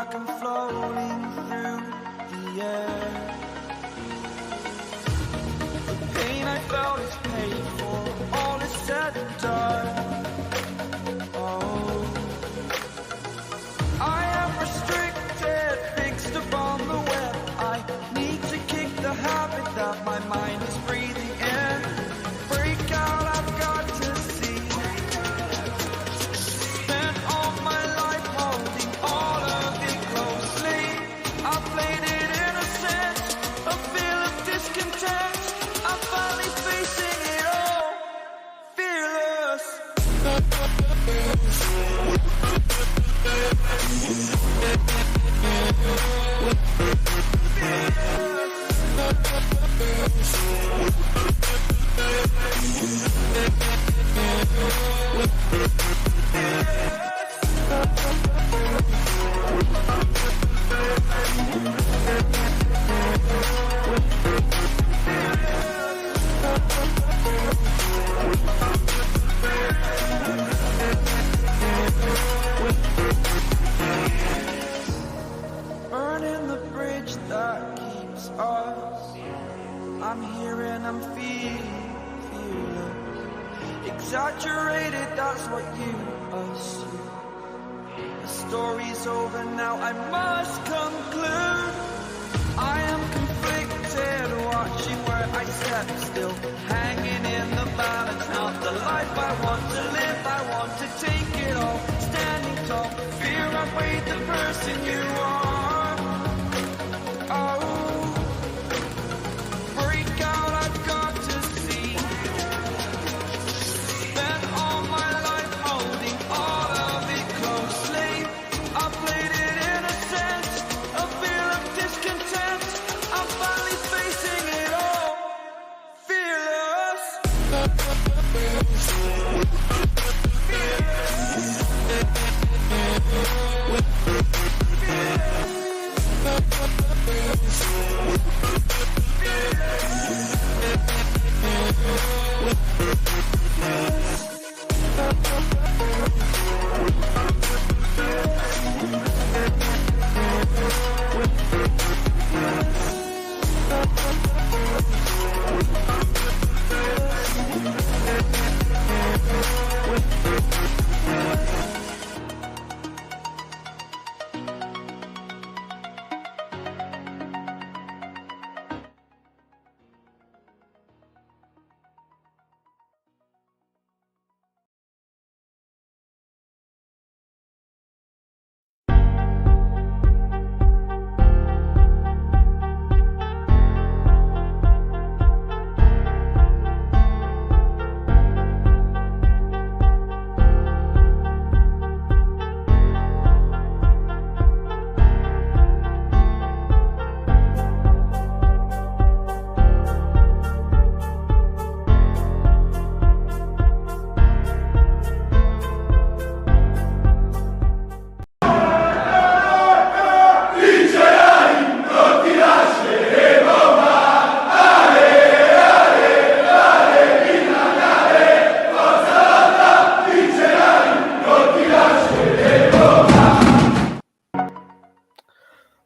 like I'm floating through the air. The pain I felt is paid for, all is said and done. Oh, I am restricted, fixed upon the web. I need to kick the habit that my mind is breathing in. Break out, I've got to see. Spent all my life holding all of it closely. I played it innocent, a feel of discontent. I'm finally facing it all, fearless. Burning the bridge that keeps us. I'm here and I'm feeling exaggerated, that's what you assume. The story's over now, I must conclude. I am conflicted, watching where I step still, hanging in the balance. Not the life I want to live, I want to take it all. Standing tall, fear I weighed the person you are. Oh, break out, I've got to see. Spent all my life holding all of it closely. I played it innocent, a feel of discontent. I'm finally facing it all, fearless.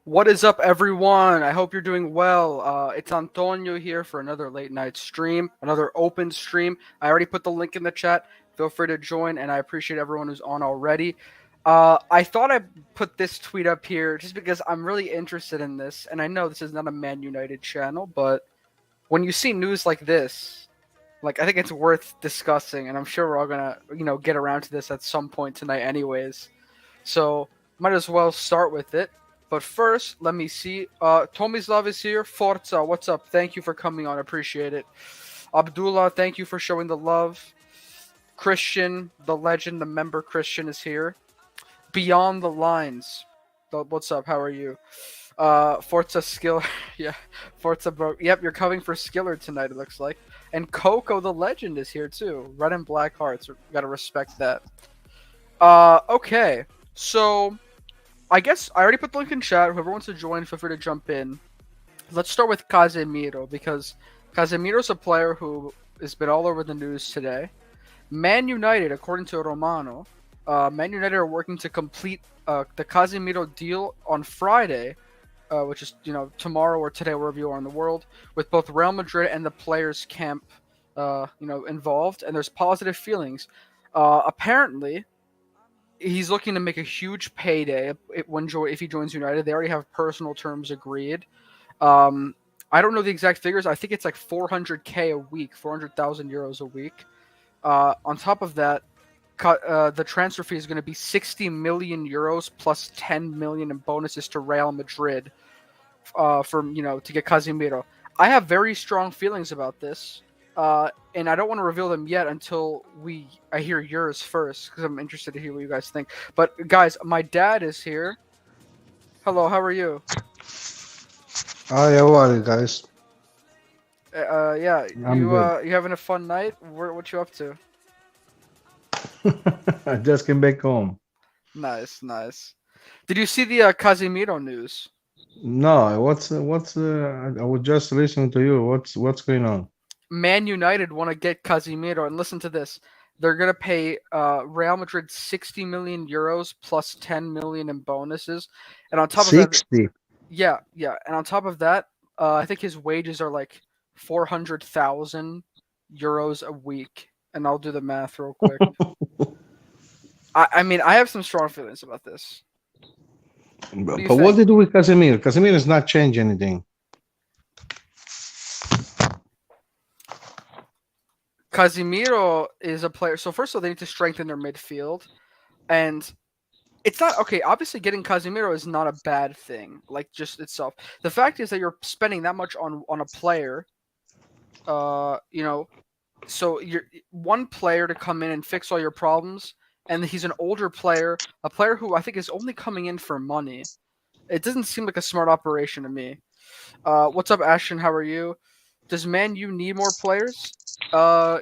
What is up, everyone? I hope you're doing well. It's Antonio here for another late night stream, another open stream. I already put the link in the chat. Feel free to join, and I appreciate everyone who's on already. I thought I'd put this tweet up here just because I'm really interested in this, and I know this is not a Man United channel, but when you see news like this, I think it's worth discussing, and I'm sure we're all gonna, get around to this at some point tonight anyways. So, might as well start with it. But first, let me see. Tomislav is here. Forza, what's up? Thank you for coming on. Appreciate it. Abdullah, thank you for showing the love. Christian, the legend, the member Christian is here. Beyond the Lines. What's up? How are you? Forza Skill. Yeah, Forza bro. Yep, you're coming for Skiller tonight, it looks like. And Coco, the legend, is here too. Red and Black Hearts. Gotta respect that. Okay. So, I guess I already put the link in chat. Whoever wants to join, feel free to jump in. Let's start with Casemiro, because Casemiro's a player who has been all over the news today. Man United, according to Romano, Man United are working to complete the Casemiro deal on Friday, which is tomorrow or today, wherever you are in the world, with both Real Madrid and the players' camp, involved, and there's positive feelings. Apparently, he's looking to make a huge payday if he joins United. They already have personal terms agreed. Um, I don't know the exact figures. I think it's like 400k a week, 400,000 euros a week. On top of that, the transfer fee is going to be 60 million euros plus 10 million in bonuses to Real Madrid, to get Casemiro. I have very strong feelings about this, and I don't want to reveal them yet until I hear yours first, because I'm interested to hear what you guys think. But guys, my dad is here. Hello, how are you? Hi, how are you guys? Yeah, I'm good. you having a fun night? What you up to? I just came back home. Nice, nice. Did you see the Casemiro news? No, I was just listening to you. What's going on? Man United want to get Casemiro, and listen to this. They're gonna pay Real Madrid 60 million euros plus 10 million in bonuses, and on top of that, 60. yeah, and on top of that, I think his wages are like 400,000 euros a week, and I'll do the math real quick. I mean, I have some strong feelings about this. But What what do they do with Casemiro? Casemiro has not changed anything. Casemiro is a player. So first of all, they need to strengthen their midfield, and it's not okay. Obviously, getting Casemiro is not a bad thing, like just itself. The fact is that you're spending that much on a player. So you're one player to come in and fix all your problems, and he's an older player, a player who I think is only coming in for money. It doesn't seem like a smart operation to me. What's up, Ashton? How are you? Does Man U need more players?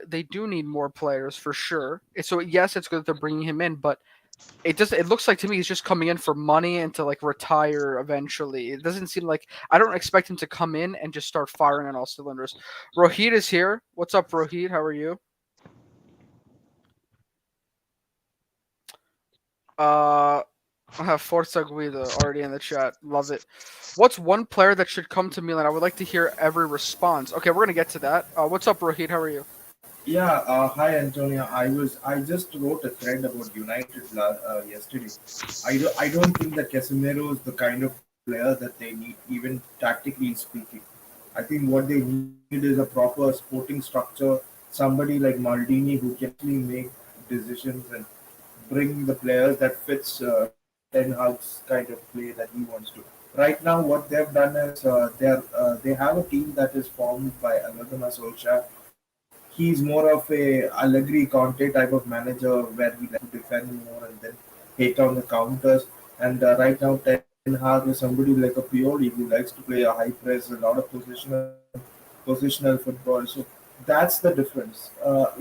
They do need more players for sure. So yes, it's good that they're bringing him in, but it looks like to me he's just coming in for money and to like retire eventually. It doesn't seem like I don't expect him to come in and just start firing on all cylinders. Rohit is here. What's up, Rohit? How are you? I have Forza Guido already in the chat. Love it. What's one player that should come to Milan? I would like to hear every response. Okay, we're gonna get to that. What's up, Rohit? How are you? Yeah, hi Antonio. I just wrote a thread about United yesterday. I don't think that Casemiro is the kind of player that they need, even tactically speaking. I think what they need is a proper sporting structure, somebody like Maldini who can actually make decisions and bring the players that fits Ten Hag's kind of play that he wants to. Right now, what they've done is they have a team that is formed by Alabama Solskjaer. He's more of a Allegri Conte type of manager where he likes to defend more and then hit on the counters. And right now, Ten Hag is somebody like a Pioli who likes to play a high press, a lot of positional football. So that's the difference.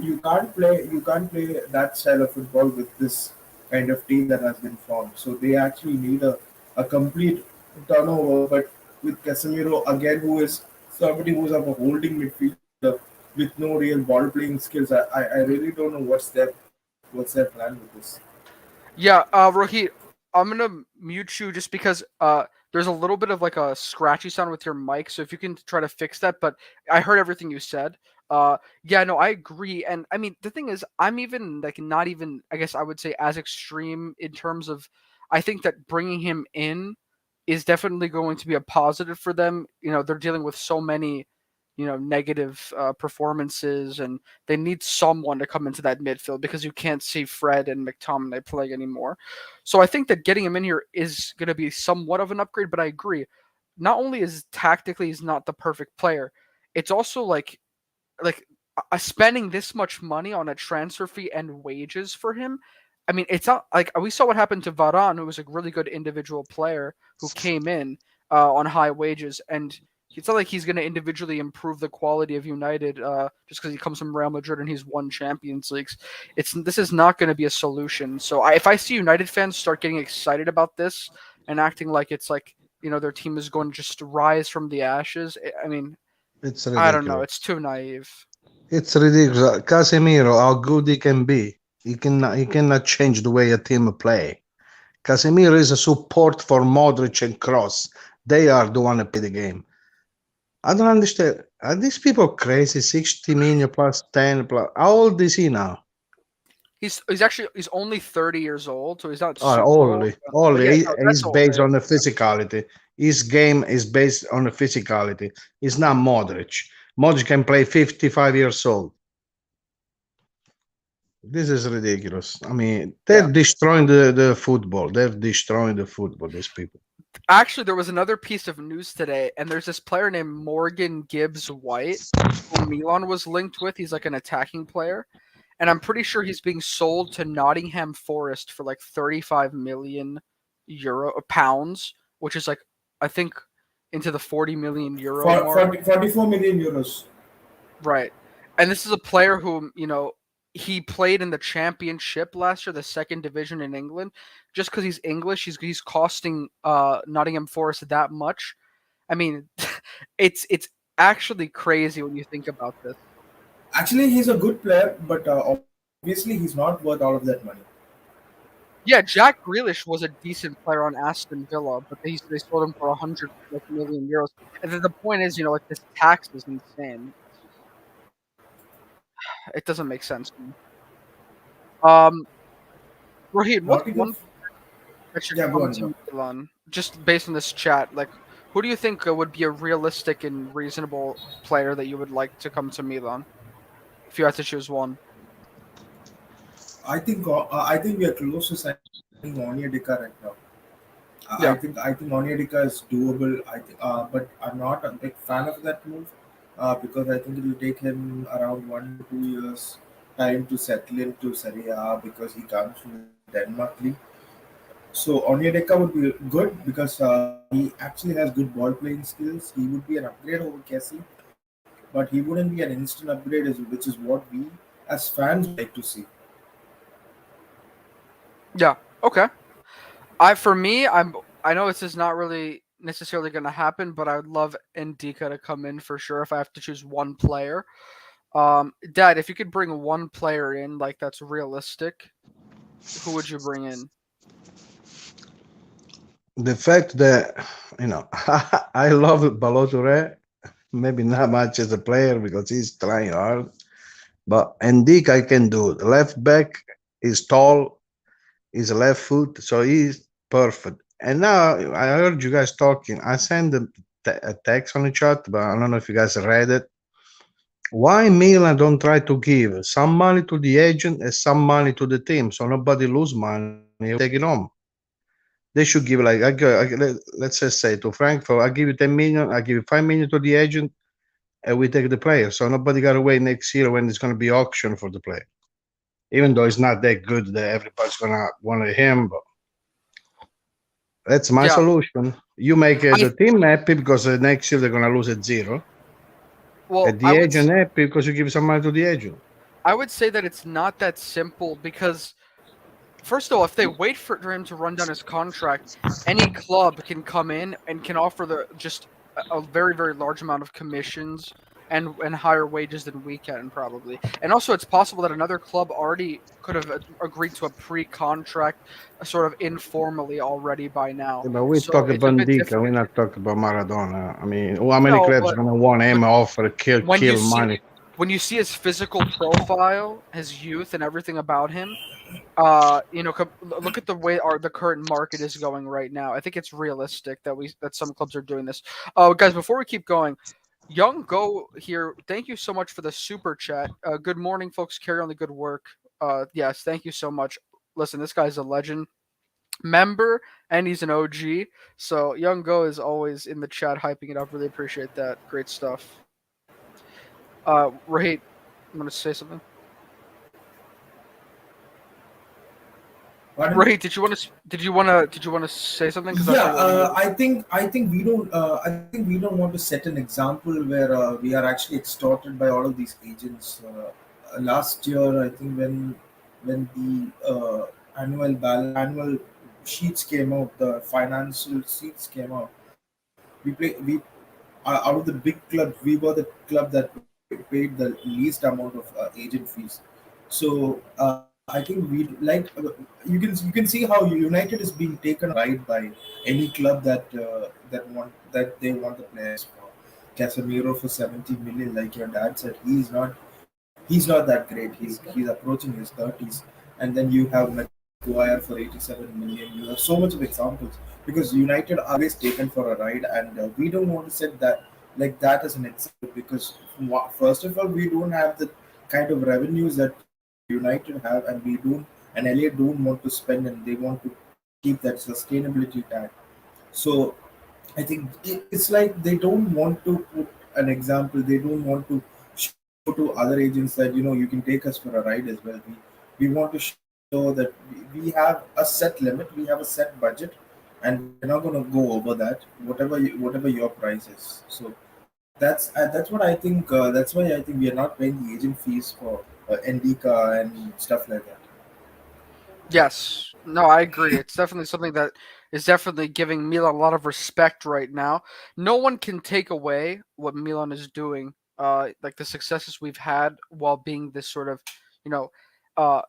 You can't play that style of football with this kind of team that has been formed. So they actually need a complete turnover. But with Casemiro again, who is somebody who's of a holding midfielder with no real ball playing skills, I really don't know what's their plan with this. Yeah, Rohit, I'm gonna mute you just because there's a little bit of like a scratchy sound with your mic, so if you can try to fix that. But I heard everything you said. Yeah, no, I agree, and I mean the thing is, I'm even like not even I guess I would say as extreme in terms of I think that bringing him in is definitely going to be a positive for them. They're dealing with so many negative performances, and they need someone to come into that midfield because you can't see Fred and McTominay playing anymore. So I think that getting him in here is going to be somewhat of an upgrade, but I agree. Not only is tactically he's not the perfect player, it's also like spending this much money on a transfer fee and wages for him. I mean, it's not like we saw what happened to Varane, who was a really good individual player who came in on high wages, and it's not like he's going to individually improve the quality of United just because he comes from Real Madrid and he's won Champions Leagues. This is not going to be a solution. So if I see United fans start getting excited about this and acting like it's like their team is going to just rise from the ashes, I mean, It's I don't know. ridiculous. It's too naive. It's ridiculous. Casemiro, how good he can be. He cannot change the way a team play. Casemiro is a support for Modric and Cross. They are the one that play the game. I don't understand. Are these people crazy? 60 million plus 10 plus. How old is he now? He's only 30 years old, so he's not Oh, super old. But only yeah, no, he's that's old. based on the physicality. His game is based on the physicality. He's not Modric. Modric can play 55 years old. This is ridiculous. I mean, they're Yeah. destroying the football. They're destroying the football, these people. Actually, there was another piece of news today, and there's this player named Morgan Gibbs White, who Milan was linked with. He's like an attacking player, and I'm pretty sure he's being sold to Nottingham Forest for like 35 million pounds, which is like I think into the 40 million euro For mark. 44 million euros. Right. And this is a player who, he played in the championship last year, the second division in England. Just because he's English, he's costing Nottingham Forest that much. I mean, it's actually crazy when you think about this. Actually, he's a good player, but obviously he's not worth all of that money. Yeah, Jack Grealish was a decent player on Aston Villa, but they sold him for 100 million euros. And then the point is, like this tax is insane. It doesn't make sense. Um, Raheed, what's Nottingham. one that should Yeah, go come on. to Milan? Just based on this chat, like, who do you think would be a realistic and reasonable player that you would like to come to Milan? If you had to choose one. I think we are close to signing Oniedika right now. Yeah. I think Oniedika is doable. But I'm not a big fan of that move because I think it will take him around 1 to 2 years time to settle into Serie A because he comes from the Denmark league. So Oniedika would be good because he actually has good ball playing skills. He would be an upgrade over Kessie, but he wouldn't be an instant upgrade, which is what we as fans would like to see. Yeah. Okay. For me, I know this is not really necessarily going to happen, but I would love Ndika to come in for sure if I have to choose one player. Dad, if you could bring one player in like that's realistic, who would you bring in? The fact that, I love Balotore, maybe not much as a player because he's trying hard, but Endik I can do. The left back is tall, he's a left foot, so he's perfect. And now I heard you guys talking. I sent a text on the chat, but I don't know if you guys read it. Why Milan don't try to give some money to the agent and some money to the team so nobody lose money take it home? They should give like let's just say to Frankfurt, I give you 10 million, I give you 5 million to the agent, and we take the player. So nobody got to wait next year when it's going to be auction for the player. Even though it's not that good that everybody's going to want him, but that's my Yeah. solution. You make the team happy because next year they're going to lose at zero. Well, At the agent happy because you give some money to the agent. I would say that it's not that simple because, first of all, if they wait for him to run down his contract, any club can come in and can offer just a very, very large amount of commissions and higher wages than we can probably. And also, it's possible that another club already could have agreed to a pre-contract, sort of informally already by now. Yeah, but we So talk it's about a bit Ndika, different. we're not talking about Maradona. I mean, how many No, clubs but going to want him offer kill money? when you see his physical profile, his youth, and everything about him, look at the way the current market is going right now. I think it's realistic that some clubs are doing this. Guys, before we keep going, Young Go here. Thank you so much for the super chat. Good morning, folks. Carry on the good work. Yes, thank you so much. Listen, this guy's a legend member and he's an OG. So Young Go is always in the chat hyping it up. Really appreciate that. Great stuff. Rahit, I'm gonna say something. Pardon? Rahit, did you want to say something? Yeah, I think we don't. I think we don't want to set an example where we are actually extorted by all of these agents. Last year, I think when the annual sheets came out, the financial sheets came out. We out of the big clubs, we were the club that paid the least amount of agent fees. So I think we like you can see how United is being taken right by any club that they want the players for. Casemiro for 70 million, like your dad said, he's not that great. He's approaching his 30s, and then you have Maguire for 87 million. You have so much of examples because United are always taken for a ride, and we don't want to set that like that as an example because first of all we don't have the kind of revenues that United have, and we don't, and Elliot don't want to spend, and they want to keep that sustainability tag. So I think it's like they don't want to put an example. They don't want to show to other agents that you can take us for a ride as well. We want to show that we have a set limit, we have a set budget, and we're not going to go over that. Whatever your price is. So that's what I think. That's why I think we are not paying the agent fees for Endika and stuff like that. Yes. No, I agree. It's definitely something that is definitely giving Milan a lot of respect right now. No one can take away what Milan is doing, like the successes we've had while being this sort of, you know,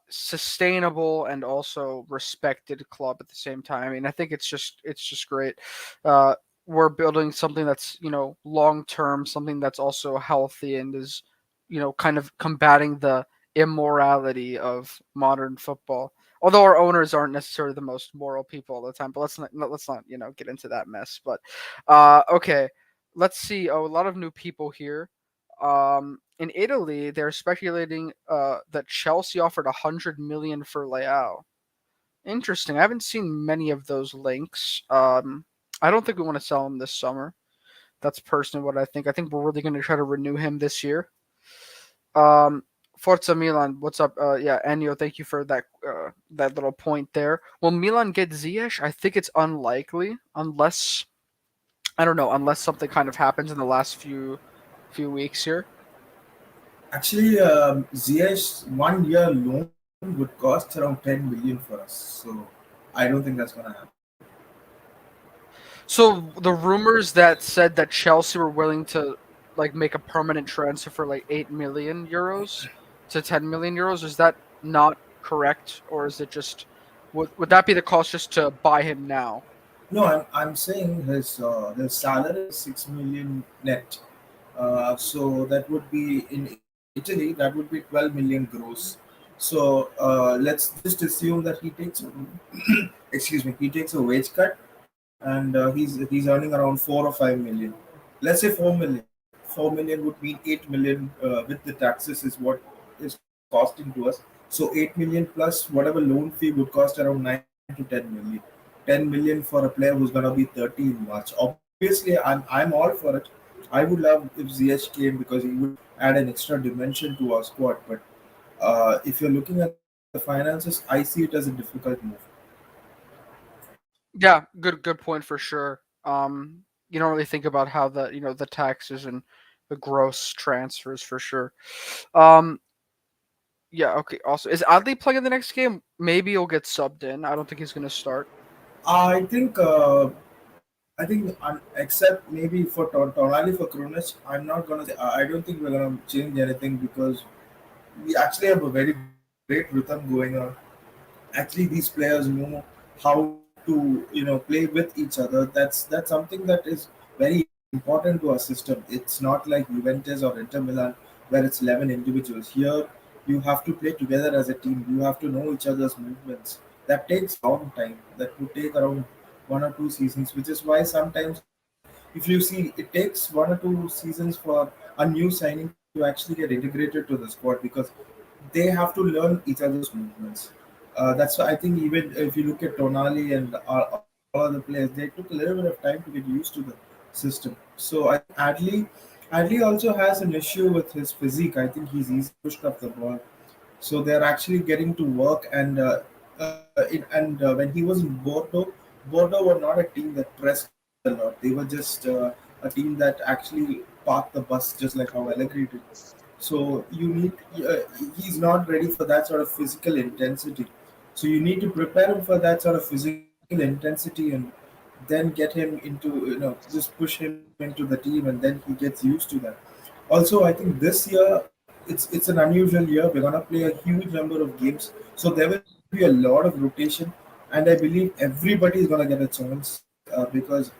sustainable and also respected club at the same time. I mean, I think it's just great. Uh, we're building something that's long term, something that's also healthy and is, kind of combating the immorality of modern football. Although our owners aren't necessarily the most moral people all the time, but let's not get into that mess. But okay, let's see. Oh, a lot of new people here. In Italy, they're speculating that Chelsea offered 100 million for Leao. Interesting. I haven't seen many of those links. I don't think we want to sell him this summer. That's personally what I think. I think we're really going to try to renew him this year. Um, Forza Milan, what's up? Yeah, Ennio, thank you for that little point there. Will Milan get Ziyech? I think it's unlikely, unless I don't know, unless something kind of happens in the last few weeks here. Actually, Ziyech's 1 year loan would cost around 10 million for us. So I don't think that's gonna happen. So the rumors that said that Chelsea were willing to like make a permanent transfer for like 8 million euros to 10 million euros, is that not correct, or is it just would that be the cost just to buy him now? No, I'm saying his salary is 6 million net. So that would be in Italy. That would be 12 million gross. So let's just assume that he takes excuse me, he takes a wage cut, and he's earning around 4 or 5 million. Let's say 4 million. 4 million would mean 8 million with the taxes is what is costing to us. So 8 million plus whatever loan fee would cost around 9 to 10 million. 10 million for a player who's gonna be 30 in March. Obviously, I'm all for it. I would love if ZH came because he would add an extra dimension to our squad. But if you're looking at the finances, I see it as a difficult move. Yeah, good point for sure. You don't really think about how the taxes and the gross transfers for sure. Um, yeah, okay. Also, is Adley playing in the next game? Maybe he'll get subbed in. I don't think he's gonna start. I think except maybe for Tonali for Kronos, I'm not gonna say. I don't think we're gonna change anything because we actually have a very great rhythm going on. Actually, these players know how to play with each other. That's something that is very important to our system. It's not like Juventus or Inter Milan where it's 11 individuals. Here, you have to play together as a team. You have to know each other's movements. That takes long time. That would take around 1 or 2 seasons, which is why sometimes if you see it takes 1 or 2 seasons for a new signing to actually get integrated to the squad because they have to learn each other's movements. That's why I think even if you look at Tonali and all other players, they took a little bit of time to get used to the system. So I think Adli also has an issue with his physique. I think he's easily pushed off the ball. So they're actually getting to work, and when he was in Bordeaux were not a team that pressed a lot. They were just a team that actually parked the bus just like how Allegri did. So he's not ready for that sort of physical intensity. So you need to prepare him for that sort of physical intensity and then get him into just push him into the team and then he gets used to that. Also, I think this year it's an unusual year. We're gonna play a huge number of games, so there will be a lot of rotation, and I believe everybody is gonna get a chance because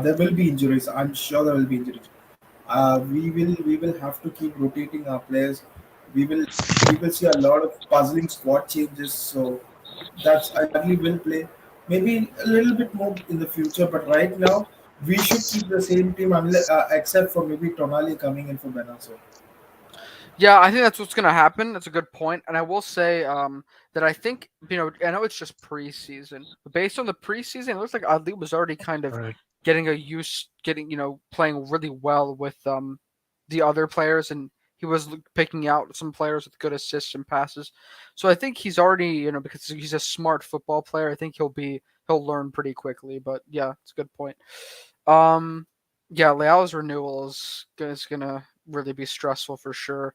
there will be injuries. I'm sure there will be injuries. We will have to keep rotating our players. We will see a lot of puzzling squad changes. So that's I believe will play maybe a little bit more in the future. But right now we should keep the same team unless, except for maybe Tonali coming in for Benacer. Yeah, I think that's what's going to happen. That's a good point. And I will say that I think, I know it's just preseason, but based on the preseason, it looks like Ali was already kind of Right. playing really well with the other players, and he was picking out some players with good assists and passes. So I think he's already, because he's a smart football player, I think he'll learn pretty quickly. But yeah, it's a good point. Um, yeah, Leal's renewal is gonna really be stressful for sure.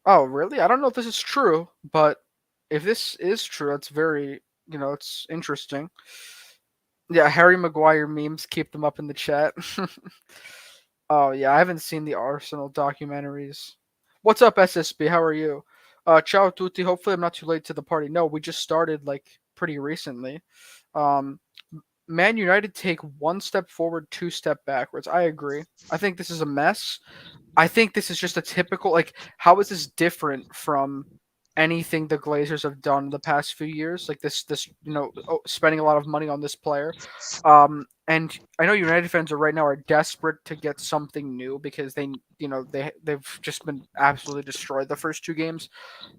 Oh, really? I don't know if this is true, but if this is true, it's very, it's interesting. Yeah, Harry Maguire memes, keep them up in the chat. Oh, yeah, I haven't seen the Arsenal documentaries. What's up, SSB? How are you? Ciao tutti. Hopefully, I'm not too late to the party. No, we just started like pretty recently. Um, Man United take one step forward, two step backwards. I agree. I think this is a mess. I think this is just a typical how is this different from anything the Glazers have done the past few years? Like this spending a lot of money on this player. And I know United fans right now are desperate to get something new because they've just been absolutely destroyed the first two games,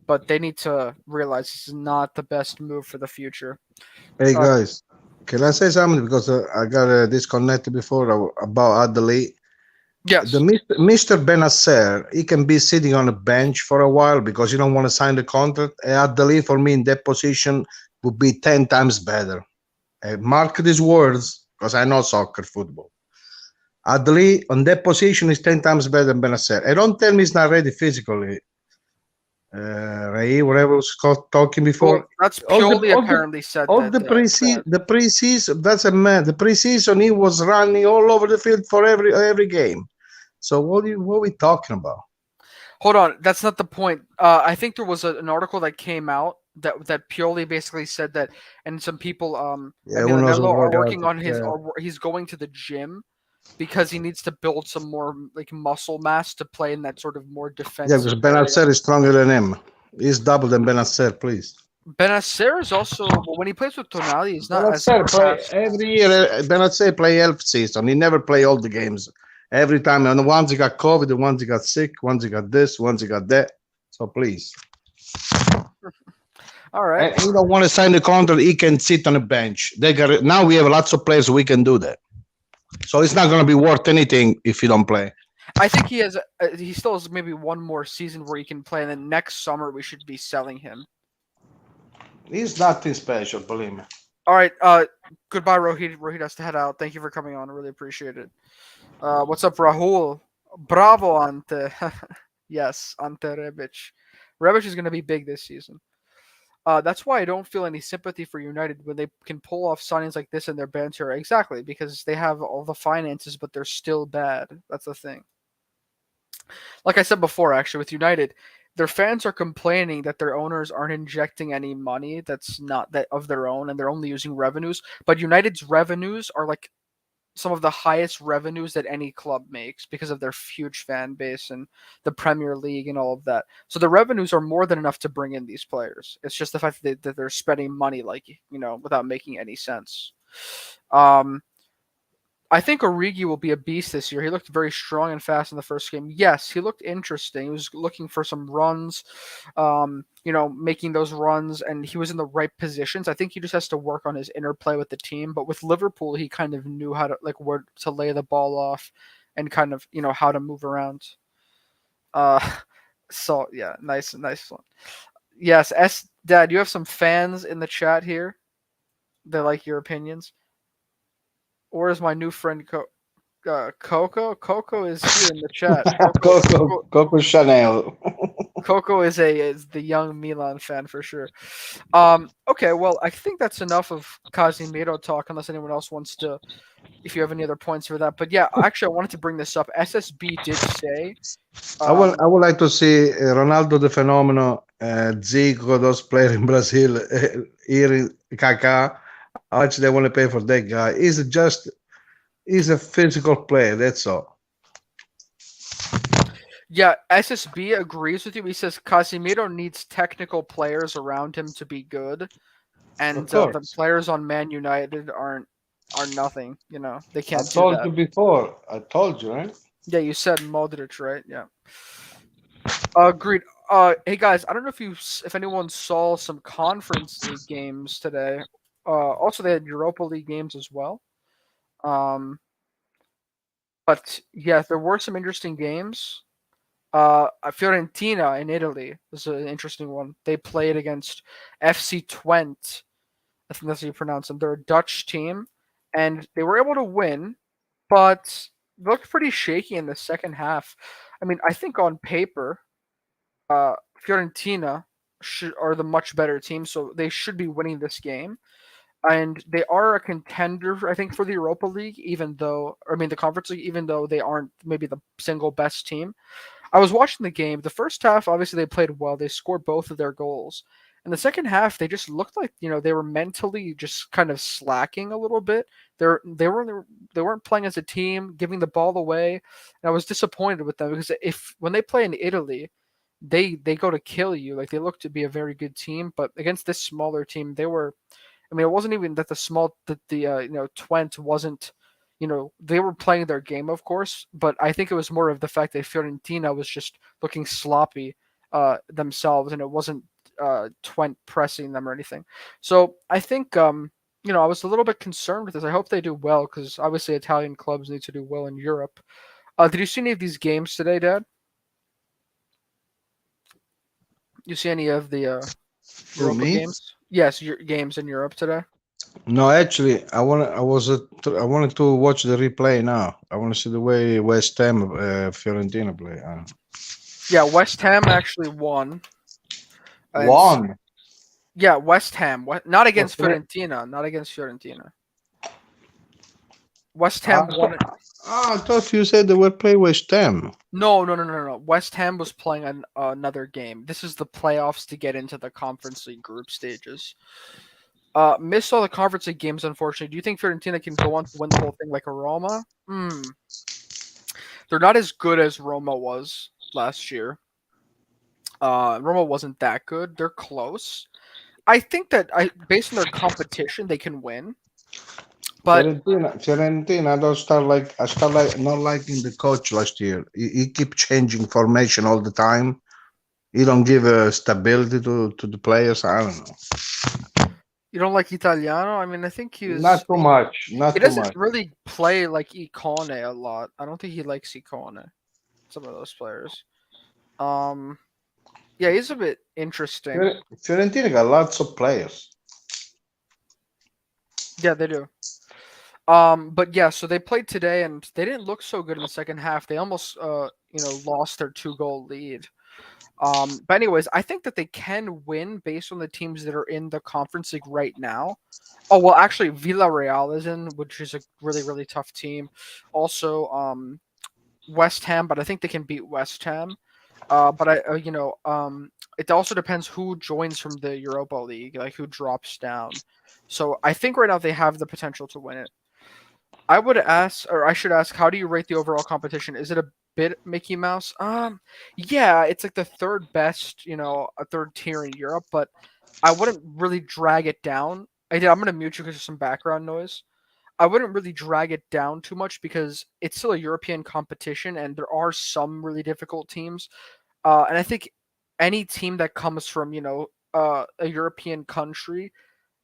but they need to realize this is not the best move for the future. Hey Uh, guys, can I say something because I got disconnected before about Adelaide? The yes. Mr. Benacer, he can be sitting on a bench for a while because you don't want to sign the contract. Adelaide, for me, in that position, would be 10 times better. Mark these words because I know soccer, football. Adli on that position is 10 times better than Benacer. And don't tell me he's not ready physically. Ray, whatever was talking Well, before. that's All the purely all the apparently said all that the preseason, said. the preseason. That's a man. The preseason, he was running all over the field for every game. So what are we talking about? Hold on, that's not the point. I think there was an article that came out that purely basically said that, and some people, Yeah, at who knows Milanello are what working else? on Yeah. he's going to the gym because he needs to build some more like muscle mass to play in that sort of more Yeah, because defensive area. Benacer is stronger than him. He's double than Benacer, please. Benacer is also when he plays with Tonali, he's not as Benacer play fast. every year. Benacer play half season. He never play all the games. Every time, and the ones he got COVID, the ones he got sick, ones he got this, ones he got that. So please, All right. and you don't want to sign the contract. He can sit on a bench. They got now. We have lots of players. We can do that. So it's not going to be worth anything if you don't play. I think he still has maybe one more season where he can play, and then next summer we should be selling him. He's nothing special, believe me. All right. Goodbye, Rohit. Rohit has to head out. Thank you for coming on. I really appreciate it. What's up, Rahul? Bravo, Ante. Yes, Ante Rebic. Rebic is going to be big this season. That's why I don't feel any sympathy for United when they can pull off signings like this in their banter. Exactly, because they have all the finances, but they're still bad. That's the thing. Like I said before, actually, with United, their fans are complaining that their owners aren't injecting any money that's not that of their own, and they're only using revenues. But United's revenues are like some of the highest revenues that any club makes because of their huge fan base and the Premier League and all of that. So the revenues are more than enough to bring in these players. It's just the fact that they're spending money without making any sense. Um, I think Origi will be a beast this year. He looked very strong and fast in the first game. Yes, he looked interesting. He was looking for some runs, making those runs, and he was in the right positions. I think he just has to work on his interplay with the team. But with Liverpool, he kind of knew how to where to lay the ball off, and kind of how to move around. Uh, so yeah, nice one. Yes, Dad, you have some fans in the chat here. They like your opinions. Or is my new friend Coco? Coco is here in the chat. Coco Chanel. Coco is the young Milan fan for sure. Okay, well, I think that's enough of Casemiro talk. Unless anyone else wants to if you have any other points for that. But yeah, actually, I wanted to bring this up. SSB did say, I would like to see Ronaldo the Fenomeno, Zico, those players in Brazil, here in Kaká. How much they want to pay for that guy? He's a physical player. That's all. yeah, SSB agrees with you. He says Casemiro needs technical players around him to be good, and Of the course. players on Man United are nothing. They I can't do told that. you before. I told you, right? Yeah, you said Modric, right? Yeah. Agreed. Hey guys, I don't know if anyone saw some Conference League games today. Also they had Europa League games as well. Um, but yeah, there were some interesting games. Fiorentina in Italy was an interesting one. They played against FC Twente. I think that's how you pronounce them. They're a Dutch team, and they were able to win, but looked pretty shaky in the second half. I mean, I think on paper, Fiorentina are the much better team, so they should be winning this game. And they are a contender, I think, for the Europa League, the Conference League, even though they aren't maybe the single best team. I was watching the game. The first half, obviously, they played well. They scored both of their goals. In the second half, they just looked like they were mentally just kind of slacking a little bit. They weren't playing as a team, giving the ball away, and I was disappointed with them because if when they play in Italy, they go to kill you. Like they look to be a very good team, but against this smaller team, they were. I mean, it wasn't even that the Twente wasn't. They were playing their game, of course, but I think it was more of the fact that Fiorentina was just looking sloppy themselves, and it wasn't Twente pressing them or anything. So I think I was a little bit concerned with this. I hope they do well because obviously Italian clubs need to do well in Europe. Did you see any of these games today, Dad? You see any of the For Europa me? games? Yes, your games in Europe today. No, actually, I wanted to watch the replay now. I want to see the way West Ham, Fiorentina play. Yeah, West Ham actually won. And One. yeah, West Ham. Not against What's that? Fiorentina. Not against Fiorentina. West I Ham won thought, it. I thought you said they were play West Ham. No, no, no, no, no. West Ham was playing another game. This is the playoffs to get into the Conference League group stages. Missed all the Conference League games, unfortunately. Do you think Fiorentina can go on to win the whole thing like a Roma? They're not as good as Roma was last year. Roma wasn't that good. They're close. I think that based on their competition, they can win. But Fiorentina. I start like not liking the coach last year. He keep changing formation all the time. He don't give stability to the players. I don't know. you don't like Italiano? I mean, I think Not too much. Not he too doesn't much. really play like Icone a lot. I don't think he likes Icone. Some of those players. Yeah, he's a bit interesting. Fiorentina got lots of players. Yeah, they do. But yeah, so they played today, and they didn't look so good in the second half. They almost, lost their 2-goal lead. But anyways, I think that they can win based on the teams that are in the Conference League right now. Oh well, actually, Villarreal is in, which is a really really tough team. Also, West Ham, but I think they can beat West Ham. But it also depends who joins from the Europa League, like who drops down. So I think right now they have the potential to win it. I would ask, or I should ask, how do you rate the overall competition? Is it a bit Mickey Mouse? Yeah, it's like the third best, a third tier in Europe, but I wouldn't really drag it down. I'm gonna mute you because there's some background noise. I wouldn't really drag it down too much because it's still a European competition and there are some really difficult teams. And I think any team that comes from, a European country,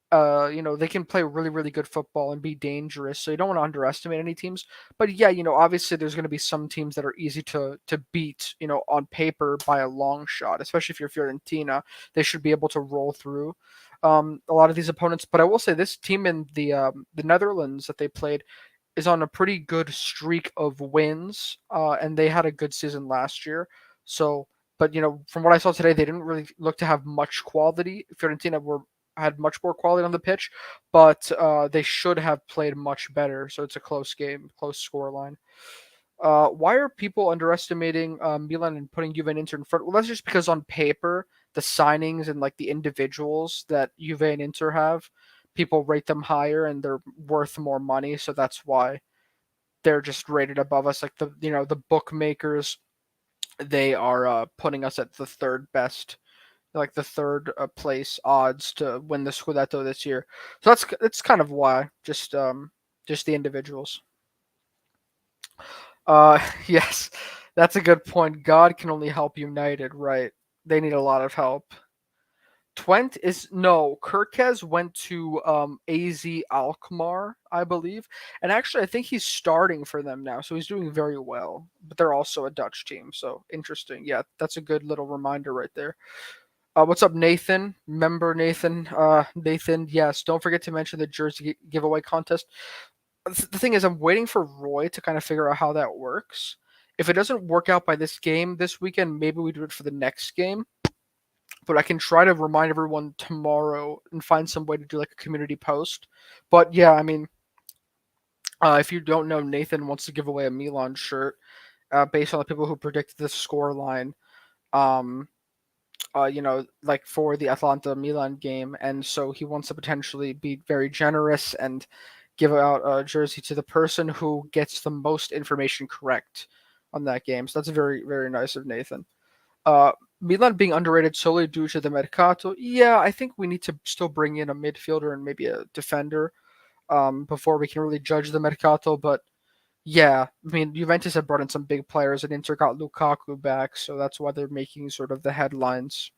they can play really, really good football and be dangerous. So you don't want to underestimate any teams. But yeah, obviously there's going to be some teams that are easy to beat, on paper by a long shot. Especially if you're Fiorentina, they should be able to roll through a lot of these opponents. But I will say this team in the Netherlands that they played is on a pretty good streak of wins, and they had a good season last year. So, but from what I saw today, they didn't really look to have much quality. Fiorentina were had much more quality on the pitch, but they should have played much better. So it's a close game, close scoreline. Why are people underestimating Milan and putting Juve and Inter in front? Well, that's just because on paper, the signings and like the individuals that Juve and Inter have, people rate them higher and they're worth more money. So that's why they're just rated above us. Like the bookmakers, they are putting us at the third best, like the third place odds to win the Scudetto this year. So that's kind of why. Just the individuals. Yes, that's a good point. God can only help United, right? They need a lot of help. Twent is no. Kirkez went to AZ Alkmaar, I believe, and actually I think he's starting for them now, so he's doing very well. But they're also a Dutch team, so interesting. Yeah, that's a good little reminder right there. What's up, Nathan? Member Nathan. Nathan, yes. Don't forget to mention the jersey giveaway contest. The thing is, I'm waiting for Roy to kind of figure out how that works. If it doesn't work out by this game this weekend, maybe we do it for the next game. But I can try to remind everyone tomorrow and find some way to do like a community post. But yeah, I mean, if you don't know, Nathan wants to give away a Milan shirt based on the people who predicted the score line. Like for the Atalanta Milan game, and so he wants to potentially be very generous and give out a jersey to the person who gets the most information correct on that game. So that's very, very nice of Nathan. Milan being underrated solely due to the Mercato. Yeah, I think we need to still bring in a midfielder and maybe a defender before we can really judge the Mercato. But yeah, I mean, Juventus have brought in some big players, and Inter got Lukaku back, so that's why they're making sort of the headlines.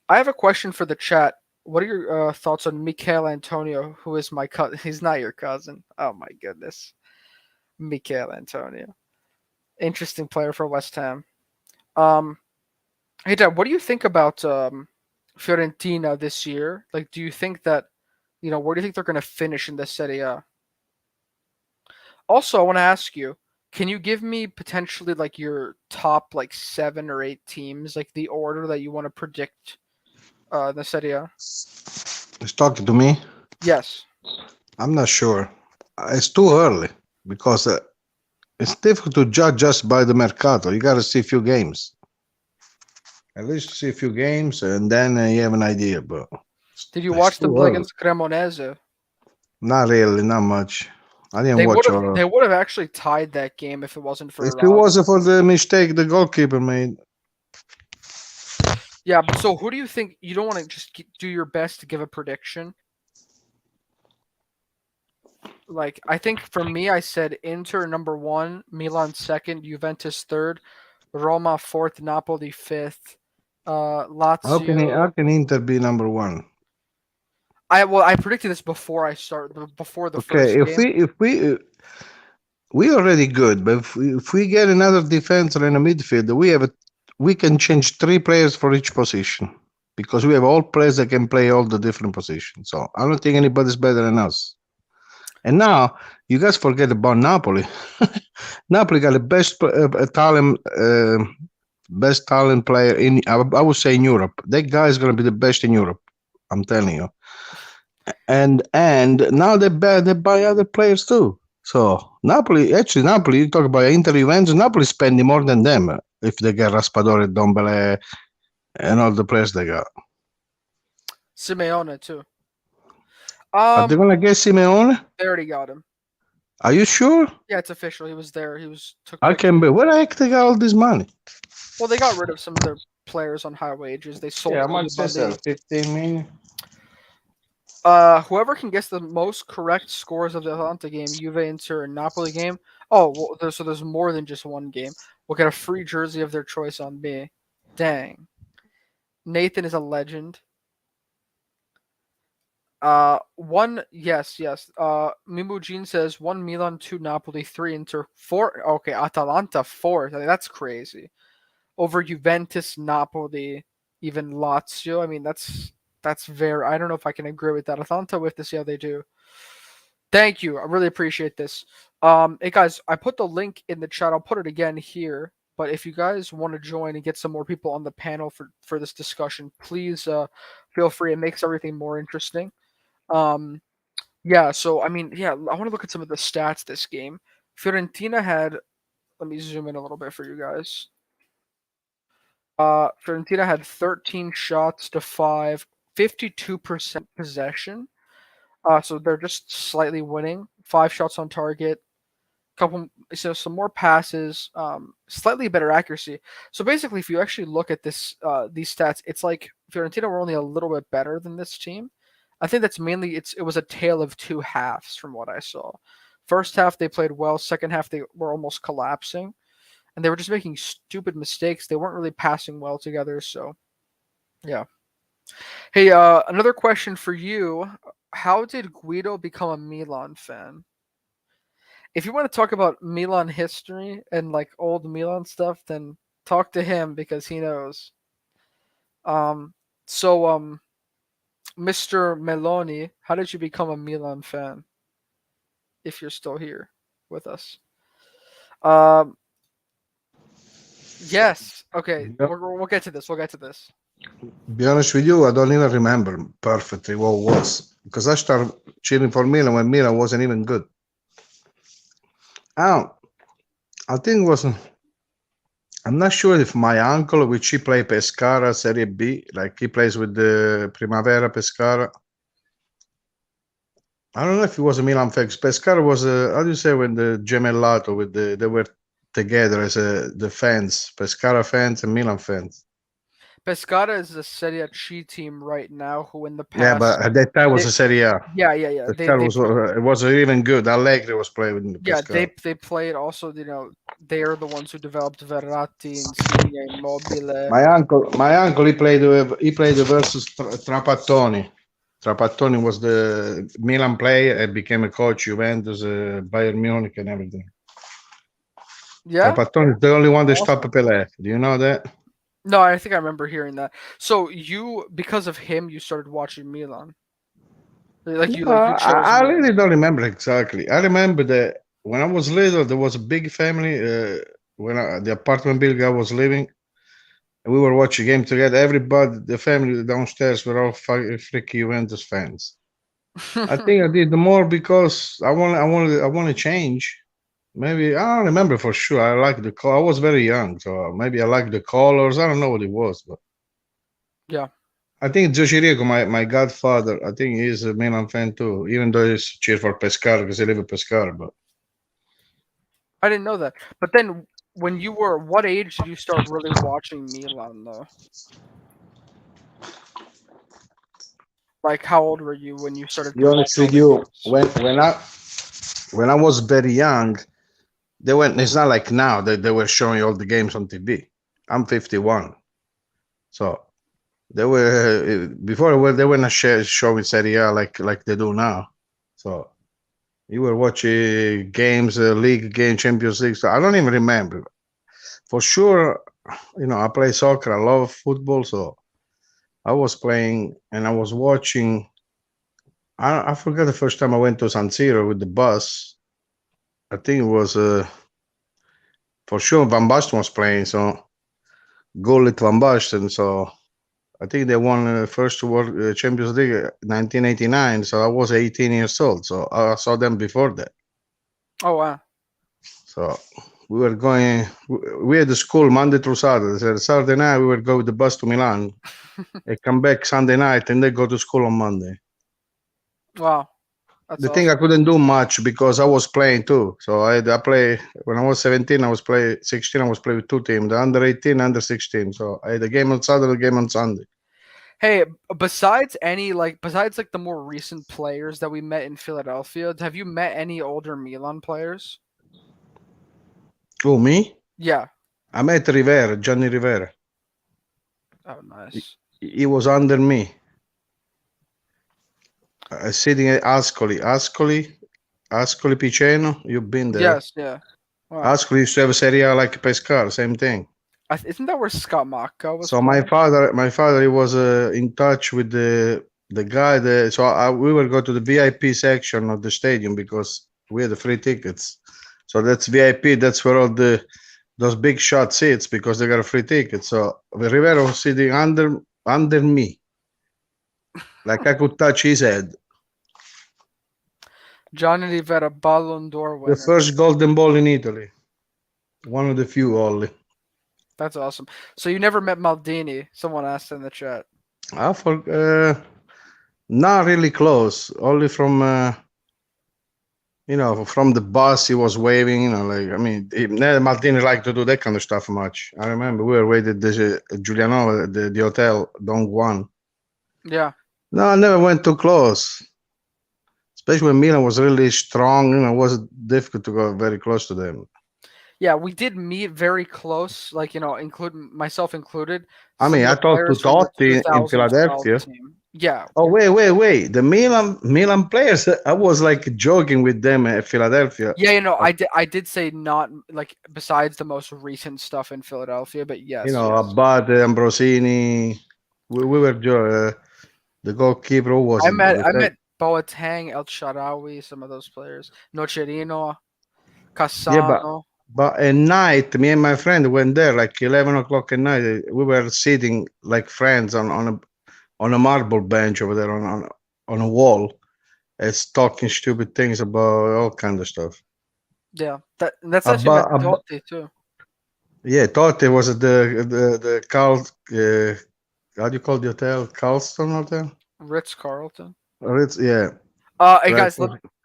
I have a question for the chat. What are your thoughts on Michail Antonio, who is my cousin? He's not your cousin. Oh my goodness. Michail Antonio. Interesting player for West Ham. Hey, Dad, what do you think about Fiorentina this year? Like, do you think that, where do you think they're going to finish in the Serie A? Also, I want to ask you, can you give me potentially like your top like 7 or 8 teams, like the order that you want to predict the Serie A? He's talking to me. Yes. I'm not sure. It's too early because it's difficult to judge just by the Mercato. You got to see a few games. At least see a few games, and then you have an idea. But did you watch them play against Cremonese? Not really, not much. I didn't watch. They would have actually tied that game if it wasn't for. If it wasn't for the mistake the goalkeeper made. Yeah, but so who do you think? You don't want to just do your best to give a prediction? Like, I think for me, I said Inter number 1, Milan 2nd, Juventus 3rd, Roma 4th, Napoli 5th, Lazio. How can Inter be number 1? I predicted this before the first game. If we already good, but if we get another defender in a midfield, we can change 3 players for each position because we have all players that can play all the different positions. So I don't think anybody's better than us. And now you guys forget about Napoli. Napoli got the best talent player in. I would say in Europe. That guy is going to be the best in Europe. I'm telling you. And now they buy other players too. So Napoli, you talk about Inter, Juventus. Napoli spending more than them if they get Raspadori, Dombele, and all the players they got. Simeone too. Are they gonna get Simeone? They already got him. Are you sure? Yeah, it's official. He was there. He was took. I can be. Where the heck they got all this money? Well, they got rid of some of their players on high wages. They sold. Yeah, how much is that? 15 million. Whoever can guess the most correct scores of the Atalanta game, Juve, Inter, and Napoli game. Oh, well, there's more than just one game. We'll get a free jersey of their choice on me. Dang. Nathan is a legend. Yes. Mimu Jean says 1 Milan, 2 Napoli, 3 Inter, 4. Okay, Atalanta 4. I mean, that's crazy. Over Juventus, Napoli, even Lazio. I mean, that's very. I don't know if I can agree with that. Atalanta, we have to see how they do. Thank you. I really appreciate this. Hey guys, I put the link in the chat. I'll put it again here. But if you guys want to join and get some more people on the panel for this discussion, please feel free. It makes everything more interesting. Yeah, so I mean, yeah, I want to look at some of the stats this game. Fiorentina had, let me zoom in a little bit for you guys. Fiorentina had 13 shots to 5, 52% possession. So they're just slightly winning. 5 shots on target, some more passes, slightly better accuracy. So basically, if you actually look at these stats, it's like Fiorentina were only a little bit better than this team. I think that's mainly it was a tale of two halves from what I saw. First half they played well. Second half they were almost collapsing, and they were just making stupid mistakes. They weren't really passing well together. So, yeah. Hey, another question for you. How did Guido become a Milan fan? If you want to talk about Milan history and like old Milan stuff, then talk to him because he knows. So, Mr. Meloni, how did you become a Milan fan? If you're still here with us. Yes. Okay. Yeah. We'll get to this. We'll get to this. Be honest with you, I don't even remember perfectly what it was because I started cheering for Milan when Milan wasn't even good. I think it was. I'm not sure if my uncle, which he played Pescara Serie B, like he plays with the Primavera Pescara. I don't know if he was a Milan fan. Pescara was how do you say when the gemellato with they were together as the fans, Pescara fans and Milan fans. Pescara is the Serie C team right now, who in the past. Yeah, but at that time was a Serie A. Yeah. It was even good. Allegri was playing with Pescara. Yeah, they played also. They are the ones who developed Verratti, Insigne, Immobile. My uncle, he played versus Trapattoni. Trapattoni was the Milan player and became a coach, Juventus, Bayern Munich, and everything. Yeah, Trapattoni is the only one that stopped Pelé. Do you know that? No, I think I remember hearing that. So because of him, you started watching Milan. I really don't remember exactly. I remember that when I was little, there was a big family. When the apartment building I was living, and we were watching a game together. Everybody, the family downstairs, were all freaky Juventus fans. I think I did more because I want to change. Maybe I don't remember for sure. I like the color. I was very young, so maybe I like the colors. I don't know what it was, but yeah. I think Giochirico, my godfather, I think he's a Milan fan too, even though he's cheer for Pescara because he live in Pescara. But I didn't know that. But then, what age did you start really watching Milan though? Like, how old were you when you started? To be honest with you, when I was very young, it's not like now that they were showing all the games on TV. I'm 51, so they were before they were not showing Serie A like they do now. So you were watching games, league game, Champions League. So I don't even remember for sure. I play soccer. I love football, so I was playing and I was watching. I forgot the first time I went to San Siro with the bus. I think it was for sure Van Basten was playing, so goal at Van Basten. So I think they won the first World Champions League 1989. So I was 18 years old. So I saw them before that. Oh wow! So we were going. We had the school Monday through Saturday. So Saturday night we would go with the bus to Milan, and come back Sunday night, and then go to school on Monday. Wow. That's the thing I couldn't do much because I was playing too. So I play when I was 17. I was play 16. I was play with two teams: the under 18, under 16. So I had a game on Saturday, a game on Sunday. Hey, besides the more recent players that we met in Philadelphia, have you met any older Milan players? Oh, me? Yeah. I met Rivera, Gianni Rivera. Oh, nice. He was under me. Sitting at Ascoli Piceno. You've been there. Yes, yeah. Wow. Ascoli used to have a Serie A like Pescara, same thing. Isn't that where Scott Macca was? So my father, he was in touch with the guy. We will go to the VIP section of the stadium because we had the free tickets. So that's VIP. That's where all the those big shot seats because they got a free ticket. So Rivera was sitting under me, like I could touch his head. Johnny Rivera, Ballon d'Or The winner. first golden ball in Italy, one of the few only. That's awesome. So you never met Maldini? Someone asked in the chat. I for not really close, only from from the bus he was waving. Like I mean, Martini liked to do that kind of stuff much. I remember we were waiting at the Giuliano, the hotel, Don Juan. Yeah. No, I never went too close. Especially when Milan was really strong, it was difficult to go very close to them. Yeah, we did meet very close, like include myself included. I Some mean, of I the talked to players from the Totti in 2012 Philadelphia. team. Yeah. Oh wait! The Milan players. I was like joking with them at Philadelphia. Yeah, I did say not like besides the most recent stuff in Philadelphia, but yes, yes. Abate, Ambrosini. We were the goalkeeper. Who was I it? met Boateng, El Shaarawy, some of those players. Nocerino, Yeah, Cassano. but at night, me and my friend went there like 11 o'clock at night. We were sitting like friends on a marble bench over there on a wall, as talking stupid things about all kind of stuff. Yeah, that's actually met About, Totti too. yeah, Totti was at the Carl. How do you call the hotel? Carlston Hotel. Ritz Carlton. Or it's yeah. Hey Right. guys,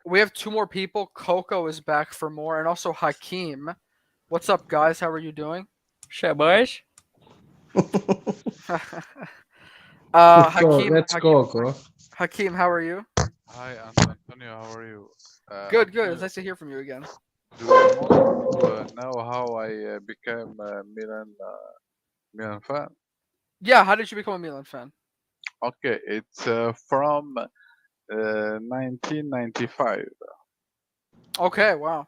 we have two more people. Coco is back for more, and also Hakeem. What's up, guys? How are you doing? Shabash. Hakeem, Let's go, bro. Hakeem, how are you? Hi, Antonio. How are you? Good, good. Antonio, It's nice to hear from you again. do you want to know how I became a Milan fan? Yeah, how did you become a Milan fan? Okay, it's from 1995. Okay, wow.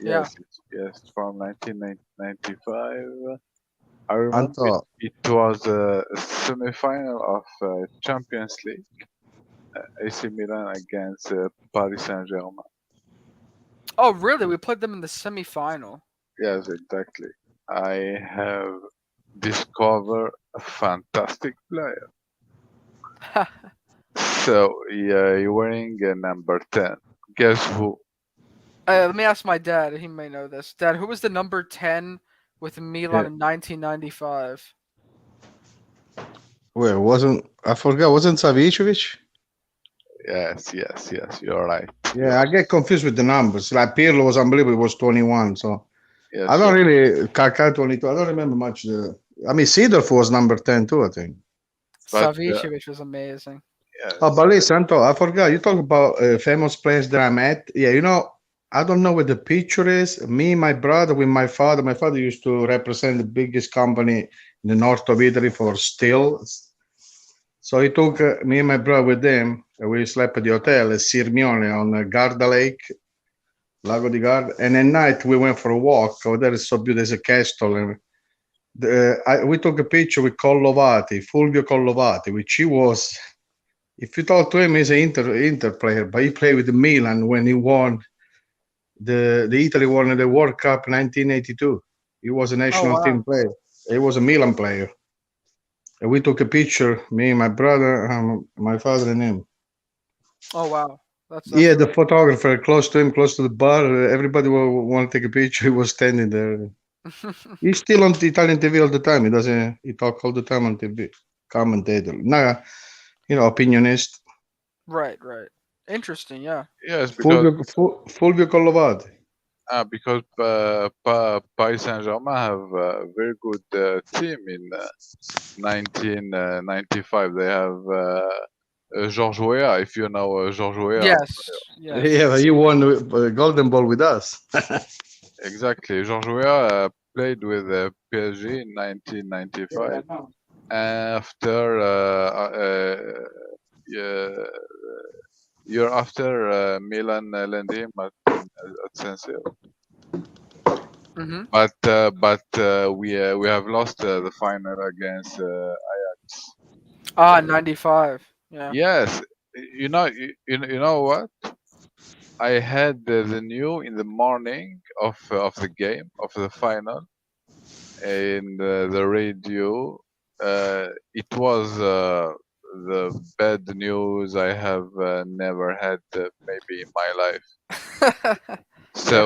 Yeah. Yes, from 1995. I remember Anto, it was a semi-final of Champions League, AC Milan against Paris Saint-Germain. Oh, really? We played them in the semi-final. Yes, exactly. I have discovered a fantastic player. So, yeah, you're wearing number 10. Guess who? Let me ask my dad. He may know this. Dad, who was the number 10 with Milan in 1995? where wasn't I forgot? Wasn't Savicevic? Yes, you're right. Yeah, I get confused with the numbers. Like Pirlo was unbelievable. It was 21. So Yes, I don't really Kaká 22. I don't remember much. I mean, Seedorf was number 10 too. I think. But, Savicevic was amazing. yes. Oh, but listen, Anto, I forgot. You talk about famous players that I met. Yeah, I don't know where the picture is. Me, my brother, with my father. My father used to represent the biggest company in the north of Italy for steel. So he took me and my brother with him. We slept at the hotel at Sirmione on Garda Lake, Lago di Garda. And at night we went for a walk. Over there is so beautiful. There's a castle. And we took a picture with Collovati, Fulvio Collovati, which he was. If you talk to him, he's an Inter player, but he played with Milan when he won the Italy won the World Cup 1982. He was a national team player. He was a Milan player. And we took a picture, me, my brother, my father, and him. Oh, wow. That's Yeah, the really photographer close to him, close to the bar. Everybody want to take a picture. He was standing there. He's still on the Italian TV all the time. He talk all the time on TV. Commentator. Nah, opinionist. Right. Interesting, yeah. Yes, because Fulvio Collovati. because Paris Saint-Germain have a very good team in 1995. They have Georges Weah, if you know Georges Weah. Yes. Yeah, but he won Golden Ball with us. Exactly. Georges Weah played with PSG in 1995. After year after Milan lent him at San Siro. Mm-hmm. But we have lost the final against Ajax. 95. Yeah. Yes, you know what? I had the news in the morning of the game of the final. in the radio. It was the bad news I have never had maybe in my life. So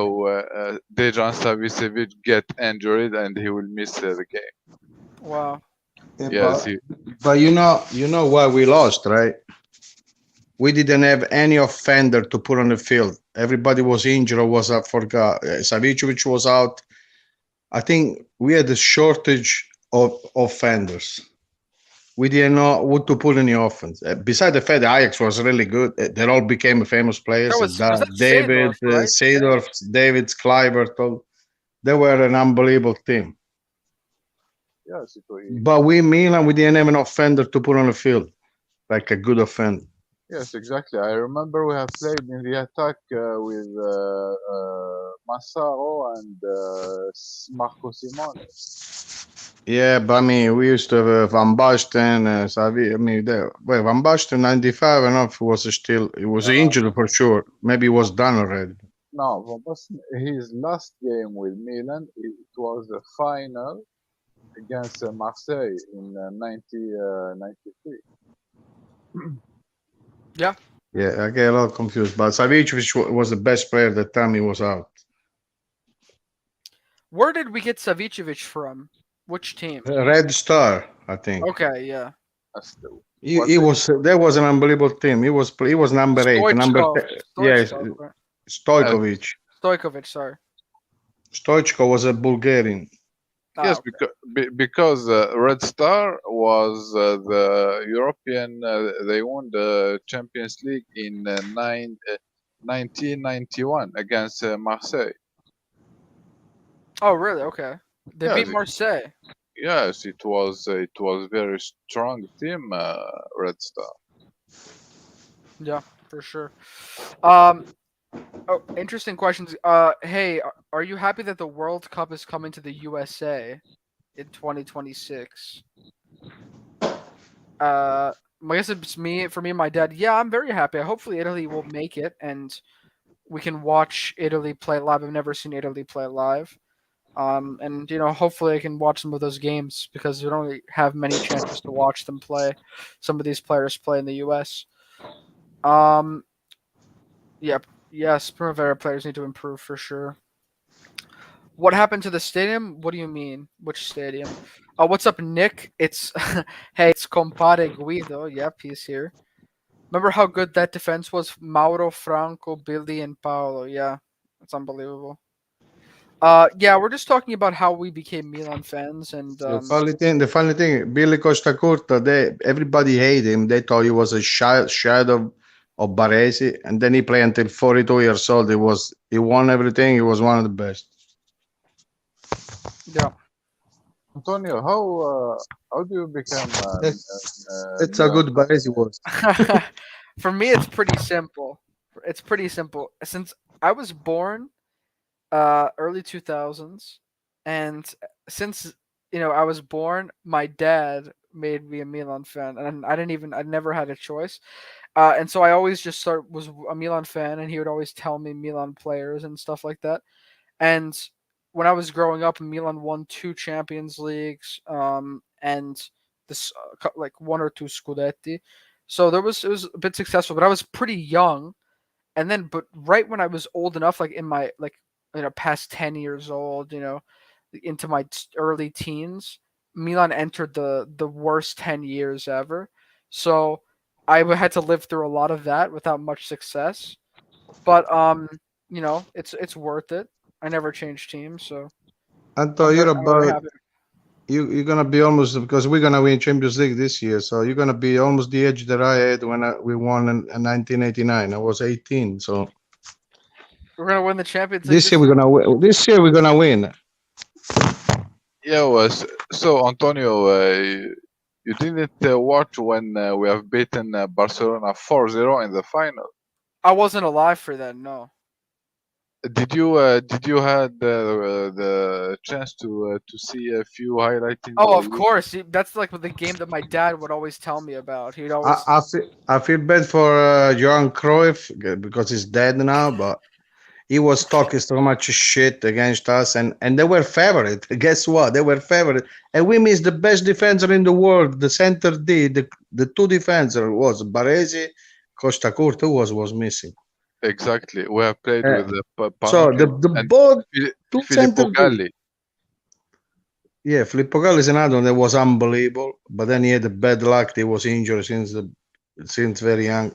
Dejan Savicevic get injured and he will miss the game. Wow. Yeah, Yes, but you know why we lost, right? We didn't have any offender to put on the field. Everybody was injured or was up. Forgot. Savicevic was out. I think we had a shortage of offenders. We didn't know who to put in the offense. Besides the fact that Ajax was really good, they all became famous players. Was that David, Seedorf, right? Seedorf, David, Kluivert, they were an unbelievable team. yes, it was. But we, Milan, we didn't have an offender to put on the field, like a good offender. Yes, exactly. I remember we have played in the attack with Massaro and Marco Simone. Yeah, but I mean, we used to have Van Basten, Savi. I mean, Van Basten 95, I don't know if it was still, it was injured for sure. Maybe it was done already. No, Van Basten, his last game with Milan, it was the final against Marseille in 1993. Yeah. Yeah, I get a lot confused. But Savicevic was the best player at the time he was out. Where did we get Savicevic from? Which team? Red Star, I think. Okay, yeah. He was. That was an unbelievable team. He was number 8, number 10. Yes, Stojkovic. Stojkovic, sorry. Stojko was a Bulgarian. Yes, because Red Star was the European. They won the Champions League in 1991 against Marseille. Oh, really? Okay. They beat Marseille. Yes, it was very strong team, Red Star. Yeah, for sure. Oh, interesting questions. Hey, are you happy that the World Cup is coming to the USA in 2026? I guess it's me. For me and my dad. Yeah, I'm very happy. Hopefully, Italy will make it, and we can watch Italy play live. I've never seen Italy play live. And hopefully I can watch some of those games because we don't really have many chances to watch them play. Some of these players play in the U.S. Yes, Primavera players need to improve for sure. What happened to the stadium? What do you mean? Which stadium? What's up, Nick? It's hey, it's Compare Guido. Yep, he's here. Remember how good that defense was? Mauro, Franco, Billy, and Paolo. Yeah, it's unbelievable. Yeah, we're just talking about how we became Milan fans, and the funny thing, Billy Costa Curta, everybody hated him. They thought he was a shadow of Baresi, and then he played until 42 years old. He won everything. He was one of the best. Yeah. Antonio, how do you become? It's a good Baresi was. For me, it's pretty simple. It's pretty simple. Since I was born early 2000s, and since I was born, my dad made me a Milan fan, and I never had a choice, and so I always just was a Milan fan, and he would always tell me Milan players and stuff like that. And when I was growing up, Milan won 2 Champions Leagues, and this like 1 or 2 Scudetti, so it was a bit successful, but I was pretty young, and then but right when I was old enough, like in my past 10 years old, into my early teens, Milan entered the worst 10 years ever. So I had to live through a lot of that without much success. But it's worth it. I never changed teams, so Anto, you're gonna be almost, because we're gonna win Champions League this year, so you're gonna be almost the age that I had when we won in 1989. I was 18, so we're gonna win the Champions League. This year we're gonna win. This year we're gonna win. Yeah, so Antonio, you didn't watch when we have beaten Barcelona 4-0 in the final. I wasn't alive for that. No. Did you had the chance to see a few highlights? Oh, of course. That's like the game that my dad would always tell me about. He'd always. I feel bad for Johan Cruyff because he's dead now, but He was talking so much shit against us, and they were favorite. Guess what? They were favorite, and we missed the best defender in the world, the center D. The two defender was Baresi, Costa Curta was missing. Exactly. We have played Uh, with the so the Panucci the and both two Filippo center D. Galli. Yeah, Filippo Galli is another one that was unbelievable, but then he had the bad luck. He was injured since very young.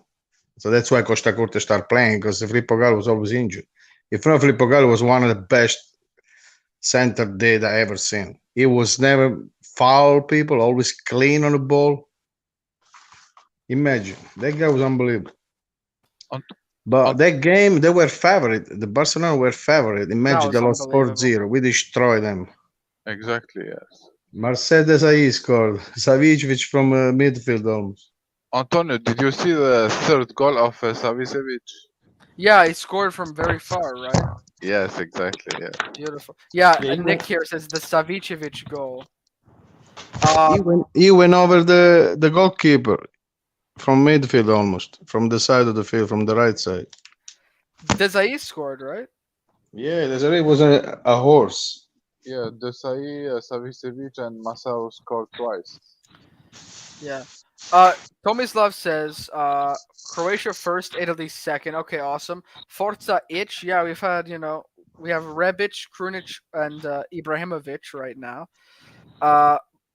So that's why Costa Curta started playing, because Filippo Gallo was always injured. If not, Filippo Gallo was one of the best center dead I ever seen. He was never foul people, always clean on the ball. Imagine that guy was unbelievable. On, But on, that game, they were favorite. The Barcelona were favorite. That Imagine they was lost unbelievable. 4-0. We destroyed them. exactly, yes. Mercedes AI scored. Savicevic from midfield almost. Antonio, did you see the third goal of Savicevic? Yeah, he scored from very far, right? Yes, exactly. Yeah. Beautiful. Yeah, Yeah, Nick here says the Savicevic goal. he went over the goalkeeper from midfield almost, from the side of the field, from the right side. Desai scored, right? Yeah, Desiree was a horse. Yeah, Desai, Savicevic, and Masao scored twice. Yeah. Tomislav says Croatia first, Italy second. Okay, awesome. Forza itch. Yeah, we've had, we have Rebic, Krunic, and Ibrahimovic right now.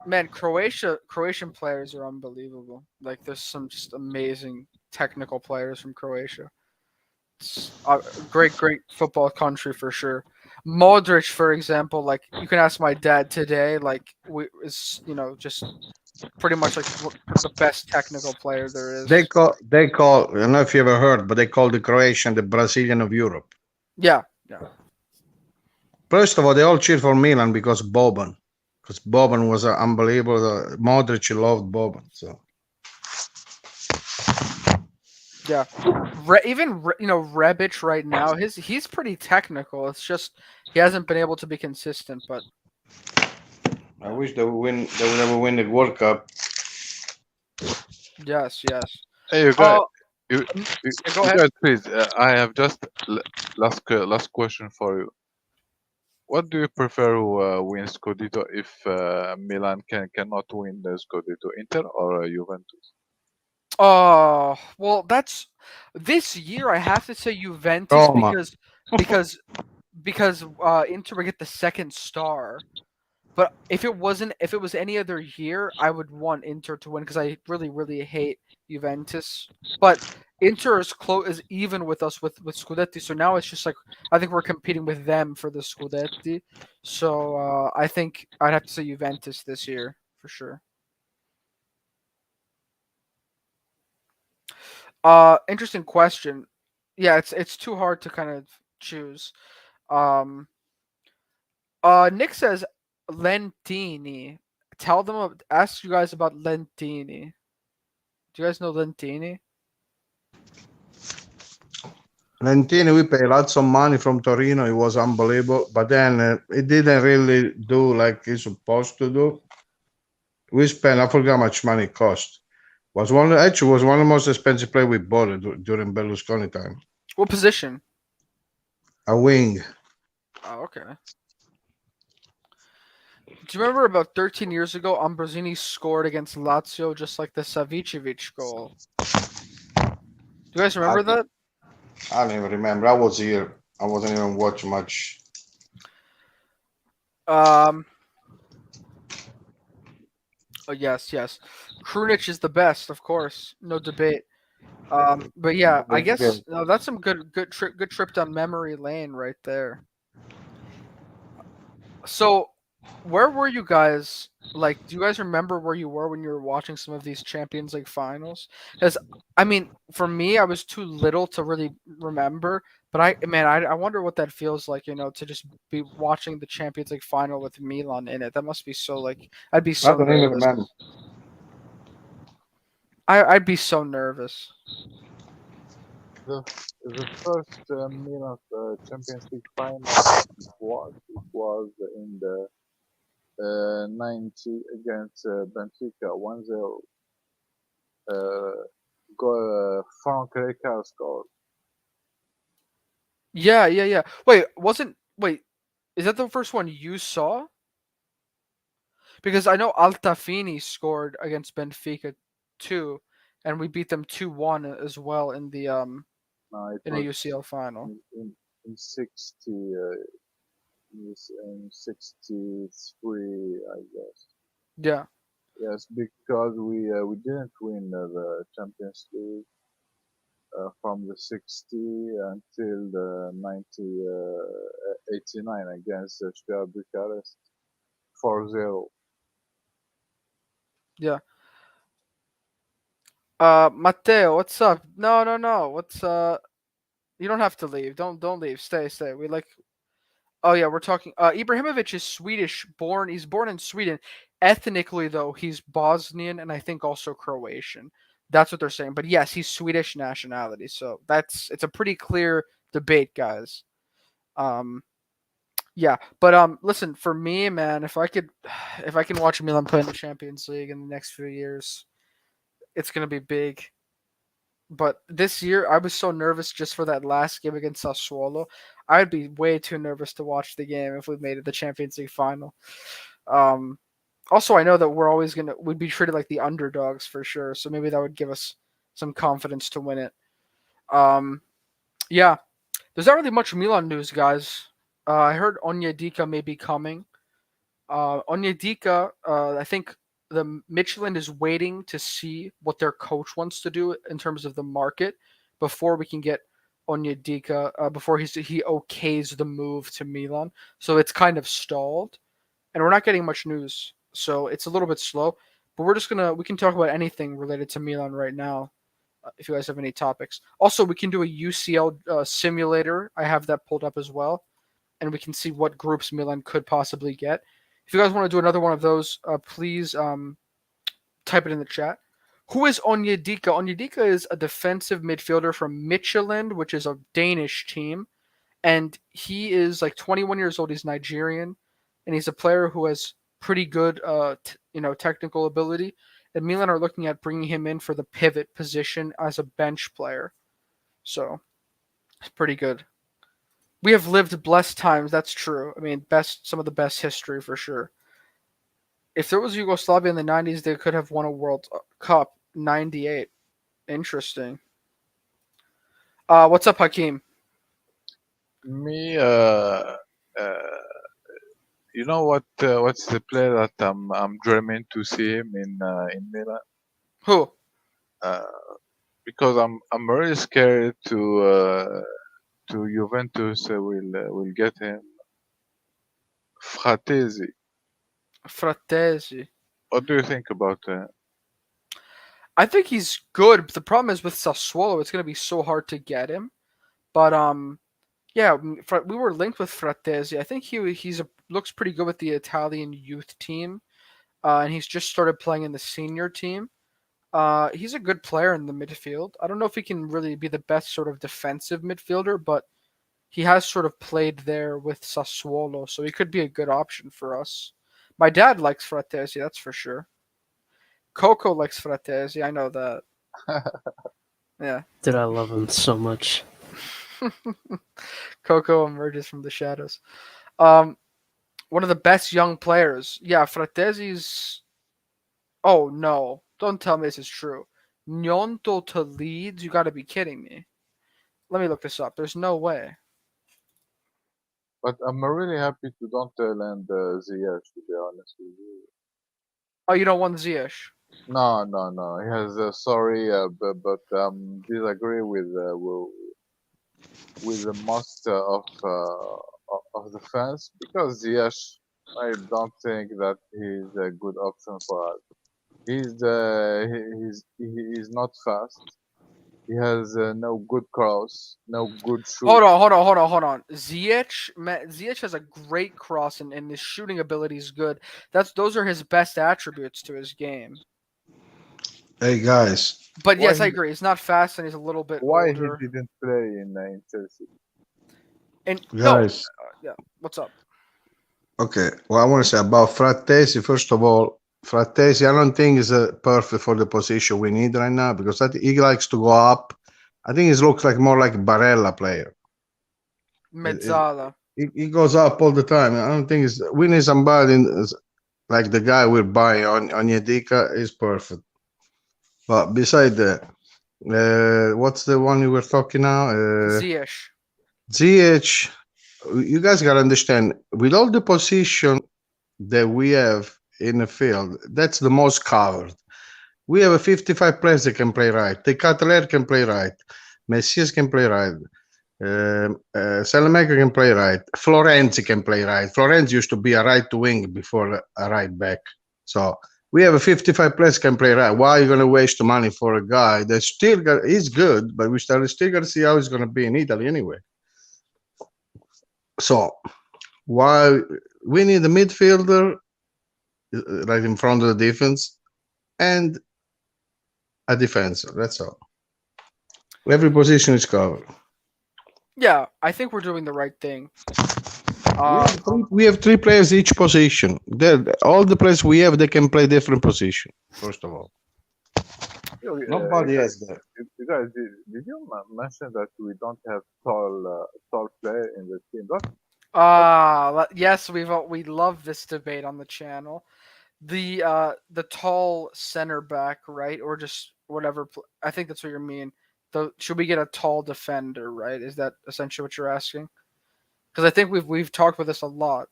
Man, Croatian players are unbelievable. Like, there's some just amazing technical players from Croatia. It's a great football country for sure. Modric, for example, like you can ask my dad today, like is just pretty much like the best technical player there is. They call. I don't know if you ever heard, but they call the Croatian the Brazilian of Europe. Yeah, yeah, First of all, they all cheer for Milan because Boban was unbelievable. Modric loved Boban, so yeah. Even Rebic right now, he's pretty technical. It's just he hasn't been able to be consistent. But I wish they would win. They would ever win the World Cup. yes, yes. Hey, you guys, Oh, you, yeah, you, go you ahead. guys, please. I have just last question for you. What do you prefer who wins Scudetto if Milan cannot win the Scudetto, Inter or Juventus? Oh, well, that's this year. I have to say Juventus Roma. because Inter would get the second star. But if it was any other year, I would want Inter to win because I really hate Juventus. But Inter is even with us with Scudetti, so now it's just like I think we're competing with them for the Scudetti. So I think I'd have to say Juventus this year for sure. Interesting question. Yeah, it's too hard to kind of choose. Um, Nick says Lentini. Ask you guys about Lentini. Do you guys know Lentini? Lentini, we pay lots of money from Torino. It was unbelievable, but then it didn't really do like it's supposed to do. We spent, I forgot how much money it cost. Was one of the most expensive play we bought during Berlusconi time. What position? A wing. Oh, okay. Do you remember about 13 years ago, Ambrosini scored against Lazio just like the Savicevic goal? Do you guys remember that? I don't even remember. I was here. I wasn't even watching much. Oh yes. Krunic is the best, of course, no debate. But yeah, I guess that's some good trip down memory lane right there. So, where were you guys? Like, do you guys remember where you were when you were watching some of these Champions League finals? Because, I mean, for me, I was too little to really remember. But I wonder what that feels like, to just be watching the Champions League final with Milan in it. That must be so like I'd be I so don't even nervous. remember. I'd be so nervous. The first Milan Champions League final was in the 90 against Benfica 1-0. Frank Rijkaard scored. Yeah. Wait, is that the first one you saw? Because I know Altafini scored against Benfica too, and we beat them 2-1 as well No, it in a was UCL final. in 63, I guess. Yeah. Yes, because we didn't win the Champions League from the 60 until the 89 against Steaua Bucharest 4-0. Yeah. Matteo, what's up? No. What's You don't have to leave. Don't leave. Stay. We like. Oh yeah, we're talking. Ibrahimovic is Swedish born. He's born in Sweden. Ethnically though, he's Bosnian and I think also Croatian. That's what they're saying. But yes, he's Swedish nationality. So it's a pretty clear debate, guys. Um, yeah, but listen, for me, man, if I can watch Milan play in the Champions League in the next few years, it's gonna be big. But this year, I was so nervous just for that last game against Sassuolo. I'd be way too nervous to watch the game if we made it the Champions League final. Um, Also, I know that we'd be treated like the underdogs for sure. So maybe that would give us some confidence to win it. Um, yeah, there's not really much Milan news, guys. I heard Oniedika may be coming. Oniedika, I think the Michelin is waiting to see what their coach wants to do in terms of the market before we can get Oniedika, before he okays the move to Milan. So it's kind of stalled, and we're not getting much news. So it's a little bit slow, but we can talk about anything related to Milan right now. If you guys have any topics. Also, we can do a UCL simulator. I have that pulled up as well, and we can see what groups Milan could possibly get. If you guys want to do another one of those, please type it in the chat. Who is Oniedika? Oniedika is a defensive midfielder from Midfield, which is a Danish team, and he is like 21 years old. He's Nigerian, and he's a player who has pretty good, technical ability. And Milan are looking at bringing him in for the pivot position as a bench player. So it's pretty good. We have lived blessed times. That's true. I mean, some of the best history for sure. If there was Yugoslavia in the 90s, they could have won a World Cup. 98. Interesting. What's up, Hakeem? Me, you know what's the player that I'm dreaming to see him in Milan? Who? Because I'm really scared to Juventus will get him. Fratesi. Fratesi. What do you think about I think he's good, but the problem is with Sassuolo, it's going to be so hard to get him. But yeah, we were linked with Fratesi. I think he's looks pretty good with the Italian youth team, and he's just started playing in the senior team. He's a good player in the midfield. I don't know if he can really be the best sort of defensive midfielder, but he has sort of played there with Sassuolo, so he could be a good option for us. My dad likes Fratesi, that's for sure. Coco likes Fratesi, I know that. Yeah. Dude, I love him so much. Coco emerges from the shadows. One of the best young players. Yeah, Fratesi's. Oh no! Don't tell me this is true. Gnonto to Leeds? You got to be kidding me. Let me look this up. There's no way. But I'm really happy to don't land Ziyech, to be honest with you. Oh, you don't want Ziyech? No. He has sorry, but disagree with the most of the fans, because Ziyech, I don't think that he's a good option for us. He's not fast. He has no good cross, no good shoot. Hold on. Ziyech has a great cross and his shooting ability is good. Those are his best attributes to his game. Hey guys. But yes, I agree. He's not fast and he's a little bit older. He didn't play in Chelsea? And guys, yeah, what's up? Okay, well, I want to say about Fratesi. First of all, Fratesi, I don't think is perfect for the position we need right now, because he likes to go up. I think he looks like more like a Barella player. Mezzala. He goes up all the time. I don't think it's winning somebody like the guy we're buying on Oniedika is perfect. But beside that, what's the one you were talking now? Ziyech. Ziyech, you guys gotta understand, with all the position that we have in the field, that's the most covered. We have a 55 players that can play right. The Cutler can play right. Messias can play right. Salamaker can play right. Florenzi can play right. Florenzi used to be a right wing before a right back. So we have a 55 players can play right. Why are you going to waste money for a guy that still he's good, but we still got to see how he's going to be in Italy anyway. So why we need a midfielder right in front of the defense and a defender. That's all. Every position is covered. Yeah, I think we're doing the right thing. We have three players each position. All the players we have, they can play different position. First of all, nobody has that. You guys, did you mention that we don't have tall player in the team? Yes, we love this debate on the channel. The tall center back, right, or just whatever. I think that's what you mean. Should we get a tall defender, right? Is that essentially what you're asking? Because I think we've talked about this a lot.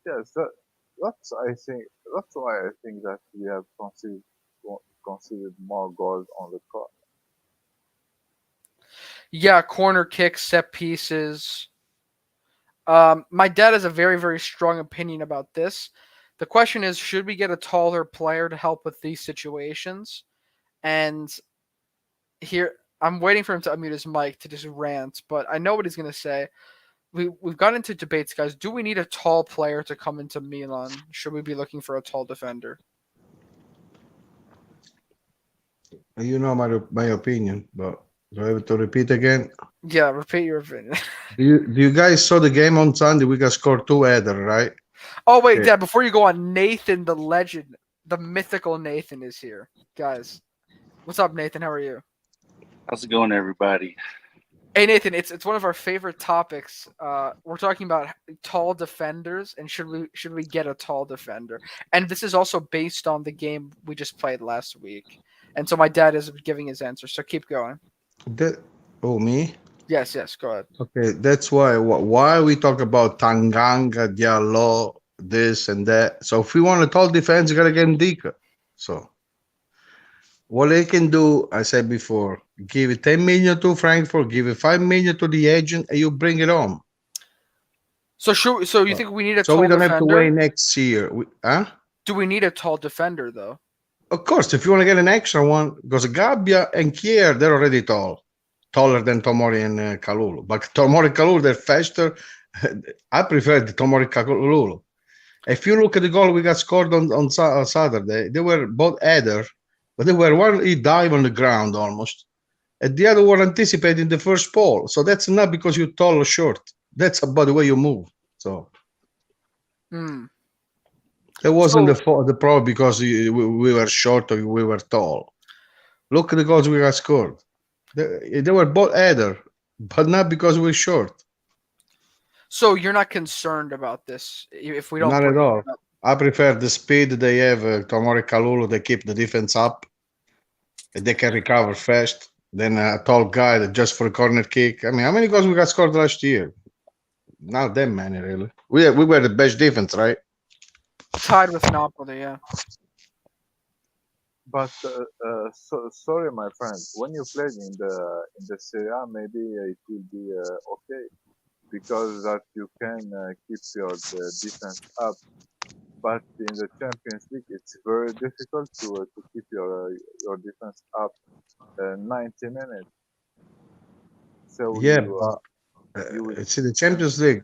Yes, that's why I think that we have considered more goals on the court. Yeah, corner kicks, set pieces. My dad has a very, very strong opinion about this. The question is, should we get a taller player to help with these situations? And here, I'm waiting for him to unmute his mic to just rant, but I know what he's going to say. We've got into debates, guys. Do we need a tall player to come into Milan? Should we be looking for a tall defender? You know my opinion, but do I have to repeat again? Yeah, repeat your opinion. Do you guys saw the game on Sunday? We got scored 2 header, right? Oh, wait, Okay. Dad, before you go on, Nathan, the legend, the mythical Nathan is here. Guys, what's up, Nathan? How are you? How's it going, everybody? Hey, Nathan, it's one of our favorite topics. We're talking about tall defenders, and should we get a tall defender? And this is also based on the game we just played last week. And so my dad is giving his answer, so keep going. Me? Yes, go ahead. Okay, that's why we talk about Tanganga, Diallo, this and that. So if we want a tall defense, you gotta get Ndika. So what they can do, I said before, give it 10 million to Frankfurt, give it 5 million to the agent, and you bring it on. So you think we need a tall defender? So we don't have to wait next year. Do we need a tall defender though? Of course, if you want to get an extra one, because Gabbia and Kier, they're already tall. Taller than Tomori and Kalulu. But Tomori and Kalulu, they're faster. I prefer the Tomori Kalulu. If you look at the goal we got scored on Saturday, they were both header, but they were one he dive on the ground almost. And the other one anticipating the first ball. So that's not because you're tall or short. That's about the way you move. So it wasn't the problem because we were short or we were tall. Look at the goals we got scored. They were both header, but not because we're short. So you're not concerned about this if we don't? Not at all. I prefer the speed they have. Tomori Kalulu, they keep the defense up. They can recover fast. Then a tall guy that just for a corner kick. I mean, how many goals we got scored last year? Not that many, really. We were the best defense, right? Tied with Napoli, yeah. But sorry, my friend. When you played in the Serie A, maybe it will be okay because that you can keep your defense up. But in the Champions League, it's very difficult to keep your defense up 90 minutes. So yeah, it's in the Champions League.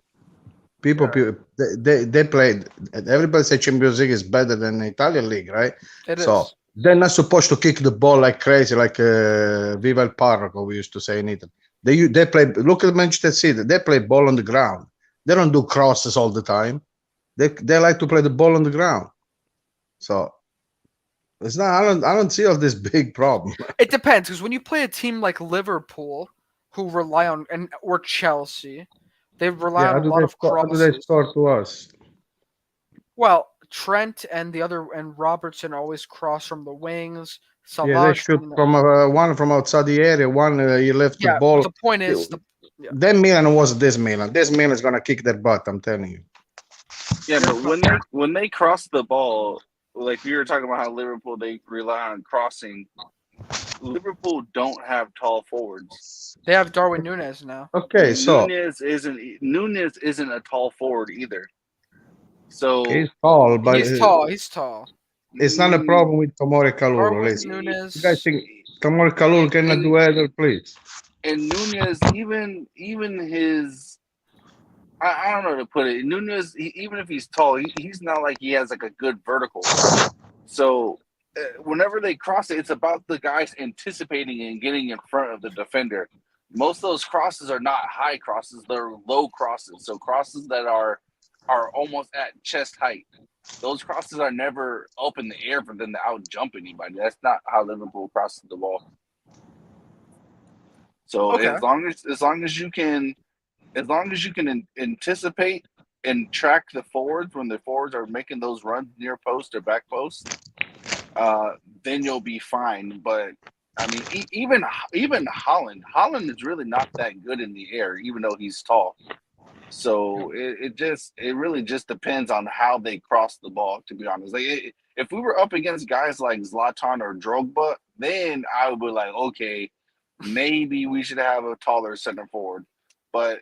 People, they played. Everybody say Champions League is better than the Italian league, right? It so is. They're not supposed to kick the ball like crazy, like Viva il Parroco, we used to say in Italy. They play. Look at Manchester City. They play ball on the ground. They don't do crosses all the time. They like to play the ball on the ground. So it's not. I don't see all this big problem. It depends because when you play a team like Liverpool, who rely on or Chelsea, They rely Yeah, on a lot of how do they crosses. score to us? Well, Trent and Robertson always cross from the wings. Yeah, they Savage shoot from the, from one from outside the area. One he left the yeah. But ball. the point is yeah. Then Milan was this Milan. This Milan is gonna kick their butt. I'm telling you. Yeah, You're but when they cross the ball, like we were talking about how Liverpool they rely on crossing. Liverpool don't have tall forwards. They have Darwin Núñez now. Okay, so Nunez isn't a tall forward either. So he's tall, but He's tall. He's tall. it's not a problem with Tomori Kalulu. Darwin Listen, Núñez. you guys think Tomori Kalulu cannot do either, please? And Nunez, even his, I don't know how to put it. Nunez, even if he's tall, he's not like he has like a good vertical. So whenever they cross it, it's about the guys anticipating and getting in front of the defender. Most of those crosses are not high crosses; they're low crosses. So crosses that are almost at chest height. Those crosses are never up in the air for them to out jump anybody. That's not how Liverpool crosses the ball. So Okay. as long as you can anticipate and track the forwards when the forwards are making those runs near post or back post, then you'll be fine. But I mean, even Holland is really not that good in the air, even though he's tall. So it really just depends on how they cross the ball. To be honest, like if we were up against guys like Zlatan or Drogba, then I would be like, okay, maybe we should have a taller center forward. But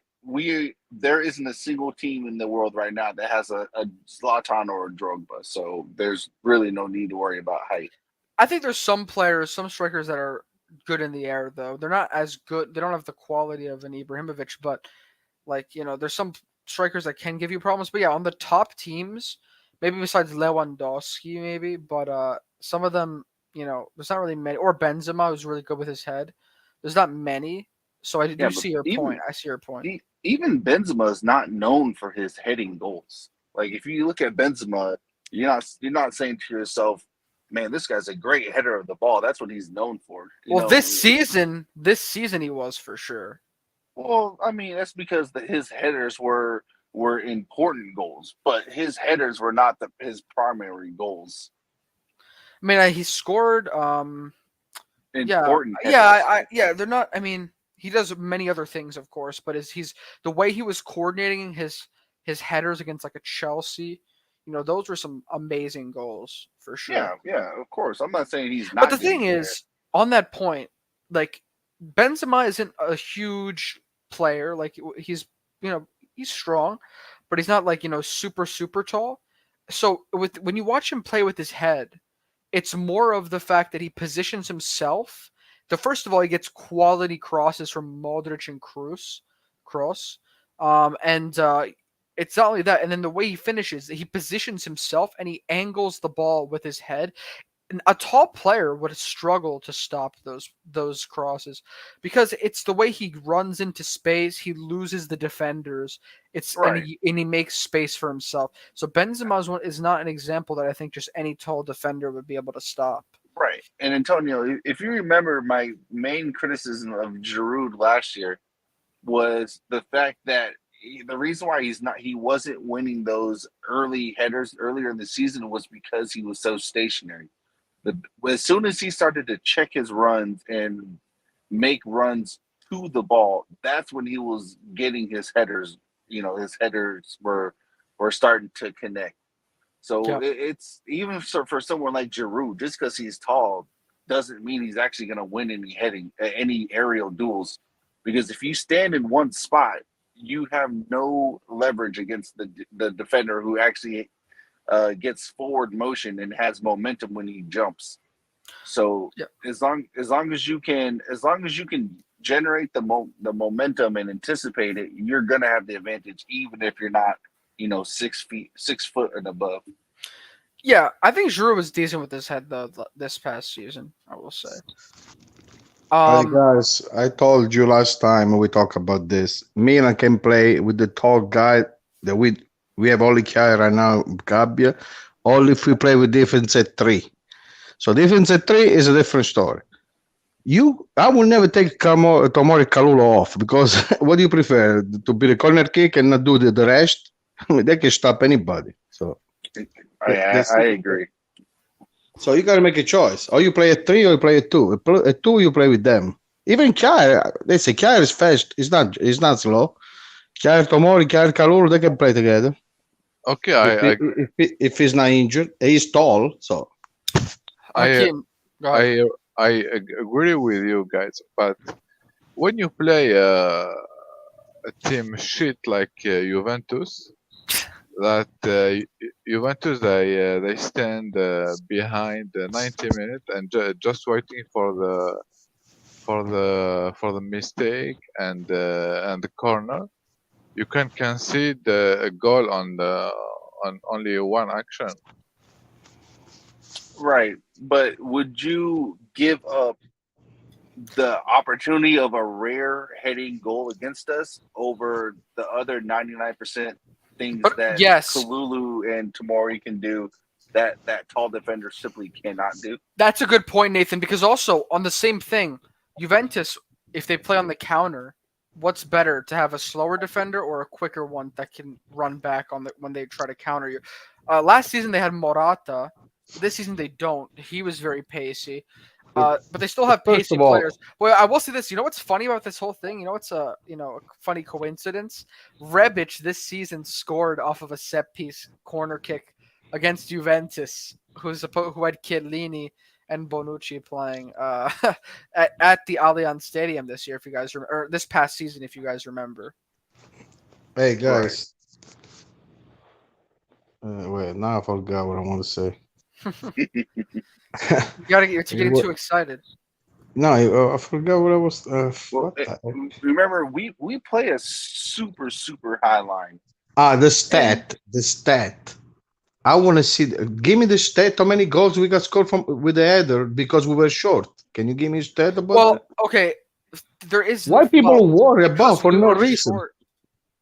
there isn't a single team in the world right now that has a Zlatan or a Drogba. So there's really no need to worry about height. I think there's some strikers that are good in the air, though. They're not as good. They don't have the quality of an Ibrahimovic, but there's some strikers that can give you problems. But yeah, on the top teams, maybe besides Lewandowski, maybe, but some of them, there's not really many. Or Benzema, who's really good with his head. There's not many. So I do see your point. I see your point. Even Benzema is not known for his heading goals. Like if you look at Benzema, you're not saying to yourself, man, this guy's a great header of the ball. That's what he's known for. This season he was for sure. Well, I mean, that's because his headers were important goals, but his headers were not his primary goals. I mean, he scored. Important. Yeah. They're not. I mean, he does many other things, of course, but he's the way he was coordinating his headers against like a Chelsea. Those were some amazing goals for sure. Yeah, of course. I'm not saying he's not. But the thing is, on that point, like Benzema isn't a huge player. Like he's strong, but he's not like super tall. So when you watch him play with his head, it's more of the fact that he positions himself. First of all, he gets quality crosses from Modric and Kroos, and it's not only that. And then the way he finishes, he positions himself and he angles the ball with his head. And a tall player would struggle to stop those crosses because it's the way he runs into space. He loses the defenders. And he makes space for himself. So Benzema is not an example that I think just any tall defender would be able to stop. Right. And Antonio, if you remember, my main criticism of Giroud last year was the fact that the reason why he wasn't winning those early headers earlier in the season was because he was so stationary. As soon as he started to check his runs and make runs to the ball, that's when he was getting his headers. His headers were starting to connect. So it's even for someone like Giroud, just because he's tall doesn't mean he's actually going to win any aerial duels. Because if you stand in one spot, you have no leverage against the defender who actually gets forward motion and has momentum when he jumps. So as long as you can generate the momentum and anticipate it, you're gonna have the advantage, even if you're not 6 foot and above. Yeah, I think Giroud was decent with his head though this past season, I will say. Hey guys, I told you last time we talked about this. Milan can play with the tall guy that we have only Chiari right now, Gabbia, only if we play with defense at 3. So defense at 3 is a different story. I will never take Tomori Kalulu off because what do you prefer? To be the corner kick and not do the rest? I mean, they can stop anybody. So I agree. So you gotta make a choice. Or you play at 3 or you play at 2. At 2 you play with them. Even Kjaer, they say Kjaer is fast. He's not slow. Kjaer Tomori, Kjaer Kalulu, they can play together. Okay, If he's not injured, he's tall. So Hakim, go ahead. I agree with you guys, but when you play a team shit like Juventus, that Juventus they stand behind 90 minutes and just waiting for the mistake and the corner. You can concede a goal on only one action. Right, but would you give up the opportunity of a rare heading goal against us over the other 99% things that yes, Kalulu and Tomori can do that tall defender simply cannot do? That's a good point, Nathan, because also on the same thing, Juventus, if they play on the counter, what's better, to have a slower defender or a quicker one that can run back when they try to counter you? Last season they had Morata. This season they don't. He was very pacey. But they still have pacey players. Well, I will say this. You know what's funny about this whole thing? You know what's a funny coincidence? Rebic this season scored off of a set piece corner kick against Juventus, who had Chiellini and Bonucci playing at the Allianz Stadium this year. If you guys or this past season, if you guys remember. Hey guys. Wait, now I forgot what I want to say. You're getting too excited. No, I forgot what I was. Remember, we play a super high line. The stat. I want to see. Give me the stat. How many goals we got scored with the header because we were short? Can you give me a stat about that? Okay. There is. Why people worry about for no reason?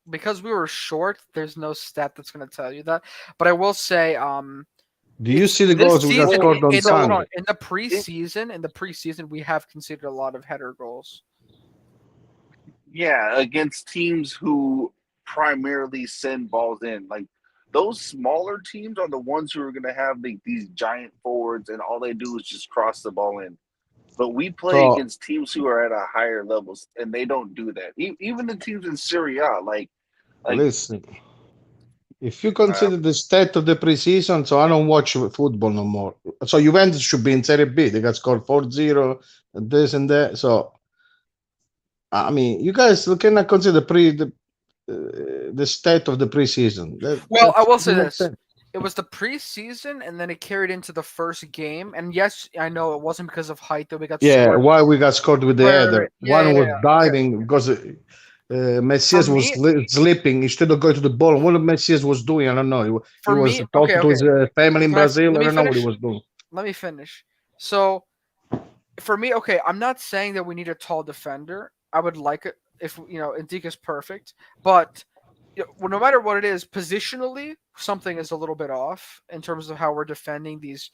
Because we were short, there's no stat that's going to tell you that. But I will say, do you see the goals we got scored on Sunday? In the preseason, we have conceded a lot of header goals. Yeah, against teams who primarily send balls in. Like, those smaller teams are the ones who are going to have these giant forwards, and all they do is just cross the ball in. But we play against teams who are at a higher level, and they don't do that. Even the teams in Serie A, like listen, if you consider the stat of the preseason, so I don't watch football no more. So Juventus should be in Serie B. They got scored 4-0, this and that. So, I mean, you guys cannot consider the stat of the preseason. I will say this. It was the preseason, and then it carried into the first game. And yes, I know it wasn't because of height that we got scored. Why we got scored with the header. One was diving because Messias was sleeping instead of going to the ball. What Messias was doing, I don't know. He was talking to his family in Brazil. I don't know what he was doing. Let me finish. So, for me, I'm not saying that we need a tall defender. I would like it if, Oniedika's perfect. But no matter what it is, positionally, something is a little bit off in terms of how we're defending these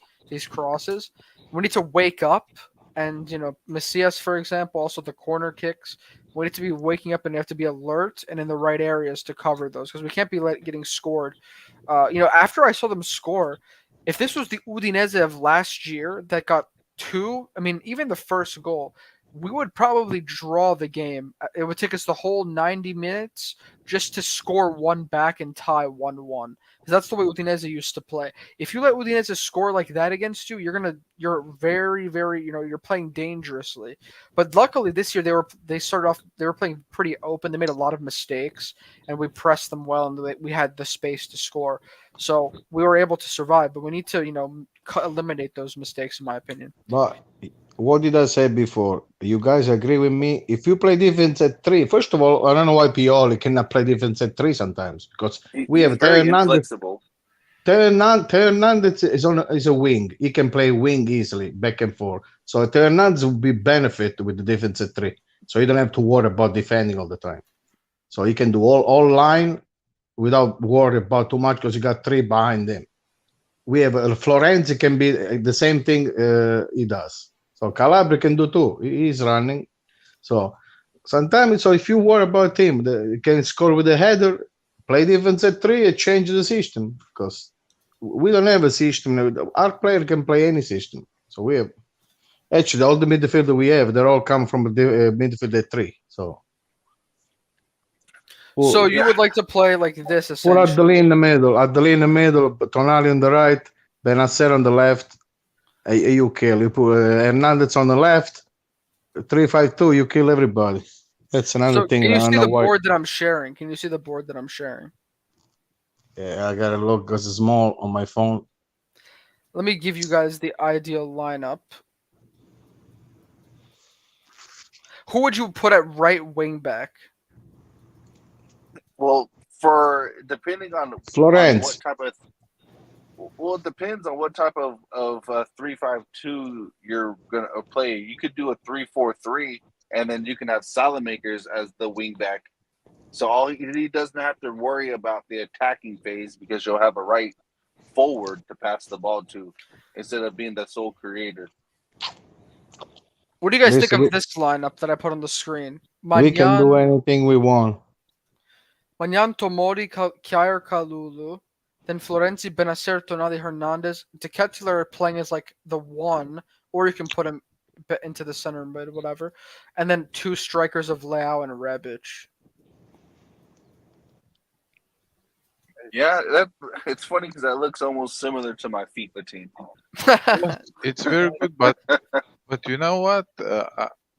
crosses. We need to wake up, and Messias, for example, also the corner kicks. We need to be waking up and have to be alert and in the right areas to cover those, because we can't be getting scored. After I saw them score, if this was the Udinese of last year that got 2, I mean, even the first goal, we would probably draw the game. It would take us the whole 90 minutes just to score one back and tie 1-1. Because that's the way Udinese used to play. If you let Udinese score like that against you, you're very, very, you're playing dangerously. But luckily this year they were playing pretty open. They made a lot of mistakes, and we pressed them well, and we had the space to score. So we were able to survive. But we need to, eliminate those mistakes, in my opinion. But what did I say before? You guys agree with me? If you play defense at 3, first of all, I don't know why Pioli cannot play defense at 3 sometimes, because we have very inflexible. Hernandez is a wing. He can play wing easily, back and forth. So Hernandez will be benefit with the defense at 3. So you don't have to worry about defending all the time. So he can do all line without worry about too much, because you got 3 behind him. We have Florenzi can be the same thing he does. So Calabria can do too. He's running. So sometimes, so if you worry about him, he can score with a header, play defense at 3, and change the system because we don't have a system. Our player can play any system. So we have actually all the midfielder we have, they're all come from the midfield at 3. So So you would like to play like this, put essentially. Adeli in the middle, Tonali on the right, Benacer on the left. You kill. You put Hernandez on the left. 3-5-2. You kill everybody. That's another So thing. can I you don't see know the why. board that I'm sharing? Can you see the board that I'm sharing? Yeah, I gotta look because it's small on my phone. Let me give you guys the ideal lineup. Who would you put at right wing back? Well, for depending on Florence. what type of, well, it depends on what type of 3-5-2 you're gonna play. You could do a 3-4-3, and then you can have Salamakers as the wing back. So all he doesn't have to worry about the attacking phase because you'll have a right forward to pass the ball to instead of being the sole creator. What do you guys think Listen, of this lineup that I put on the screen? we can do Manyan, anything we want. Tomori, Kjaer, Kalulu, then Florenzi, Benacer, Tonali, Hernandez. De Ketelaere playing as like the 1, or you can put him into the center mid, whatever. And then 2 strikers of Leao and Rebic. Yeah, it's funny because that looks almost similar to my FIFA team. It's very good, but you know what?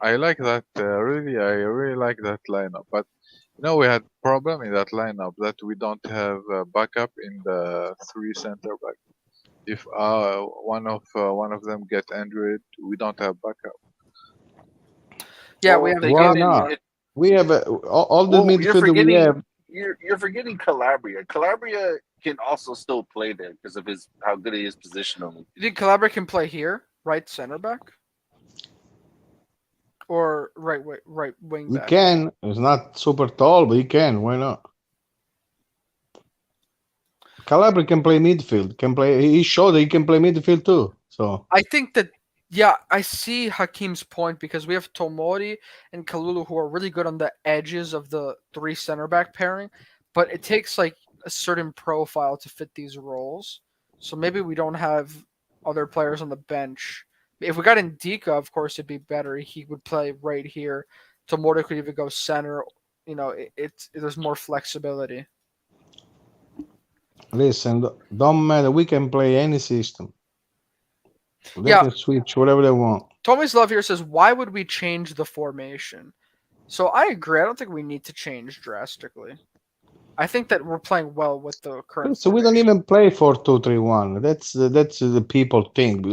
I like that. I really like that lineup. But we had problem in that lineup that we don't have backup in the 3 center back. If one of them get injured, we don't have backup. Yeah, Well, we have. Why not? We have all the midfielder we have. You're forgetting Calabria. Calabria can also still play there because of how good he is positionally. You think Calabria can play here, right center back, or right wing He back? can. He's not super tall, but he can. Why not? Calabria can play midfield. He showed that he can play midfield too. So I think that, yeah, I see Hakim's point because we have Tomori and Kalulu who are really good on the edges of the 3 center back pairing, but it takes like a certain profile to fit these roles. So maybe we don't have other players on the bench. If we got Oniedika, of course, it'd be better. He would play right here. Tomori could even go center. There's more flexibility. listen, don't matter. We can play any system. They Yeah. can switch whatever they want. Tommy's Love here says, why would we change the formation? So I agree. I don't think we need to change drastically. I think that we're playing well with the current. So we don't even play 4-2-3-1. That's the people think.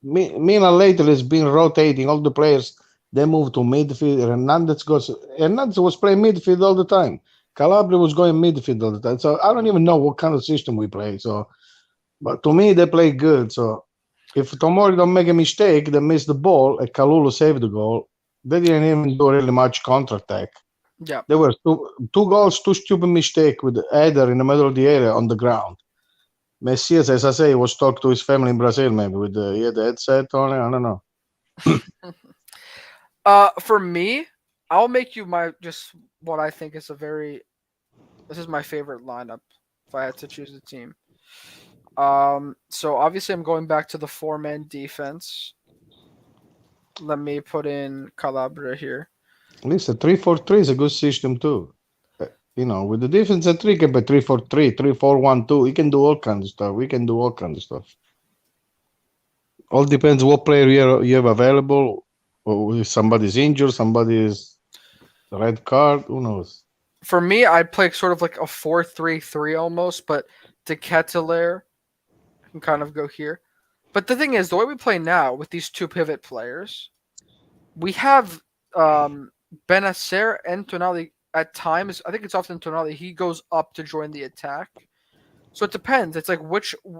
Milan lately has been rotating all the players. They move to midfield. Hernandez was playing midfield all the time. Calabria was going midfield all the time. So I don't even know what kind of system we play. So, but to me, they play good. So if Tomori don't make a mistake, they miss the ball, and Kalulu saved the goal, they didn't even do really much counter-attack. Yeah. There were two goals, 2 stupid mistakes with the header in the middle of the area on the ground. Messias, as I say, was talking to his family in Brazil, maybe he had the headset on it. I don't know. For me, I'll make you just what I think is this is my favorite lineup if I had to choose a team. So obviously I'm going back to the 4-man defense. Let me put in Calabria here. Listen, 3-4-3 is a good system too. With the defense at 3, can be 3-4-3, 3-4-1-2. You can do all kinds of stuff. We can do all kinds of stuff. All depends what player you have available. Or if somebody's injured, somebody's red card. Who knows? For me, I'd play sort of like a 4-3-3 almost, but De Ketelaere can kind of go here. But the thing is, the way we play now with these 2 pivot players, we have Benacer and Tonali at times. I think it's often Tonali. He goes up to join the attack. So it depends. It's like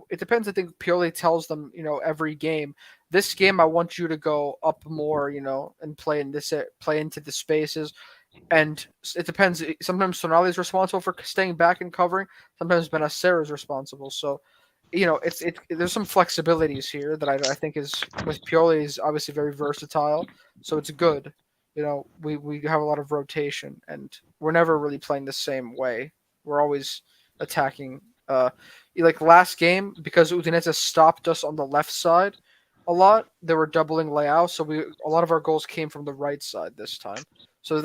it depends. I think Pioli tells them, every game. This game, I want you to go up more, and play into the spaces. And it depends. Sometimes Tonali is responsible for staying back and covering. Sometimes Benacer is responsible. So there's some flexibilities here that I think is with Pioli is obviously very versatile, so it's good. We have a lot of rotation, and we're never really playing the same way. We're always attacking. Like last game, because Udinese stopped us on the left side a lot. They were doubling Leao, so a lot of our goals came from the right side this time. So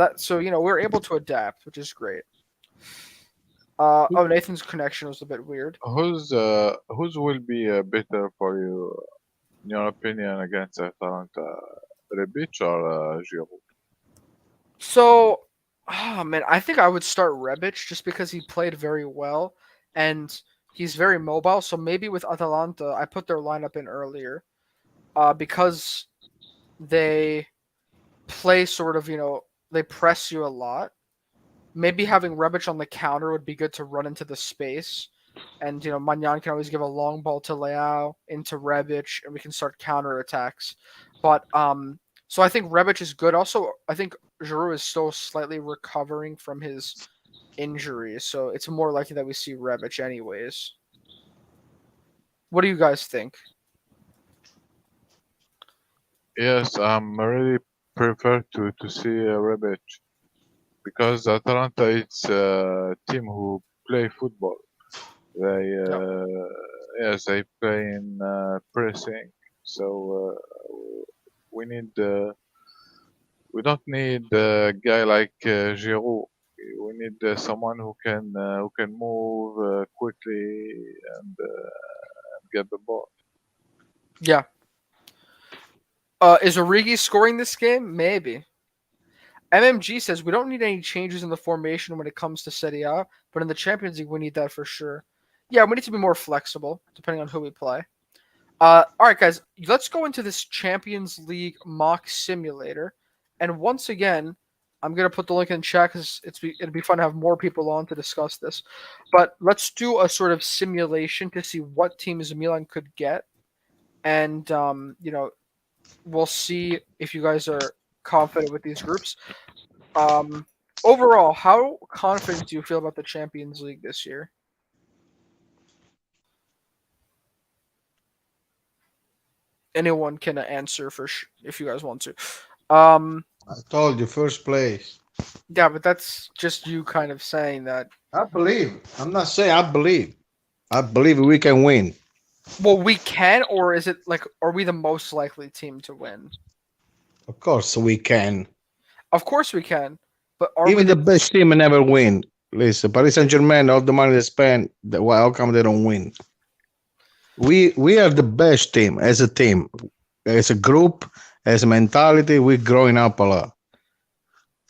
we're able to adapt, which is great. Nathan's connection was a bit weird. Whose will be better for you, in your opinion, against Atalanta? Rebic or Giroud? So, man, I think I would start Rebic just because he played very well and he's very mobile. So maybe with Atalanta, I put their lineup in earlier because they play sort of, they press you a lot. Maybe having Rebic on the counter would be good to run into the space. And, Magnan can always give a long ball to Leao into Rebic, and we can start counter attacks. But, so I think Rebic is good. Also, I think Giroud is still slightly recovering from his injury, so it's more likely that we see Rebic anyways. What do you guys think? Yes, I'm really prefer to see Rebic because Atalanta it's a team who play football. They they play in pressing, so we don't need a guy like Giroud. We need someone who can move quickly and get the ball. Yeah. Is Origi scoring this game? Maybe. MMG says we don't need any changes in the formation when it comes to Serie A, but in the Champions League we need that for sure. Yeah, we need to be more flexible depending on who we play. All right, guys, let's go into this Champions League mock simulator. And once again, I'm going to put the link in chat because it'd be fun to have more people on to discuss this. But let's do a sort of simulation to see what teams Milan could get. And, we'll see if you guys are confident with these groups. Overall, how confident do you feel about the Champions League this year? Anyone can answer if you guys want to. I told you, first place. Yeah, but that's just you kind of saying that. I believe. I'm not saying I believe. I believe we can win. Well, we can, or is it like, are we the most likely team to win? Of course we can. Of course we can, but are Even we the best team never win. Listen, Paris Saint-Germain, all the money they spend, how come they don't win? We are the best team as a team, as a group, as a mentality. We're growing up a lot.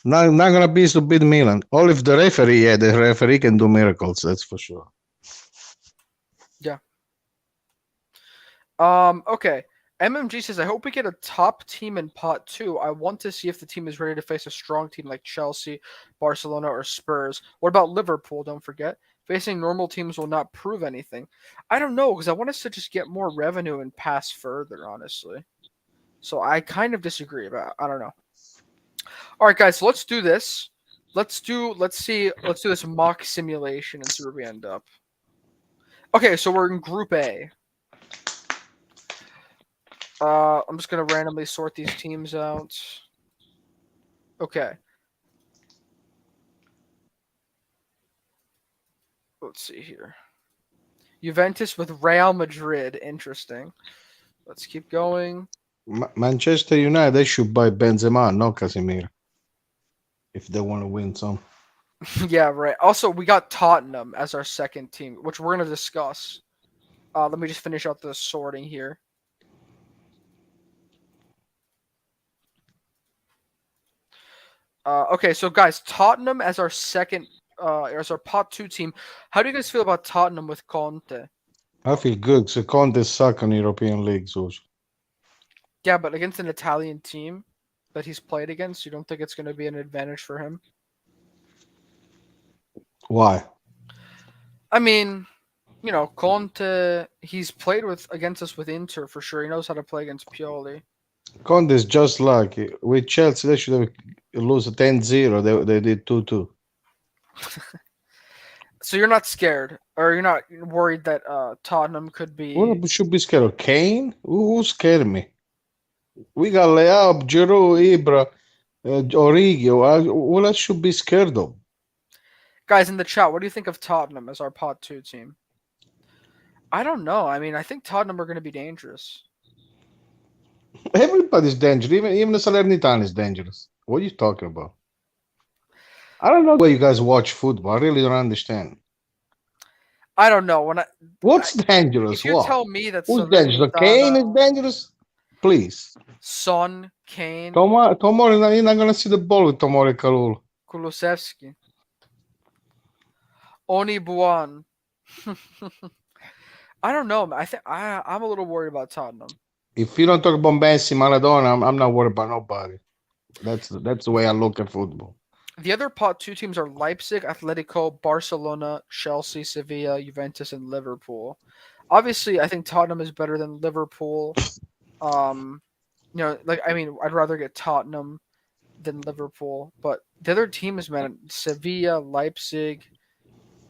Not gonna be to beat Milan. All if the referee can do miracles. That's for sure. Yeah. Okay. MMG says, I hope we get a top team in pot 2. I want to see if the team is ready to face a strong team like Chelsea, Barcelona, or Spurs. What about Liverpool? Don't forget. Facing normal teams will not prove anything. I don't know, because I want us to just get more revenue and pass further, honestly. So I kind of disagree about I don't know. All right, guys, so let's do this. Let's do this mock simulation and see where we end up. Okay, so we're in Group A. I'm just going to randomly sort these teams out. Okay. Let's see here. Juventus with Real Madrid. Interesting. Let's keep going. Manchester United, they should buy Benzema, not Casemiro. If they want to win some. Yeah, right. Also, we got Tottenham as our second team, which we're going to discuss. Let me just finish out the sorting here. Okay, so guys, Tottenham as our second, as our pot 2 team. How do you guys feel about Tottenham with Conte? I feel good. So Conte suck on European leagues also. Yeah, but against an Italian team that he's played against, you don't think it's going to be an advantage for him? Why? I mean, Conte, he's played against us with Inter for sure. He knows how to play against Pioli. Conte is just like with Chelsea. They should have lose 10-0. They did 2-2. So you're not scared, or you're not worried that Tottenham could Well, be. we should be scared of Kane. Who scared me? We got Leao, Giroud, Ibra, Origi. What else should be scared of? Guys in the chat, what do you think of Tottenham as our pot 2 team? I don't know. I mean, I think Tottenham are going to be dangerous. Everybody's dangerous. Even the Salernitana is dangerous. What are you talking about? I don't know why you guys watch football. I really don't understand. I don't know. What's dangerous? If you What? tell me that Who's dangerous? The Kane is dangerous? Please. Son, Kane, Tomori, you're not going to see the ball with Tomori Kalul. Kulusevski, Oni Buon. I don't know. I think I'm a little worried about Tottenham. If you don't talk about Messi, Maradona, I'm not worried about nobody. That's the way I look at football. The other pot 2 teams are Leipzig, Atletico, Barcelona, Chelsea, Sevilla, Juventus, and Liverpool. Obviously, I think Tottenham is better than Liverpool. I'd rather get Tottenham than Liverpool, but the other teams, man, Sevilla, Leipzig.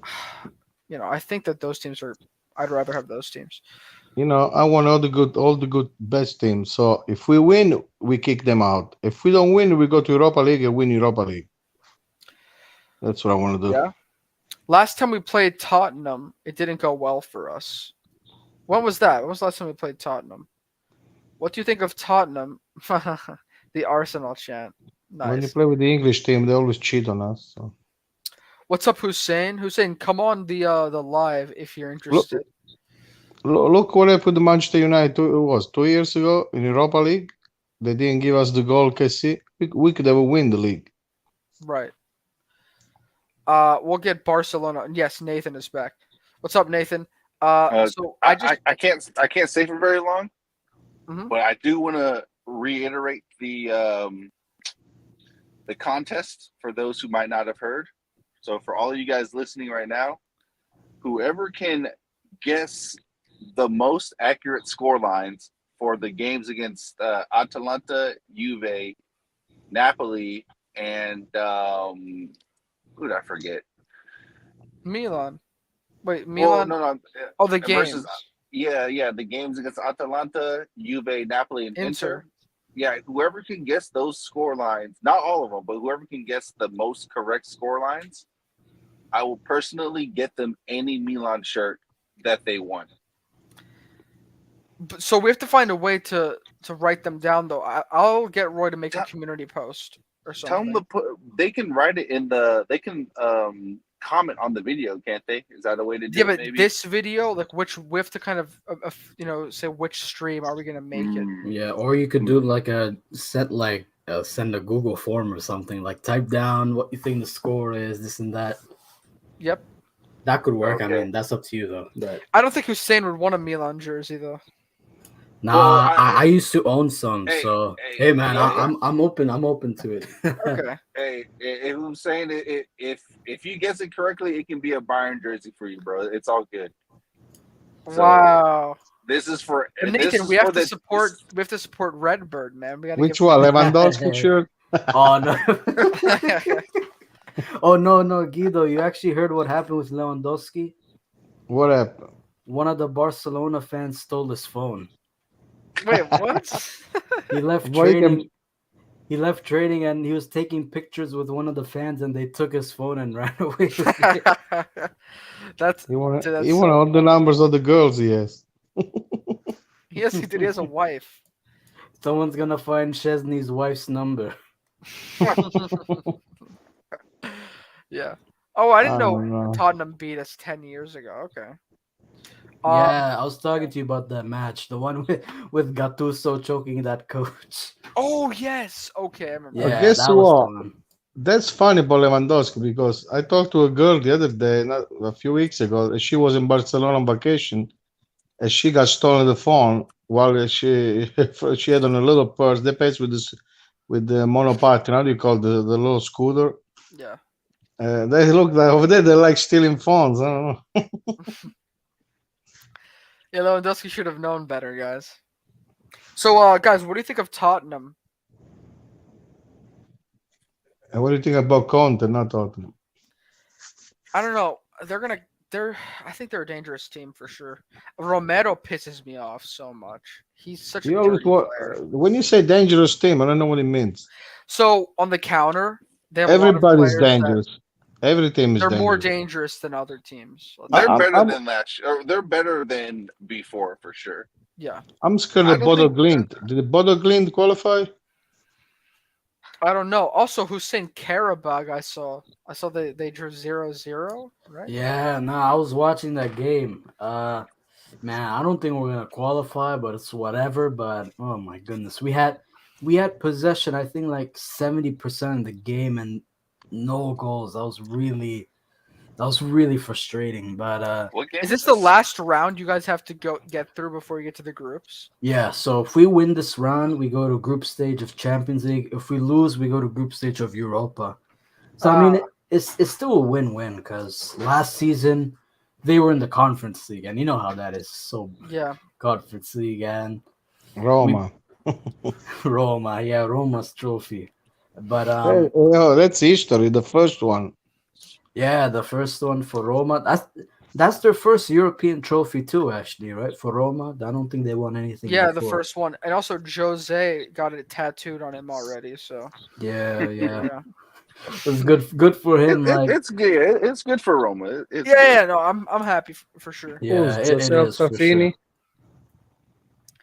I think that those teams are. I'd rather have those teams. I want all the good best teams. So if we win, we kick them out. If we don't win, we go to Europa League and win Europa League. That's what I want to do. Yeah. Last time we played Tottenham, it didn't go well for us. When was that? When was the last time we played Tottenham? What do you think of Tottenham? The Arsenal chant. Nice. When you play with the English team, they always cheat on us. So. What's up, Hussein? Hussein, come on the live if you're interested. Look what happened to Manchester United. It was 2 years ago in Europa League. They didn't give us the goal. We could have win the league. Right. We'll get Barcelona. Yes, Nathan is back. What's up, Nathan? I can't stay for very long, but I do want to reiterate the contest for those who might not have heard. So for all of you guys listening right now, whoever can guess the most accurate score lines for the games against Atalanta, Juve, Napoli, and who did I forget? Milan. Wait, Milan? Well, no. Oh, the games. The games against Atalanta, Juve, Napoli, and Inter. Yeah, whoever can guess those score lines, not all of them, but whoever can guess the most correct score lines, I will personally get them any Milan shirt that they want. So we have to find a way to write them down, though. I'll get Roy to make a community post or something. Tell them they can write it they can comment on the video, can't they? Is that a way to do it? Yeah, but maybe? this video, like we have to kind of say which stream are we gonna make it? Yeah, or you could do like send a Google form or something, like type down what you think the score is, this and that. Yep. That could work. Okay. I mean, that's up to you though. But I don't think Hussein would want a Milan jersey though. Nah, I used to own some, so hey man, yeah. I'm open to it. Okay. Hey, I'm saying if you guess it correctly, it can be a Bayern jersey for you, bro. It's all good. So, wow. This is for Nathan. We have to support Redbird, man. We gotta Which one, Lewandowski shirt? Oh no. Oh no, Guido, you actually heard what happened with Lewandowski? What happened? One of the Barcelona fans stole his phone. Wait, what? He left training. He left training and he was taking pictures with one of the fans, and they took his phone and ran away with it. You want all the numbers of the girls he has. He has a wife. Someone's gonna find Chesney's wife's number. Yeah. Oh, I didn't know Tottenham beat us 10 years ago. Okay. Yeah, I was talking to you about that match, the one with Gattuso choking that coach. Oh yes, okay, I remember. Yeah, guess that was fun. That's funny about Lewandowski because I talked to a girl the other day, a few weeks ago. She was in Barcelona on vacation, and she got stolen the phone while she had on a little purse. They paid with the monopattern. How do you call the little scooter? Yeah. They look like over there. They're like stealing phones. I don't know. Yeah, Lewandowski should have known better, guys. So, guys, what do you think of Tottenham? And what do you think about Conte, not Tottenham? I don't know. they're gonna. I think they're a dangerous team for sure. Romero pisses me off so much. He's such a You always dirty player. when you say dangerous team, I don't know what it means. So on the counter, they have a lot of Everybody's players that dangerous. Every team is they're more dangerous. dangerous than other teams. Let's They're say. better I'm than last year. Or they're better than before for sure. Yeah, I'm scared I of don't Bodo think Glint. Did Bodo Glint qualify? I don't know. Also, Hussein Karabag, I saw they drew 0-0, right? Yeah, no, I was watching that game. Man, I don't think we're gonna qualify, but it's whatever. But oh my goodness, we had possession. I think like 70% of the game and no goals. That was really frustrating. But what game Is this the this? last round you guys have to get through before you get to the groups? yeah, so if we win this round, we go to group stage of Champions League. If we lose, we go to group stage of Europa. So I mean, it's still a win-win because last season they were in the Conference League, and you know how that is. So Yeah. Conference League and Roma. Roma, yeah, Roma's trophy. But That's history. The first one. yeah, the first one for Roma. That's their first European trophy too, actually, right? For Roma, I don't think they won anything. Yeah, the before. first one. And also Jose got it tattooed on him already, so Yeah, yeah, yeah. it's good for him. Like, It's good. It's good for Roma. It's Yeah, good. no, I'm happy for sure. yeah, it Jose is for Alfafini. sure.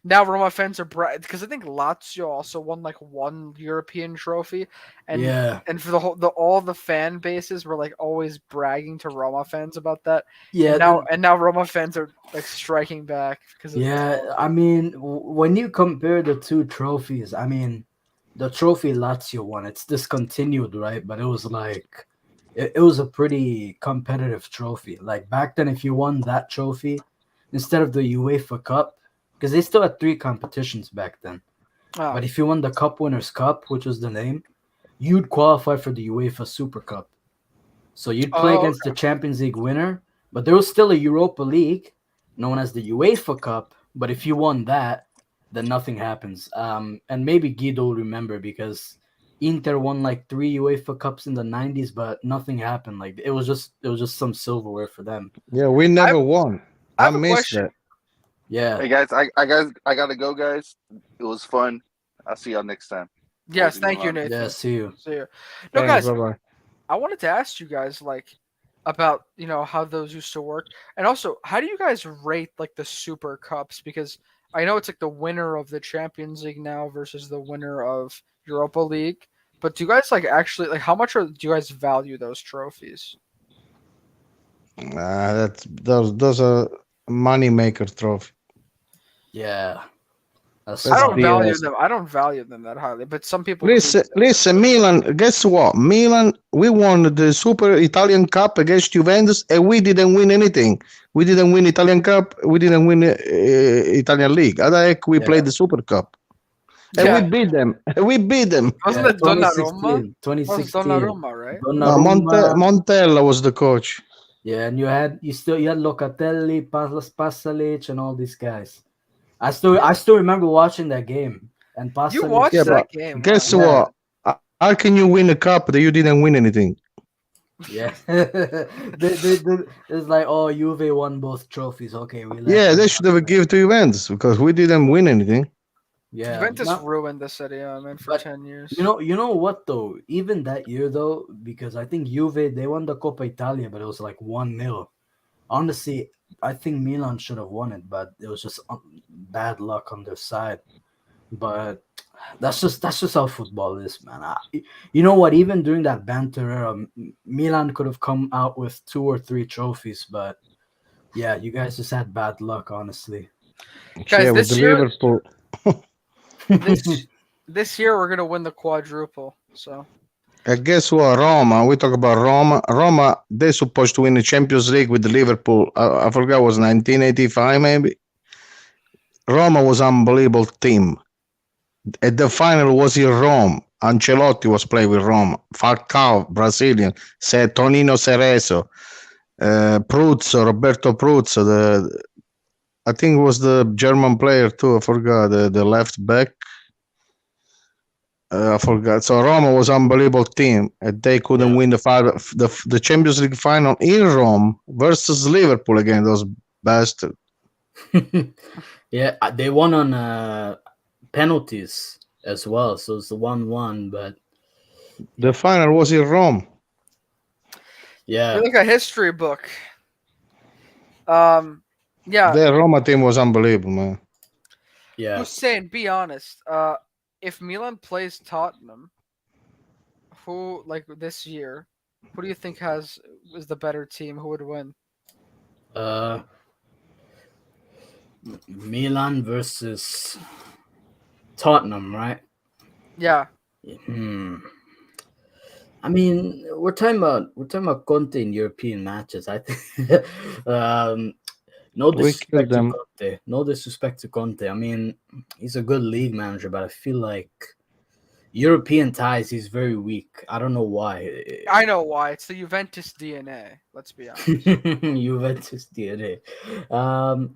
Now Roma fans are because I think Lazio also won like one European trophy, and Yeah, and for all the fan bases were like always bragging to Roma fans about that. yeah. And now Roma fans are like striking back because of Yeah, I mean, when you compare the two trophies, I mean, the trophy Lazio won, it's discontinued, right? But it was like, it was a pretty competitive trophy. Like back then, if you won that trophy instead of the UEFA Cup, because they still had 3 competitions back then. Oh, But if you won the Cup Winners' Cup, which was the name, you'd qualify for the UEFA Super Cup. So you'd play against the Champions League winner, but there was still a Europa League known as the UEFA Cup. But if you won that, then nothing happens. And maybe Guido will remember because Inter won like 3 UEFA Cups in the 90s, but nothing happened. Like it was just some silverware for them. Yeah, we never won. I I have a missed question. that. Yeah. Hey guys, I gotta go, guys. It was fun. I'll see y'all next time. Yes, thank you, Nathan. Yeah, see you. See you. No, Thanks, guys, bye-bye. I wanted to ask you guys like about how those used to work, and also how do you guys rate like the Super Cups? Because I know it's like the winner of the Champions League now versus the winner of Europa League. But do you guys like actually like how much do you guys value those trophies? Those are money maker trophy. Yeah. That's I don't the, value them. I don't value them that highly, but some people. Listen, Milan. Guess what? Milan. We won the Super Italian Cup against Juventus, and we didn't win anything. We didn't win Italian Cup. We didn't win Italian League. How the heck we played the Super Cup? And we beat them. We beat them. Wasn't it Donnarumma? 2016. Was Donnarumma, right? No, Montella was the coach. Yeah, and you had Locatelli, Pasalic, and all these guys. I still remember watching that game. And Pasalic. You watched that game. Guess what? How can you win a cup that you didn't win anything? Yeah, it's like, oh, Juve won both trophies. Okay, they should have given to Juventus because we didn't win anything. Yeah, Juventus ruined the city, man, for 10 years. You know what though? Even that year though, because I think Juve they won the Coppa Italia, but it was like 1-0. Honestly, I think Milan should have won it, but it was just bad luck on their side. But that's just how football is, man. You know what? Even during that banter era, Milan could have come out with 2 or 3 trophies, but yeah, you guys just had bad luck, honestly. Guys, this year, Liverpool. this year we're gonna win the quadruple. So. Guess what? Roma. We talk about Roma. Roma. They're supposed to win the Champions League with Liverpool. I forgot it was 1985 maybe. Roma was an unbelievable team. At the final was in Rome. Ancelotti was playing with Roma. Falcao, Brazilian. Tonino Cerezo. Pruzzo, Roberto Pruzzo. I think it was the German player too. I forgot the left back. I forgot. So Roma was unbelievable team, and they couldn't Yeah. win the Champions League final in Rome versus Liverpool again. Those bastards. Yeah, they won on penalties as well, so it's 1-1. But The final was in Rome. yeah, You're like a history book. Yeah. The Roma team was unbelievable, man. yeah. Hussein, be honest. If Milan plays Tottenham, who like this year, who do you think is the better team? Who would win? Uh, Milan versus Tottenham, right? Yeah. Hmm. I mean, we're talking about Conte in European matches. I think, no We killed disrespect to them. Conte. No disrespect to Conte. I mean, he's a good league manager, but I feel like European ties, he's very weak. I don't know why. I know why. It's the Juventus DNA. Let's be honest. Juventus DNA. Um,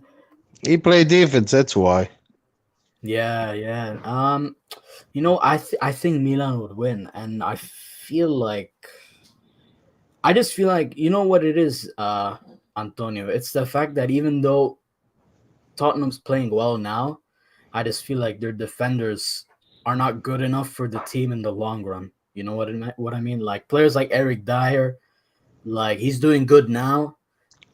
He played defense. That's why. yeah, yeah. I think Milan would win, and I just feel like you know what it is, Antonio. It's the fact that even though Tottenham's playing well now, I just feel like their defenders are not good enough for the team in the long run. You know what I mean? Like players like Eric Dyer, like he's doing good now,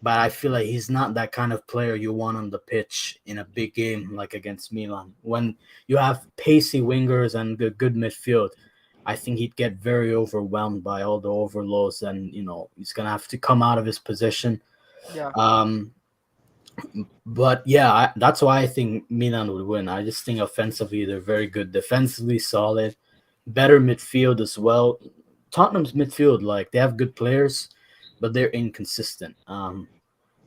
but I feel like he's not that kind of player you want on the pitch in a big game like against Milan. When you have pacey wingers and good midfield, I think he'd get very overwhelmed by all the overloads, and he's gonna have to come out of his position. Yeah. But yeah, that's why I think Milan would win. I just think offensively they're very good, defensively solid, better midfield as well. Tottenham's midfield, like they have good players, but they're inconsistent.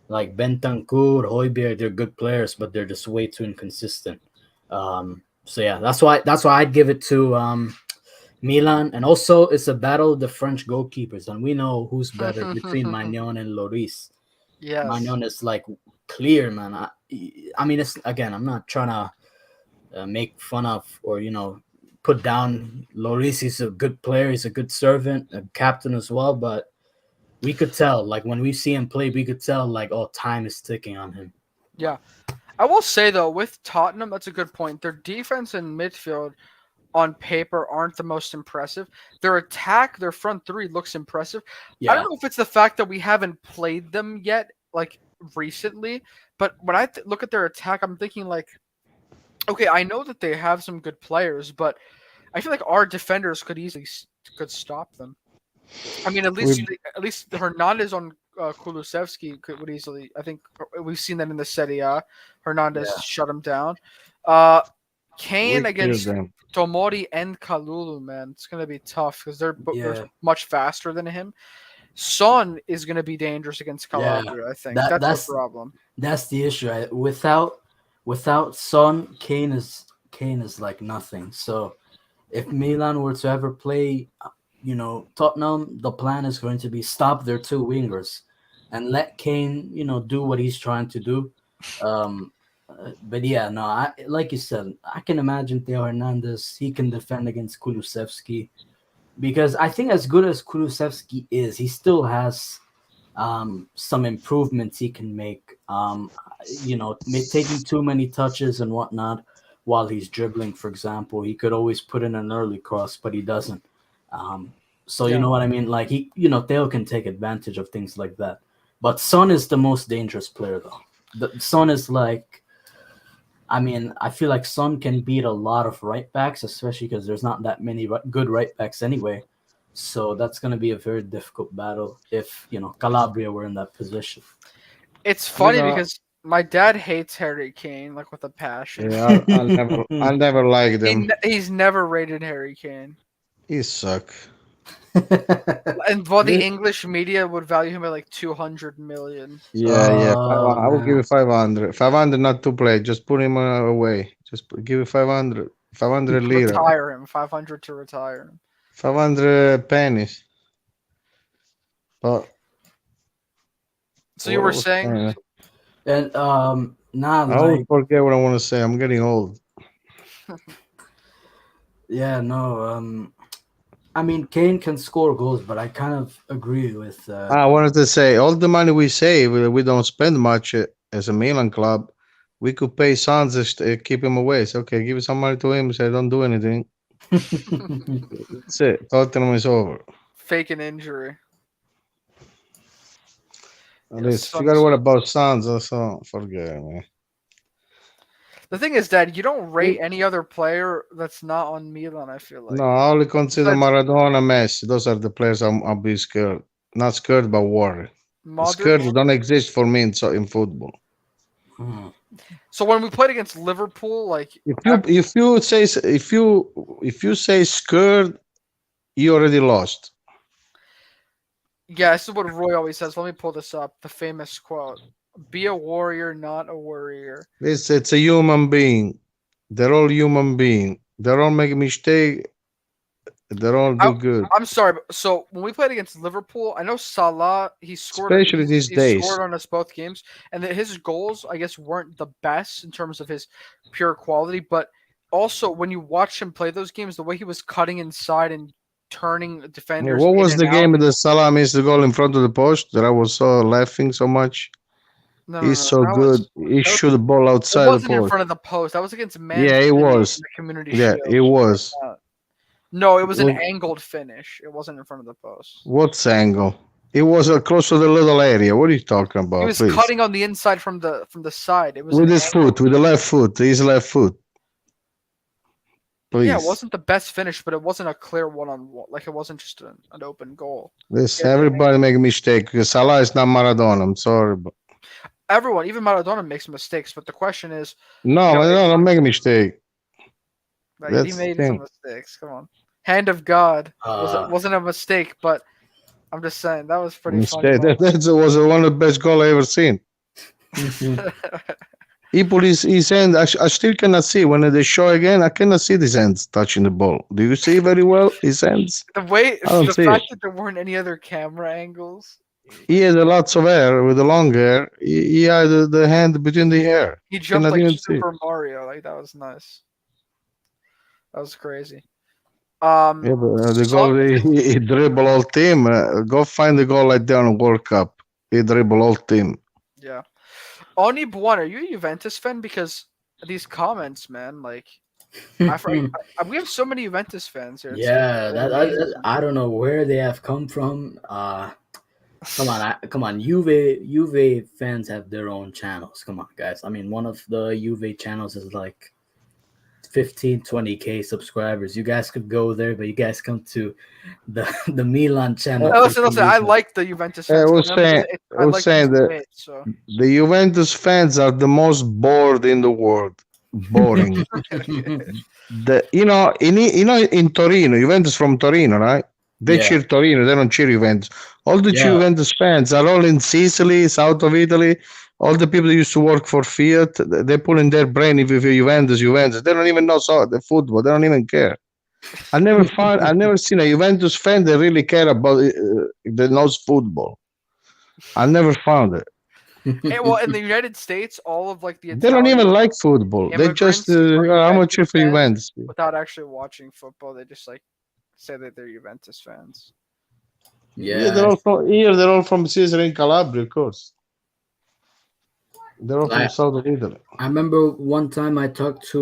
Like Bentancur, Højbjerg, they're good players, but they're just way too inconsistent. So yeah, that's why I'd give it to Milan. And also it's a battle of the French goalkeepers, and we know who's better between Magnon and Lloris. Yes. Magnon is like clear, man. I mean, it's again, I'm not trying to make fun of or put down Lloris. He's a good player. He's a good servant, a captain as well. But we could tell, like when we see him play, we could tell, like, oh, time is ticking on him. Yeah. I will say though, with Tottenham, that's a good point. Their defense and midfield on paper aren't the most impressive. Their attack, their front three looks impressive. Yeah, I don't know if it's the fact that we haven't played them yet, like recently, but when I look at their attack, I'm thinking like, okay, I know that they have some good players, but I feel like our defenders could easily could stop them. I mean, at least Hernandez on Kulusevski would easily. I think we've seen that in the Serie A. Hernandez shut him down. Kane We against killed them. Tomori and Kalulu, man, it's gonna be tough because they're much faster than him. Son is gonna be dangerous against Calabria. I think that's the problem. That's the issue. Without Son, Kane is like nothing. So if Milan were to ever play, Tottenham, the plan is going to be stop their two wingers and let Kane, do what he's trying to do. But yeah, no, like you said, I can imagine Theo Hernandez. He can defend against Kulusevski because I think as good as Kulusevski is, he still has some improvements he can make. Taking too many touches and whatnot while he's dribbling, for example, he could always put in an early cross, but he doesn't. You know what I mean? Like Theo can take advantage of things like that. But Son is the most dangerous player, though. Son is like, I mean, I feel like Son can beat a lot of right backs, especially because there's not that many good right backs anyway. So that's going to be a very difficult battle if Calabria were in that position. It's funny because my dad hates Harry Kane like with a passion. Yeah, I'll never like them. He's never rated Harry Kane. He suck. And while the English media would value him at like 200 million. Yeah. I will give you 500. 500 not to play. Just put him away. Just give you 500. 500 lira. Retire him. 500 to retire him. 500 pennies. But so you were saying? And I always forget what I want to say. I'm getting old. Yeah, no. I mean, Kane can score goals, but I kind of agree with. I wanted to say all the money we save, we don't spend much as a Milan club. We could pay Sanchez to keep him away. So, okay, give some money to him. Say, don't do anything. That's it. Tottenham is over. Fake an injury. At Yeah, least if you got to worry about Sanchez, so forget it, man. The thing is that you don't rate any other player that's not on Milan. I feel like. No, I only consider Besides Maradona, Messi. Those are the players I'll be scared. Not scared, but worried. Scared Modric. don't exist for me in football. Hmm. So when we played against Liverpool, like If you say scared, you already lost. yeah, this is what Roy always says. Let me pull this up. The famous quote: "Be a warrior, not a worrier." It's a human being. They're all human being. They're all make mistake. They're all do good. I'm sorry, but so when we played against Liverpool, I know Salah he scored. Especially these he days. scored on us both games, and that his goals, I guess, weren't the best in terms of his pure quality. But also, when you watch him play those games, the way he was cutting inside and turning defenders. What in was and the out- game that Salah missed the goal in front of the post that I was so laughing so much? No, He's so that good. was- He that was- should the ball It outside the wasn't in post. front of the post. That was against Man Yeah, it City was. in the Community Yeah, Shield. it was. No, it was an Well- angled finish. It wasn't in front of the post. What's angle? It was close to the little area. What are you talking about? He was Please. cutting on the inside from the side. It was With an his angle. foot, with the left foot, his left foot. Please. Yeah, it wasn't the best finish, but it wasn't a clear one-on-one. Like it wasn't just an open goal. This Yeah, everybody make a mistake because Salah is not Maradona. I'm sorry, but Everyone, even Maradona, makes mistakes. But the question is, no, You know, Maradona don't make a mistake. like, he That's the made some thing. mistakes. Come on, hand of God Uh, wasn't a mistake, but I'm just saying that was pretty funny. Mistake. That was one of the best goal I ever seen. He put his hand. I still cannot see when they show again. I cannot see his hands touching the ball. Do you see very well his hands? the way, I don't the see fact it. that there weren't any other camera angles. He had lots of hair with the long hair. He had the hand between the hair. He jumped Cannot like even see. Super Mario. Like that was nice. That was crazy. Yeah, but the so- goal he dribble all team. Go find the goal like that on World Cup. He dribble all team. Yeah. Oni Buon, are you a Juventus fan? Because these comments, man, like we have so many Juventus fans here. It's yeah, amazing. I don't know where they have come from. Come on, Juve fans have their own channels. Come on, guys. I mean, one of the Juve channels is like 15, 20K subscribers. You guys could go there, but you guys come to the Milan channel. No, listen. I like the Juventus fans. I was but I'm saying- just- I was like saying this that- debate, so. The Juventus fans are the most bored in the world. Boring. In Torino, Juventus from Torino, right? They Yeah. cheer Torino. They don't cheer Juventus. All the Yeah. Juventus fans are all in Sicily, south of Italy. All the people that used to work for Fiat, they pull in their brain if Juventus. They don't even know the football. They don't even care. I never seen a Juventus fan that really care about that knows football. I never found it. Hey, well, in the United States, all of like the They don't even Italian- like football. They just Immigrants are I'm a cheer for Juventus Juventus. without actually watching football. They just like say that they're Juventus fans. Yeah, they're all from Sicily and Calabria, of course. They're all from south of Italy. I remember one time I talked to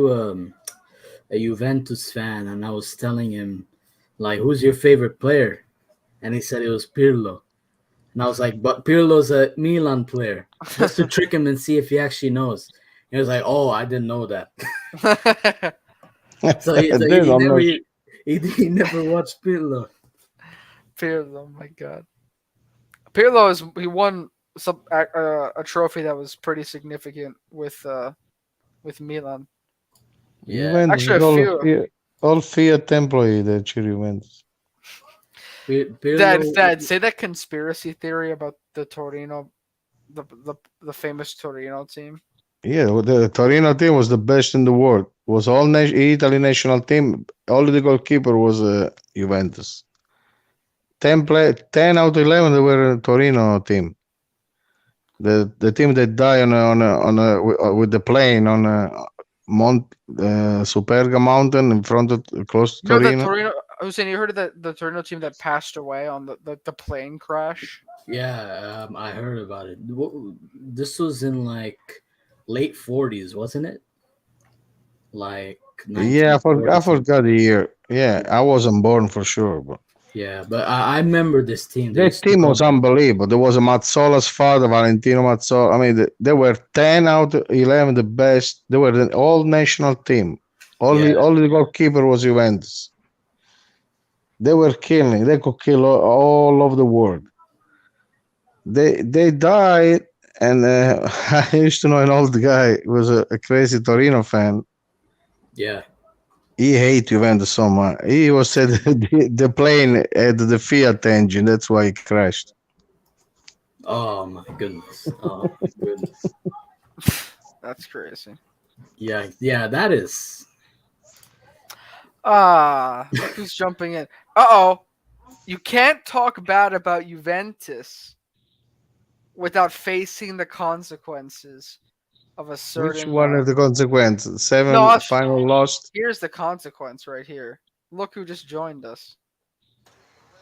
a Juventus fan, and I was telling him, like, who's your favorite player? And he said it was Pirlo. And I was like, but Pirlo's a Milan player, just to trick him and see if he actually knows. He was like, oh, I didn't know that. So he never watched Pirlo. Pirlo, oh my god. Pirlo he won a trophy that was pretty significant with Milan. Yeah. Juventus, Actually, all Fiat employee that cheer Juventus. Pirlo, Dad, say that conspiracy theory about the Torino, the famous Torino team. Yeah, the Torino team was the best in the world. Was all Italy national team. Only the goalkeeper was Juventus. 10 out of 11 they were a Torino team. The team that died with the plane Superga Mountain in front of close to You know the Torino. Torino. Hussein, you heard of the Torino team that passed away on the plane crash? Yeah, I heard about it. This was in like late 40s, wasn't it? Like Yeah, 1940 I something. forgot the year. Yeah, I wasn't born for sure, but Yeah, but I remember this team. They this used to team was come. unbelievable. There was a Mazzola's father, Valentino Mazzola. I mean, they were 10 out of 11 the best. They were the all national team. Yeah, Only the goalkeeper was Juventus. They were killing. They could kill all over the world. They died, and I used to know an old guy who was a crazy Torino fan. yeah. He hate Juventus so much. He was said the plane had the Fiat engine. That's why it crashed. Oh my goodness. Oh my goodness. That's crazy. Yeah, yeah. That is. Look who's jumping in. You can't talk bad about Juventus without facing the consequences of a certain. Which one are the consequences? Seven No, final lost. Here's the consequence right here. Look who just joined us.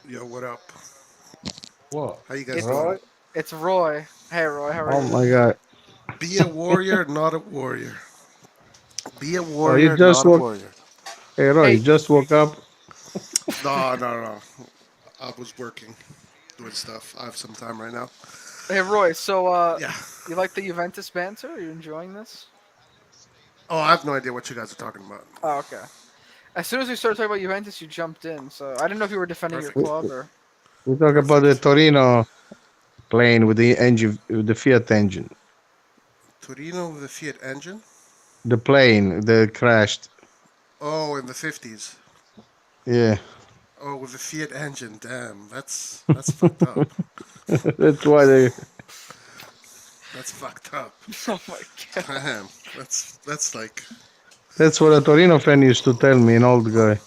Yo, what up? What? How you guys It's doing? It's Roy. Hey, Roy. How are Oh you? my god! Be a warrior, not a warrior. Be a Oh, you warrior, just not a woke. warrior. Hey, Roy, Hey. you just woke up. No. I was working, doing stuff. I have some time right now. Hey, Roy. So, Yeah. you like the Juventus banter? Are you enjoying this? Oh, I have no idea what you guys are talking about. Oh, okay. As soon as we started talking about Juventus, you jumped in. So I didn't know if you were defending your Perfect. club or. We talk about the Torino plane with the engine, with the Fiat engine. Torino with a Fiat engine? The plane that crashed. Oh, in the 50s. Yeah, Oh, with a Fiat engine. Damn, that's fucked up. that's why they. That's fucked up. Oh my god. Damn, that's like. That's what a Torino fan used to tell me, an old guy.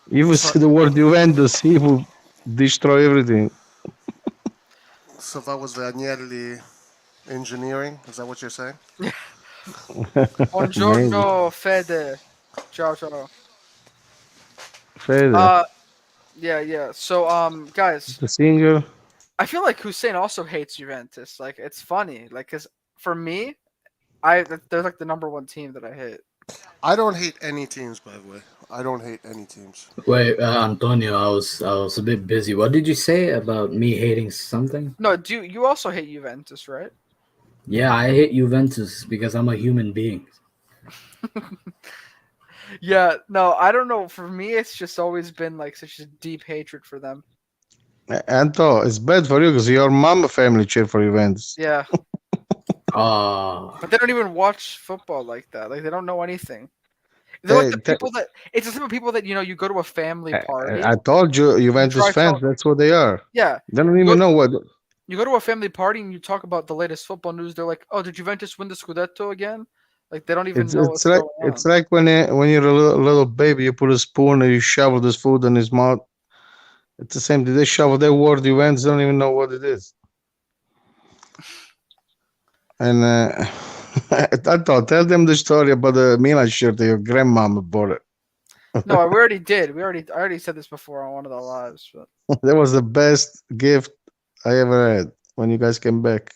If you see the word Juventus, he will destroy everything. So that was the Agnelli engineering. Is that what you're saying? Maybe. Buongiorno, Fede. Ciao, ciao. Fede, Yeah. So, guys, the singer. I feel like Hussein also hates Juventus. Like, it's funny. Like, cause for me, they're like the number one team that I hate. I don't hate any teams, by the way. I don't hate any teams. Wait, Antonio. I was a bit busy. What did you say about me hating something? No, you also hate Juventus, right? Yeah, I hate Juventus because I'm a human being. Yeah. No, I don't know. For me, it's just always been like such a deep hatred for them. Anto, it's bad for you because your mom family cheer for Juventus. Yeah, Oh, but they don't even watch football like that. Like, they don't know anything. They're like the people that it's the type of people that you go to a family party. I told you, Juventus try fans, talking. that's what they are. Yeah, They don't You even go- know what. you go to a family party and you talk about the latest football news. They're like, "Oh, did Juventus win the Scudetto again?" Like, they don't even know what's going on. It's like when you're a little baby, you put a spoon and you shovel this food in his mouth. It's the same. They shovel their word Juventus, don't even know what it is. And I thought, tell them the story about the Milan shirt that your grandmama bought it. No, we already did. I already said this before on one of the lives. But That was the best gift I ever had when you guys came back.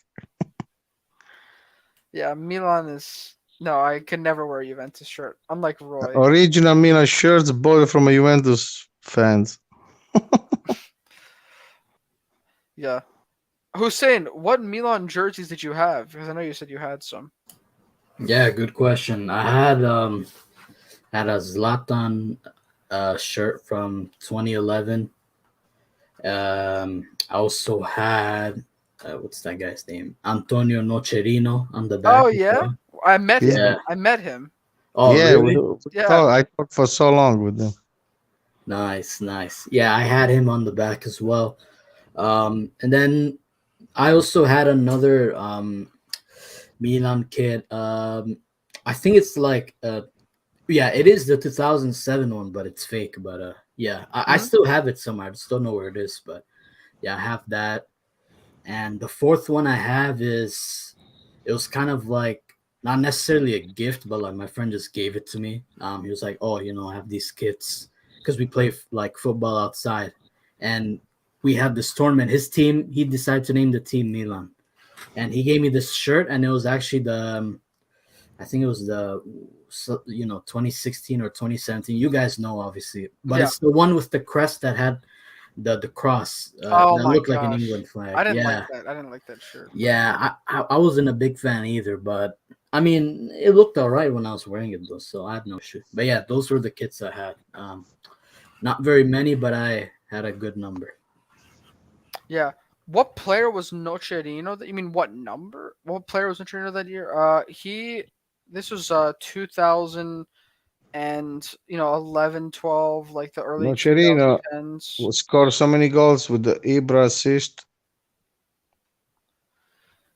yeah, Milan is no. I can never wear a Juventus shirt. Unlike Roy. Original Milan shirts bought from a Juventus fans. Yeah. Hussein, what Milan jerseys did you have? Because I know you said you had some. yeah. Good question. I had a Zlatan shirt from 2011. I also had what's that guy's name? Antonio Nocerino on the back. Oh as yeah, well. I met him. Yeah. I met him. Oh, Yeah, really? Yeah. I talked for so long with them. Nice. Yeah, I had him on the back as well. And then I also had another Milan kit. I think it's like yeah, it is the 2007 one, but it's fake. But yeah, I still have it somewhere. I just don't know where it is. But yeah, I have that. And the fourth one I have is it was kind of like not necessarily a gift, but like my friend just gave it to me. He was like, "Oh, I have these kits because we play like football outside, and we have this tournament. His team, he decided to name the team Milan, and he gave me this shirt, and it was actually I think it was the 2016 or 2017. You guys know, obviously, but Yeah. it's the one with the crest that had the cross Oh that my looked like an gosh. England flag. I didn't Yeah, like that. I didn't like that shirt. yeah. I wasn't a big fan either, but I mean, it looked all right when I was wearing it though, so I had no issue. But yeah, those were the kits I had. Not very many, but I had a good number. Yeah. What player was Nocerino? You mean what number? What player was Nocerino that year? This was 2000 and 11, 12, like the early Nocerino 2010s. scored so many goals with the Ibra assist.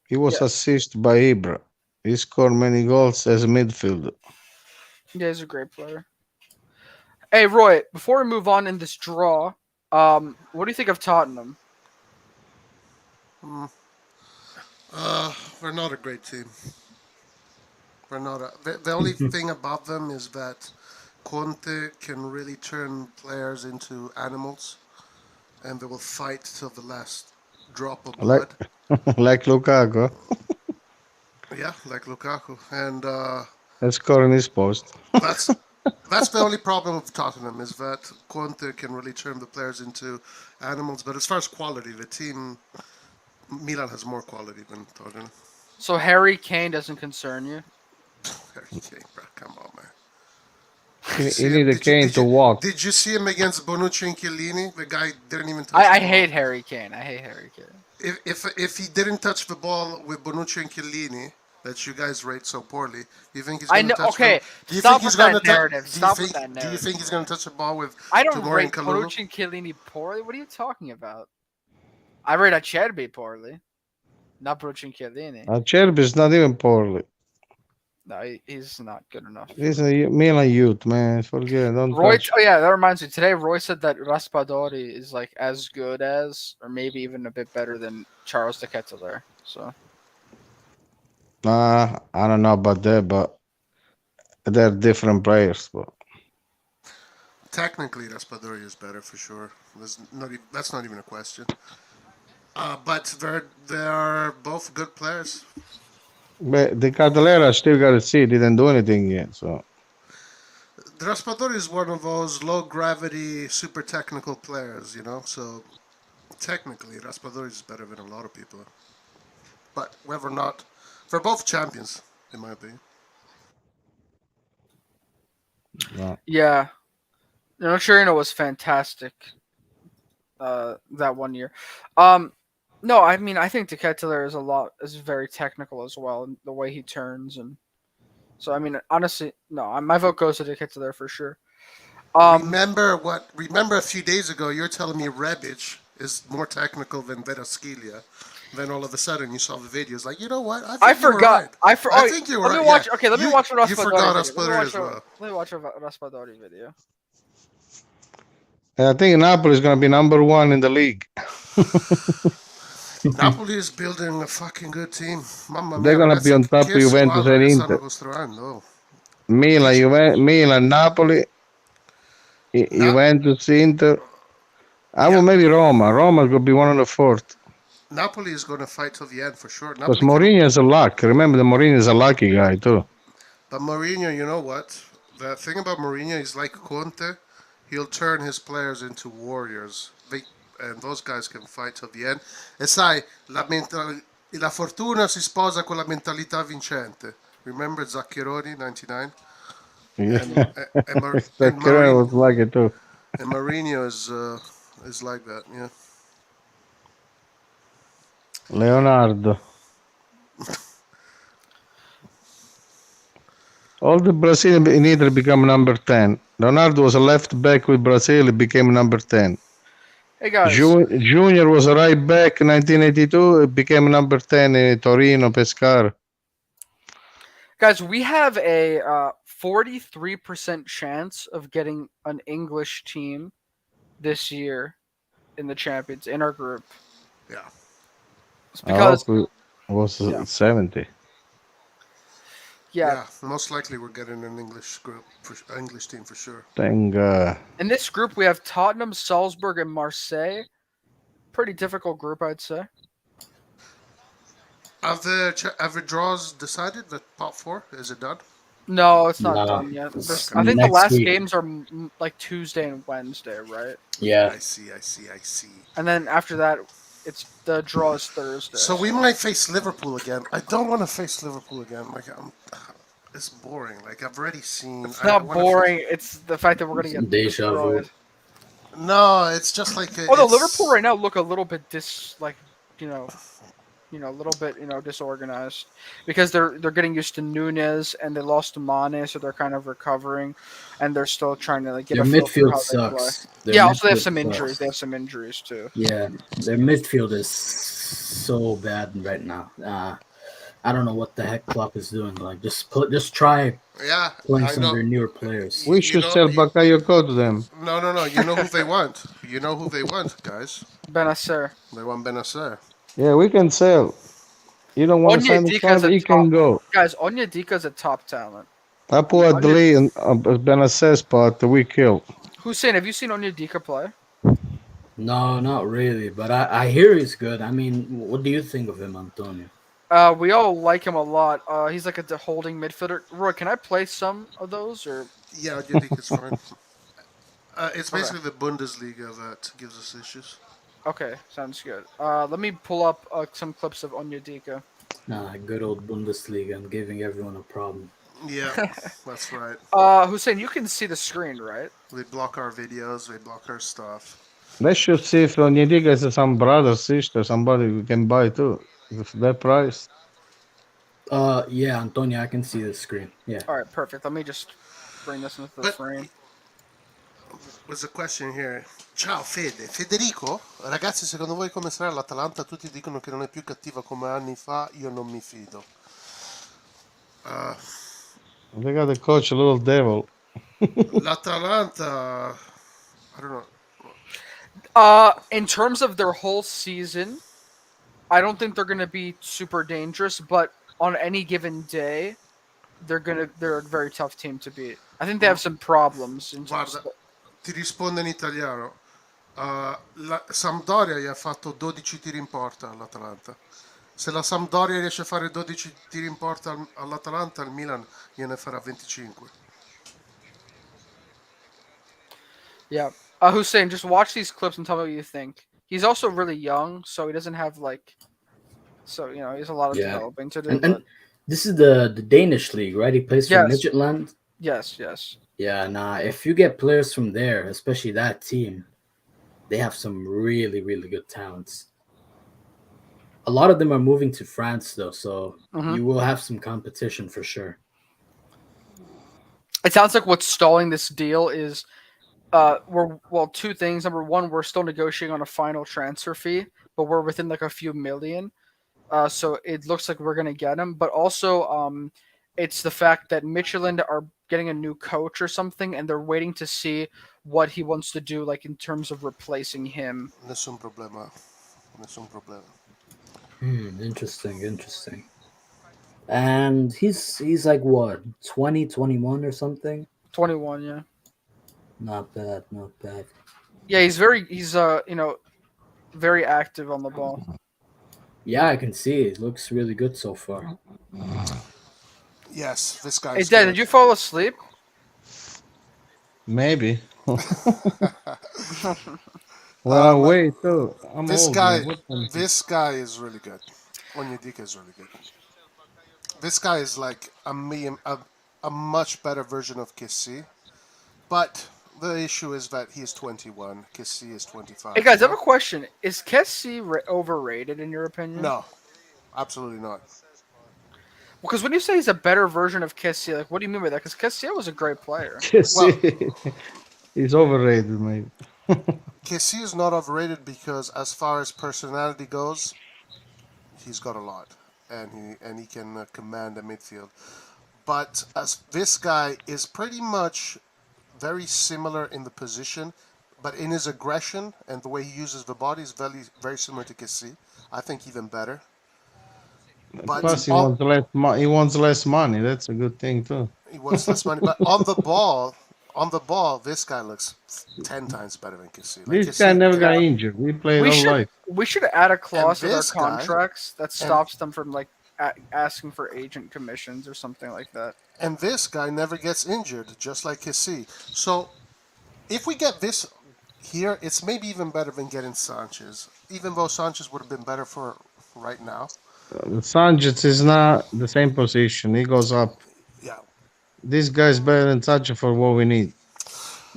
He was Yeah. assisted by Ibra. He scored many goals as a midfielder. Yeah, he's a great player. Hey Roy, before we move on in this draw, what do you think of Tottenham? We're not a great team. We're not. The only thing about them is that Conte can really turn players into animals, and they will fight till the last drop of Like blood. like Lukaku. Yeah, like Lukaku, and Let's score in his post. that's the only problem with Tottenham is that Conte can really turn the players into animals. But as far as quality, the team Milan has more quality than Tottenham. So Harry Kane doesn't concern you? Harry Kane, bro, come on, man. You need a Kane to walk. Did you see him against Bonucci and Chiellini? The guy didn't even touch. I the ball. hate Harry Kane. I hate Harry Kane. If he didn't touch the ball with Bonucci and Chiellini, that you guys rate so poorly, do you think he's I going know. to touch? Okay, Do you stop think he's with going that to narrative. Stop with that Do you narrative. think he's going to touch the ball with I don't Tomori rate and Kalulu? Bonucci and Chiellini poorly. What are you talking about? I rate Acerbi poorly, not Bonucci and Chiellini. Acerbi is not even poorly. No, he's not good enough. He's a Milan youth, man. Forget it. Don't Roy. touch. Oh yeah, that reminds me. Today, Roy said that Raspadori is like as good as, or maybe even a bit better than Charles de Ketelaere. So I don't know about that, but they're different players. But Technically, Raspadori is better for sure. That's not even a question. But they're both good players. the Catalera still got to see. Didn't do anything yet. So Raspadori is one of those low gravity, super technical players, So technically, Raspadori is better than a lot of people. But whether or not, they're both champions, in my opinion. no. yeah, Nocerino was fantastic. That one year. No, I mean I think de Ketelaere is very technical as well, and the way he turns, and so I mean honestly, no, my vote goes to de Ketelaere for sure. Remember a few days ago, you're telling me Rebic is more technical than Veraskilia. Then all of a sudden you saw the videos, like, you know what? I forgot. I think you were Let right. me watch. Yeah. Okay, let me watch a Raspadori You forgot video. Raspadori as well. Let me watch a Raspadori video. And I think Napoli is going to be number one in the league. Napoli is building a fucking good team. Mamma mia, They're going to be on top of Juventus and Inter. Milan, Napoli, Juventus, Inter. I will maybe Roma. Roma will be one of the fourth. Napoli is going to fight till the end for sure. Because Mourinho is a luck. Remember, the Mourinho is a lucky guy too. But Mourinho, you know what? The thing about Mourinho is like Conte. He'll turn his players into warriors. And those guys can fight till the end. E sai, la fortuna si sposa con la mentalità vincente. Remember Zaccheroni, 99? Yeah. And Mourinho was like it too. And Mourinho is like that, yeah. Leonardo. All the Brazilian in Italy become number 10. Leonardo was a left back with Brazil, he became number 10. Hey guys. Junior was a right back in 1982, he became number 10 in Torino, Pescara. Guys, we have a 43% chance of getting an English team this year in the Champions, in our group. Yeah. It's because it was 70. Yeah. most likely we're getting an English group, English team for sure. Thank In this group, we have Tottenham, Salzburg, and Marseille. Pretty difficult group, I'd say. Have the draws decided? The top 4 is it done? No, it's not No. done yet. It's I think the next last week. games are like Tuesday and Wednesday, right? Yeah. I see. And then after that, it's the draw is Thursday. So we might face Liverpool again. I don't want to face Liverpool again. Like it's boring. Like I've already seen. It's not boring. It's the fact that we're gonna get Deja vu. destroyed. No, it's just like. Although Liverpool right now look a little bit a little bit disorganized because they're getting used to Nunez and they lost to Mane, so they're kind of recovering, and they're still trying to get Their a feel for how midfield they play. sucks. Their Yeah, also they have midfield some sucks. injuries. They have some injuries too. Yeah, their midfield is so bad right now. I don't know what the heck Klopp is doing. Like, just try playing some of their newer players. We should sell Bakayoko to them. No. You know who they want. You know who they want, guys. Benacer. They want Benacer. Yeah, we can sell. You don't want to sign the contract, he can go. Guys, Oniedika's a top talent. I put Adli and Benacer spot, we kill. Hussein, have you seen Oniedika play? No, not really. But I hear he's good. I mean, what do you think of him, Antonio? We all like him a lot. He's like a holding midfielder. Roy, can I play some of those? Or Yeah, Oniedika's fine. It's basically the Bundesliga that gives us issues. Okay, sounds good. Let me pull up some clips of Oniedika. Good old Bundesliga and giving everyone a problem. Yeah, that's right. Hussein, you can see the screen, right? They block our videos, they block our stuff. Let's just see if Oniedika is some brother, sister, somebody we can buy too. If that price. Yeah, Antonio, I can see the screen. Yeah. All right, perfect. Let me just bring this into the frame. There's a question here. Ciao Fede. Federico, ragazzi, secondo voi come sarà l'Atalanta? Tutti dicono che non è più cattiva come anni fa, io non mi fido. They got the coach, a little devil. L'Atalanta, I don't know. In terms of their whole season, I don't think they're gonna be super dangerous, but on any given day, they're a very tough team to beat. I think they have some problems. Guarda, ti rispondo in italiano. La Sampdoria gli ha fatto 12 tiri in porta all'Atalanta. Se la Sampdoria riesce a fare 12 tiri in porta all'Atalanta, il Milan gliene farà 25. Yeah. Hussein, just watch these clips and tell me what you think. He's also really young, so he doesn't have he has a lot of developing to do. And this is the Danish league, right? He plays for Midtjylland. Yes. Yeah, if you get players from there, especially that team, they have some really, really good talents. A lot of them are moving to France, though, so you will have some competition for sure. It sounds like what's stalling this deal is two things. Number one, we're still negotiating on a final transfer fee, but we're within a few million. So it looks like we're gonna get him. But also, it's the fact that Midtjylland are getting a new coach or something, and they're waiting to see what he wants to do, in terms of replacing him. Nessun problema. Interesting. And he's like what, 20, 21 or something? 21, yeah. Not bad. Yeah, he's very active on the ball. Yeah, I can see it. Looks really good so far. Yes, this guy. Hey, Dad, did you fall asleep? Maybe. Well, wait, too. This guy is really good. Oniedika is really good. This guy is like a much better version of Kessie, but the issue is that he's 21. Kessie is 25. Hey guys, I have a question. Is Kessie overrated in your opinion? No, absolutely not. Because when you say he's a better version of Kessie, what do you mean by that? Because Kessie was a great player. He's overrated, maybe. Kessie is not overrated because, as far as personality goes, he's got a lot, and he can command a midfield. But as this guy is pretty much very similar in the position, but in his aggression and the way he uses the body is very, very similar to Kessie. I think even better. But Plus, he wants less. He wants less money. That's a good thing too. he wants less money. But on the ball, this guy looks 10 times better than Kessie. Like This guy Kessie, never got injured. We played We all should life. we should add a clause with our this guy- contracts that stops them from like asking for agent commissions or something like that. and this guy never gets injured, just like Kessie. So if we get this here, it's maybe even better than getting Sanchez. Even though Sanchez would have been better for right now. Sanchez is not the same position. He goes up. Yeah, This guy's better than Sanchez for what we need.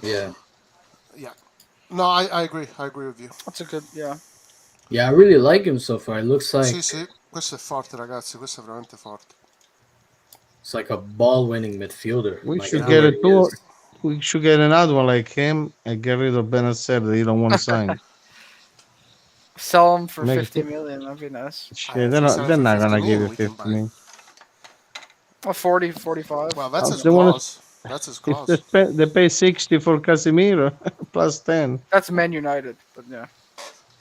Yeah. yeah. No, I agree. I agree with you. That's a good, yeah. Yeah, I really like him so far. It looks like Sì, questo è forte, ragazzi. Questo è veramente forte. it's like a ball-winning midfielder. We like should how get he a two. is. We should get another one like him and get rid of Benacer that you don't want to sign. Sell him for Make 50 it- million. That'd be nice. Shit, they're not gonna give you 50 million. Well, 40, 45. Well, that's his They wanna- clause. That's his If clause. they pay 60 for Casemiro plus 10. That's Man United, but yeah.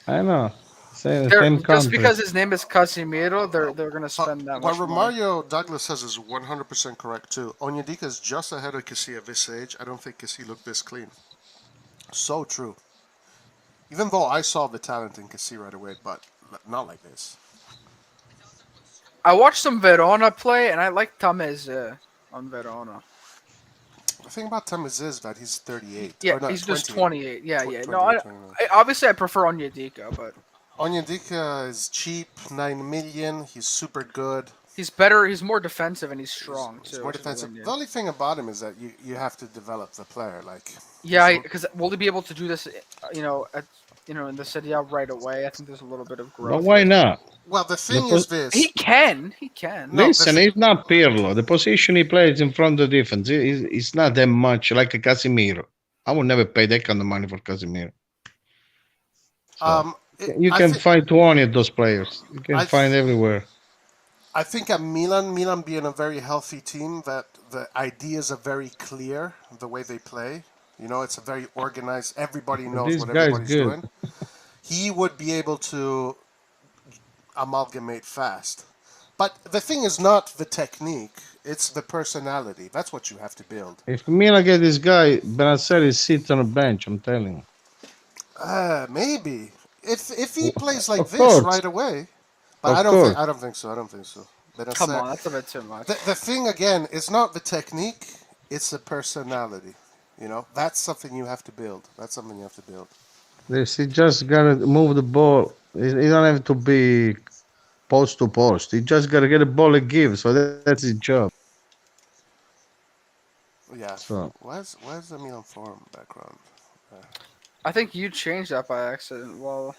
I know. Same Just country. because his name is Casemiro, they're gonna spend that What much money. Romario Douglas says is 100% correct too. Oniedika is just ahead of Kessie at this age. I don't think Kessie looked this clean. So true. Even though I saw the talent in Kessie right away, but not like this. I watched some Verona play, and I like Tamez on Verona. The thing about Thomas is that he's 38. Yeah, Or no, he's just 28. 28. Yeah, Tw- yeah. 28, No, I 29. obviously I prefer Oniedika, but Oniedika is cheap, 9 million. He's super good. he's better. He's more defensive and he's strong He's too. more so defensive. then, The only thing about him is that you have to develop the player. Like yeah, because will he be able to do this? In the Serie A right away? I think there's a little bit of growth. But why not? well, the thing Because- is this. He can. He can. No, Listen, he's not Pirlo. The position he plays in front of the defense is not that much like a Casemiro. I would never pay that kind of money for Casemiro. You I can thi- find 20 of those players. You can I find everywhere. I think at Milan being a very healthy team, that the ideas are very clear, the way they play. You know, it's a very organized. Everybody knows This what guy's everybody's good. doing. He would be able to amalgamate fast. But the thing is not the technique; it's the personality. That's what you have to build. If Milan get this guy, Benacer sits on a bench, I'm telling you. Maybe if he plays like Of this course. right away, but Of I course. don't think so. I don't think so. But Come on, that's a bit too much. The thing again is not the technique; it's the personality. You know, that's something you have to build. That's something you have to build. He just gotta move the ball. He don't have to be post to post. He just gotta get a ball and give. So that's his job. Yeah. So- Where's the Milan forum background? I think you changed that by accident. Well,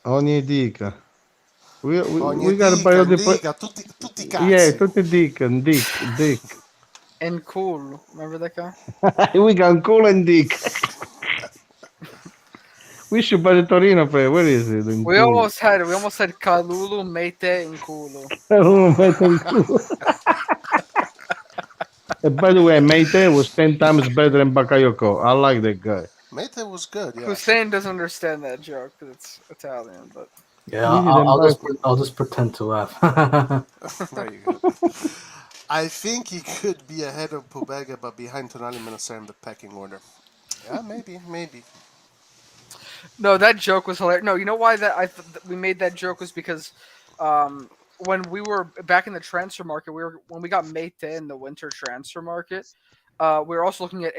Oniedika. We Oniedika, gotta buy all the Oniedika, tutti cazzi. Yeah, tutti Dick. and cool. Remember that guy? We got cool and Dick. We should buy the Torino player. Where is it? In We Cool. almost had Kalulu, Mete, and Kulu. And by the way, Meite was 10 times better than Bakayoko. I like that guy. Mate was good. Yeah. Hussein doesn't understand that joke because it's Italian, but Yeah, Easy then, I'll just pretend to laugh. Very good. I think he could be ahead of Pobega, but behind Tonali Menacer in the pecking order. Yeah, maybe. no, that joke was hilarious. No, you know why we made that joke was because when we were back in the transfer market, when we got Mete in the winter transfer market, we were also looking at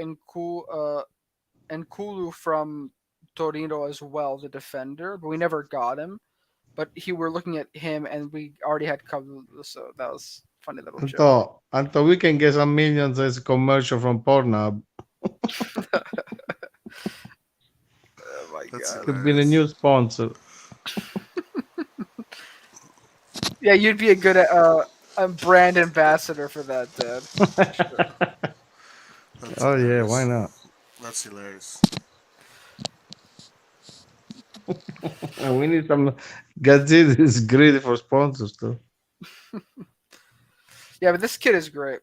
Nkulu from Torino as well, the defender, but we never got him. But we're looking at him, and we already had Kalulu, so that was a funny little joke. Until we can get some millions as a commercial from Pornhub. Oh my That's god! Could be the new sponsor. Yeah, you'd be a good brand ambassador for that, Dad. That's Oh yeah, hilarious. why not? That's hilarious. And we need some. Gazette is greedy for sponsors too. Yeah, but this kid is great.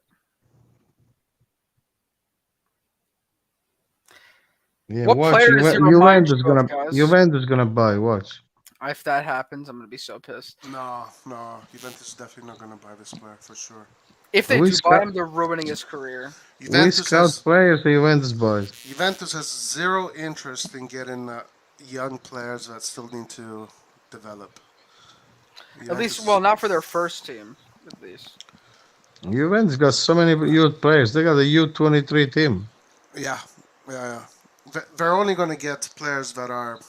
Yeah, What watch. player does he remind you of, guys? Juventus gonna buy. Watch. If that happens, I'm gonna be so pissed. No, Juventus is definitely not going to buy this player for sure. If they We do buy scout- him, they're ruining his career. We scout players. Juventus buys. Juventus has zero interest in getting young players that still need to develop. At least, well, not for their first team. At least. Juventus got so many youth players. They got a U23 team. Yeah. They're only going to get players that are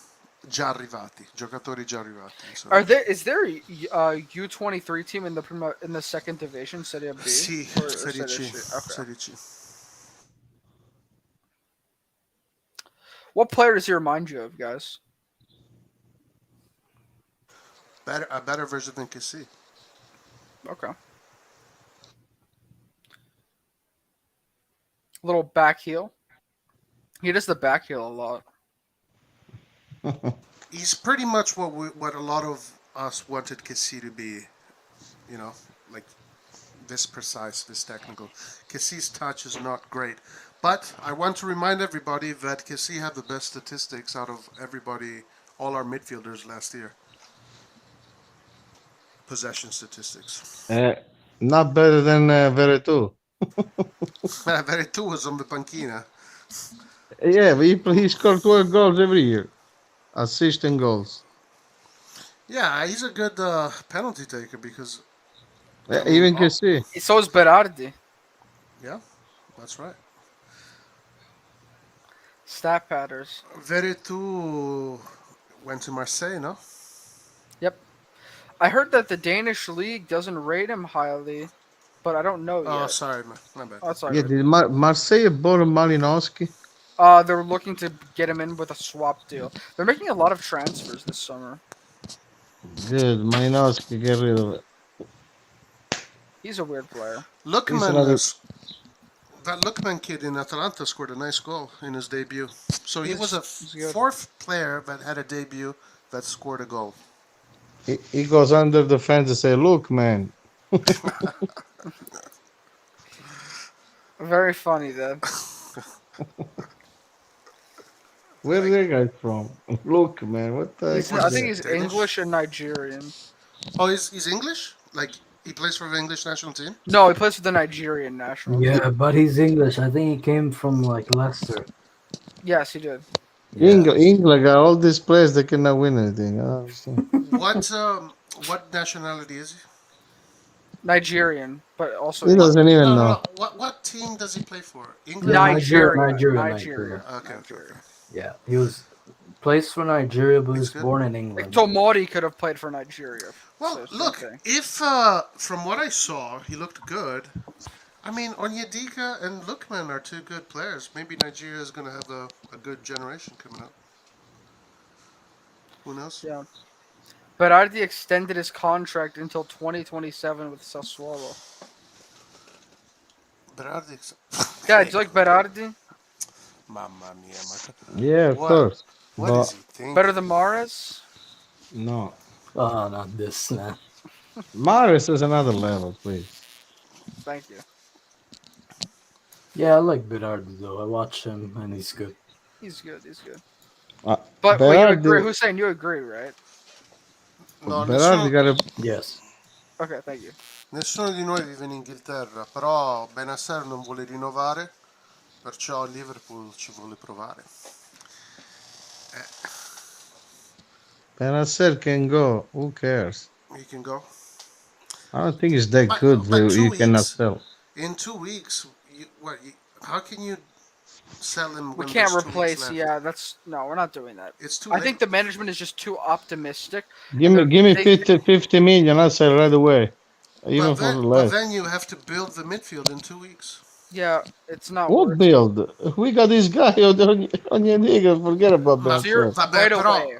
già arrivati, giocatori già arrivati. So. Is there a U23 team in the second division, Serie B? Sì, Or Serie C. Okay. Serie C. What player does he remind you of, guys? A better version than Kessie. Okay. Little back heel. He does the back heel a lot. He's pretty much what a lot of us wanted Kessie to be. You know, like this precise, this technical. Kessie's touch is not great. But I want to remind everybody that Kessie had the best statistics out of everybody, all our midfielders last year. Possession statistics. Not better than Veretout. Veretout was on the panchina. Yeah, but he scored 12 goals every year. Assists and goals. Yeah, he's a good penalty taker because... Even Kessie. So is Berardi. Yeah, that's right. Stat patters. Veretout went to Marseille, no? Yep. I heard that the Danish league doesn't rate him highly, but I don't know yet. Oh, sorry, my bad. Oh, that's all Yeah, right. did Marseille bought Malinowski? They're looking to get him in with a swap deal. They're making a lot of transfers this summer. Good, Malinowski, get rid of it. He's a weird player. That Lookman kid in Atalanta scored a nice goal in his debut. So he was a fourth player that had a debut that scored a goal. He goes under the fence and say, "Look, man." Very funny, then. Where are they guys from? Look, man, what the heck I is think that? he's English and Nigerian. Oh, he's English? Like, he plays for the English national team? No, he plays for the Nigerian national team. Yeah, but he's English. I think he came from like Leicester. Yes, he did. England got all these players that cannot win anything. What nationality is he? Nigerian, but also He doesn't even know. No. What team does he play for? England? Nigeria. Okay. Yeah, he plays for Nigeria, but he was born in England. Tomori could have played for Nigeria. Well, look, if from what I saw, he looked good. I mean, Oniedika and Lookman are two good players. Maybe Nigeria is going to have a good generation coming up. Who knows? Yeah. Berardi extended his contract until 2027 with Sassuolo. Berardi. Yeah, do you like Berardi? Mamma mia. Yeah, of course. What is he thinking? Better than Mahrez? No. Oh, not this, man. Mahrez is another level, please. Thank you. Yeah, I like Berardi though. I watch him and he's good. He's good. But wait, you agree? Hussein, you agree, right? No, Berardi got a... Yes. Okay, thank you. Nessuno di noi vive in Inghilterra, però Benasser non vuole rinnovare, perciò Liverpool ci vuole provare. Benasser can go. Who cares? He can go. I don't think he's that good. You cannot sell. In 2 weeks, how can you sell him? We when can't there's 2 weeks replace. left? Yeah, we're not doing that. It's too I late. think the management is just too optimistic. Give me 50 million. I'll sell right away. Even for less. But then you have to build the midfield in 2 weeks. Yeah, it's not. What build? We got this guy on your nigga. Forget about Benasser. Right away.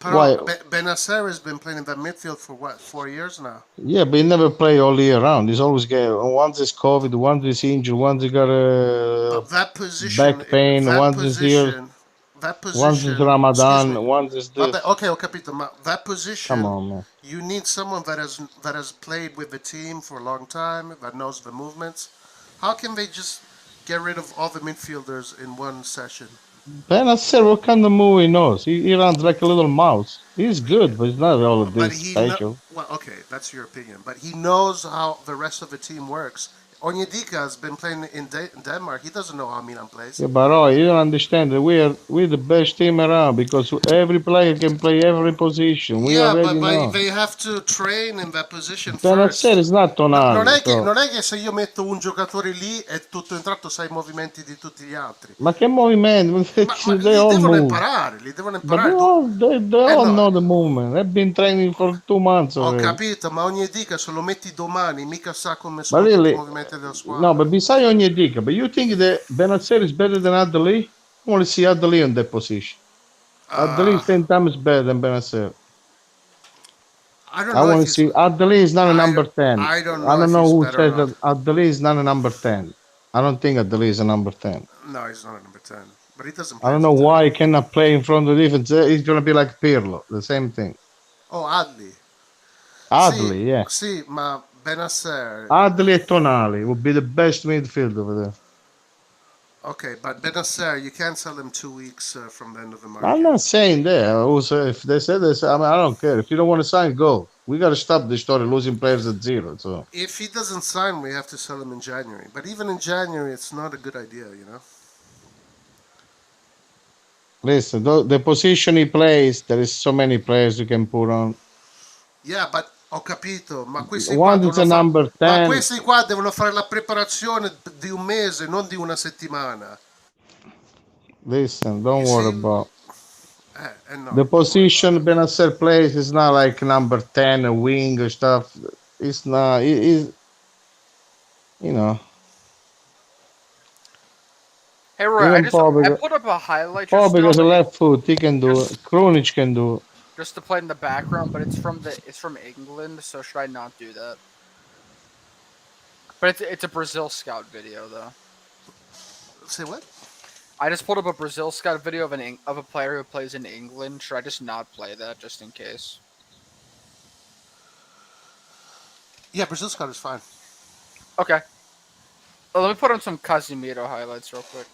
Why? Benasser has been playing in that midfield for what, 4 years now? Yeah, but he never play all year round. He's always get once it's COVID, once he's injured, once he got a back pain, once he's here, once it's Ramadan, once it's this. Okay, ho capito, ma that position, come on, man. You need someone that has played with the team for a long time, that knows the movements. How can they just get rid of all the midfielders in one session? Benacer, what kind of move he knows? He runs like a little mouse. He's good, but he's not all of But this he special. well, okay, that's your opinion. But he knows how the rest of the team works. Oniedika has been playing in Denmark. He doesn't know how Milan plays. Yeah, but oh, you don't understand that we're the best team around because every player can play every position. We Yeah, already but know. they have to train in that position Benacer first. is not No, non, Tonali, è che, so. non è che se io metto un giocatore lì e tutto in tratto sai i movimenti di tutti gli altri. Ma che movimento? Ma They all move. li devono But imparare. they all No, know the movement. They've been training for 2 months ho already. capito, ma ogni dica se lo metti domani mica sa come But sono tutti i really, movimenti della no, squadra. but besides Oniedika, but you think that Benacer is better than Adeli? I want to see Adeli in that position. Adeli is 10 times better than Benacer. I don't I know if want to he's. see Adeli is not a number 10. I don't I know don't if know he's who better or says not. that Adeli is not a number 10. I don't think Adeli is a number 10. No, he's not a number 10. But he doesn't I play don't as know a 10. why he cannot play in front of the defense. He's going to be like Pirlo, the same thing. Oh, Adli. Adli, yeah. Sì, ma Benacer. Adli e Tonali would be the best midfield over there. Okay, but Benacer, you can't sell him 2 weeks from the end of the market. I'm not saying that. Also, if they say this, I mean, I don't care. If you don't want to sign, go. We got to stop this story losing players at zero. So If he doesn't sign, we have to sell him in January. But even in January, it's not a good idea, you know? listen, the position he plays, there is so many players you can put on. Yeah, but ho capito, ma questi qua One is a devono fare. number Ma 10. questi qua devono fare la preparazione di un mese, non di una settimana. Listen, don't You worry see? about No, the don't worry position about it. Benacer plays. Is not like number 10, a wing or stuff. It's not. It's, you know. Hey Roy, Even I pulled up a highlight just Paul now, because a left foot, he can do it. Krunic can do it. just to play in the background, but it's from England, so should I not do that? But it's a Brazil scout video though. Say what? I just pulled up a Brazil scout video of a player who plays in England. Should I just not play that just in case? Yeah, Brazil Scout is fine. Okay. Let me put on some Casemiro highlights real quick.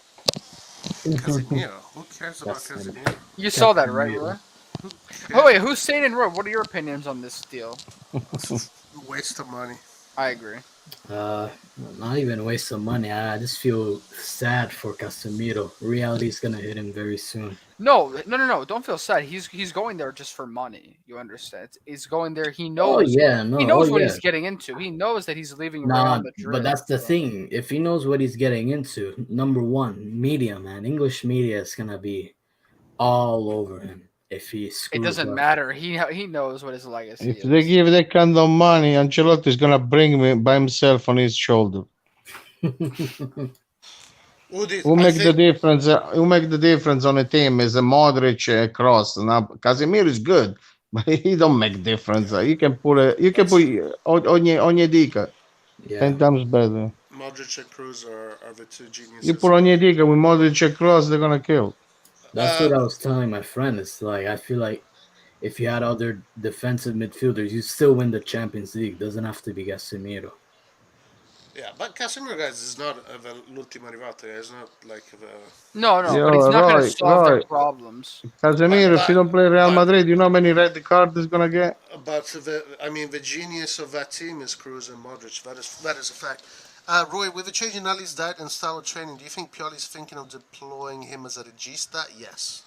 Casemiro. Who cares about Casemiro? You saw that, right, Roy? Oh wait, who's saying in Roy? What are your opinions on this deal? Waste of money. I agree. Not even waste of money. I just feel sad for Casemiro. Reality is gonna hit him very soon. No. Don't feel sad. He's going there just for money. You understand? He's going there. He knows. Oh yeah, no. He knows oh, what yeah. he's getting into. He knows that he's leaving Real Nah, Madrid. but that's the thing. If he knows what he's getting into, number one, media, man. English media is gonna be all over him if he screws It doesn't up. matter. He knows what his legacy If is. they give that kind of money, Ancelotti is gonna bring me by himself on his shoulder. Who make the difference? Who make the difference on a team is a Modric, a Kroos. Now Casemiro is good, but he don't make difference. You can put Oniedika, 10 times better. Modric and Cruz are the two geniuses. You put Oniedika with Modric and Kroos, they're gonna kill. That's what I was telling my friend. It's like I feel like if you had other defensive midfielders, you still win the Champions League. Doesn't have to be Casemiro. Yeah, but Casemiro, guys, is not l'ultimo arrivato. It's not like the. No, Yo, but he's not going Roy, to solve their Roy. problems. Casemiro, if you don't play Real Madrid, you know how many red cards he's gonna get? But the genius of that team is Cruz and Modric. That is a fact. Roy, with the change in Ali's diet and style of training, do you think Pioli's thinking of deploying him as a regista? Yes.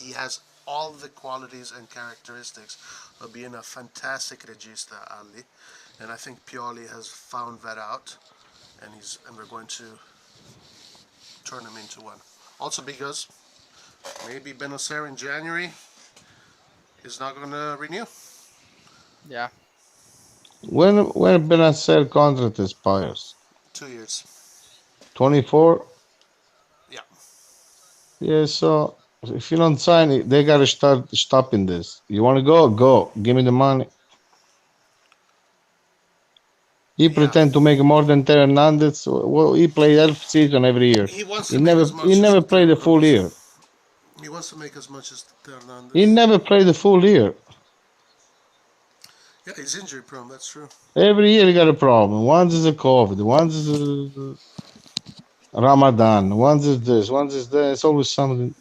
He has all the qualities and characteristics of being a fantastic regista, Ali. And I think Pioli has found that out, and we're going to turn him into one. Also because maybe Benacer in January is not going to renew. Yeah. When Benacer contract expires? 2 years. 24? Yeah. Yeah, so if you don't sign it, they gotta start stopping this. You wanna go? Go. Give me the money. He pretend to make more than Teo Hernandez. Well, he played half season every year. He wants He to never make as much he as never Teo played a full year. He wants to make as much as Teo Hernandez. He never played a full year. Yeah, he's injury prone, that's true. Every year he got a problem. Once is a COVID. Once is a... Ramadan. Once is this, once is that. It's always something.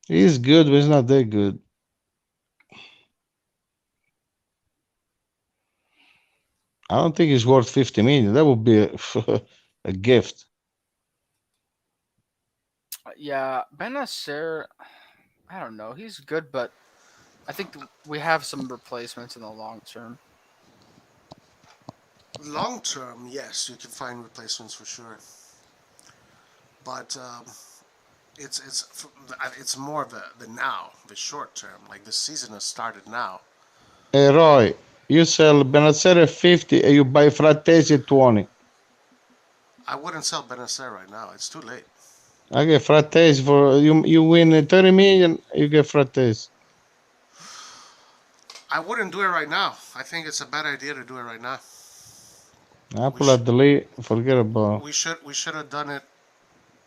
He's good, but he's not that good. I don't think he's worth 50 million. That would be a gift. Yeah, Benacer, I don't know. He's good, but I think we have some replacements in the long term. Long term, yes, you can find replacements for sure. But it's more the now, the short term. Like the season has started now. Hey, Roy, you sell Benacer at 50 and you buy Frattesi at 20. I wouldn't sell Benacer right now. It's too late. I get Frattesi for you. You win 30 million, you get Frattesi. I wouldn't do it right now. I think it's a bad idea to do it right now. Apple at delete, forget about. We should have done it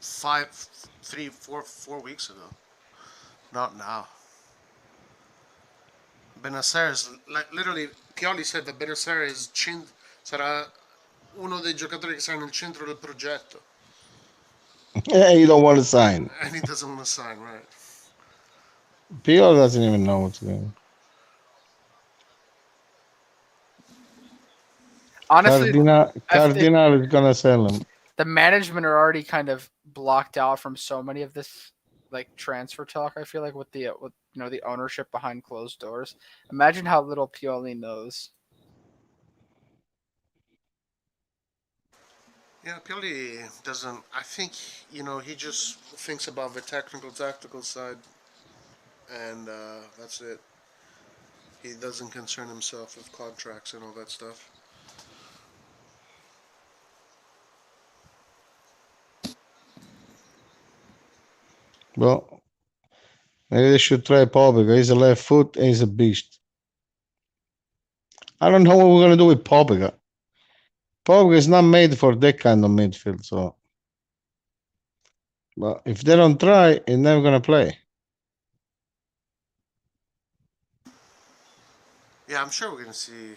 4 weeks ago. Not now. Benacer is like literally. Pioli said that Benacer sarà uno dei giocatori che sarà nel centro del progetto. You don't want to sign. And he doesn't want to sign, right? Pio doesn't even know what's going on. Honestly, Cardinal is gonna sell him. the management are already kind of blocked out from so many of this like transfer talk. I feel like with the the ownership behind closed doors. Imagine how little Pioli knows. Yeah, Pioli doesn't. I think he just thinks about the tactical side, and that's it. He doesn't concern himself with contracts and all that stuff. Well, maybe they should try Pobega. He's a left foot and he's a beast. I don't know what we're gonna do with Pobega. Pobega is not made for that kind of midfield, so. But if they don't try, he's never gonna play. Yeah, I'm sure we're gonna see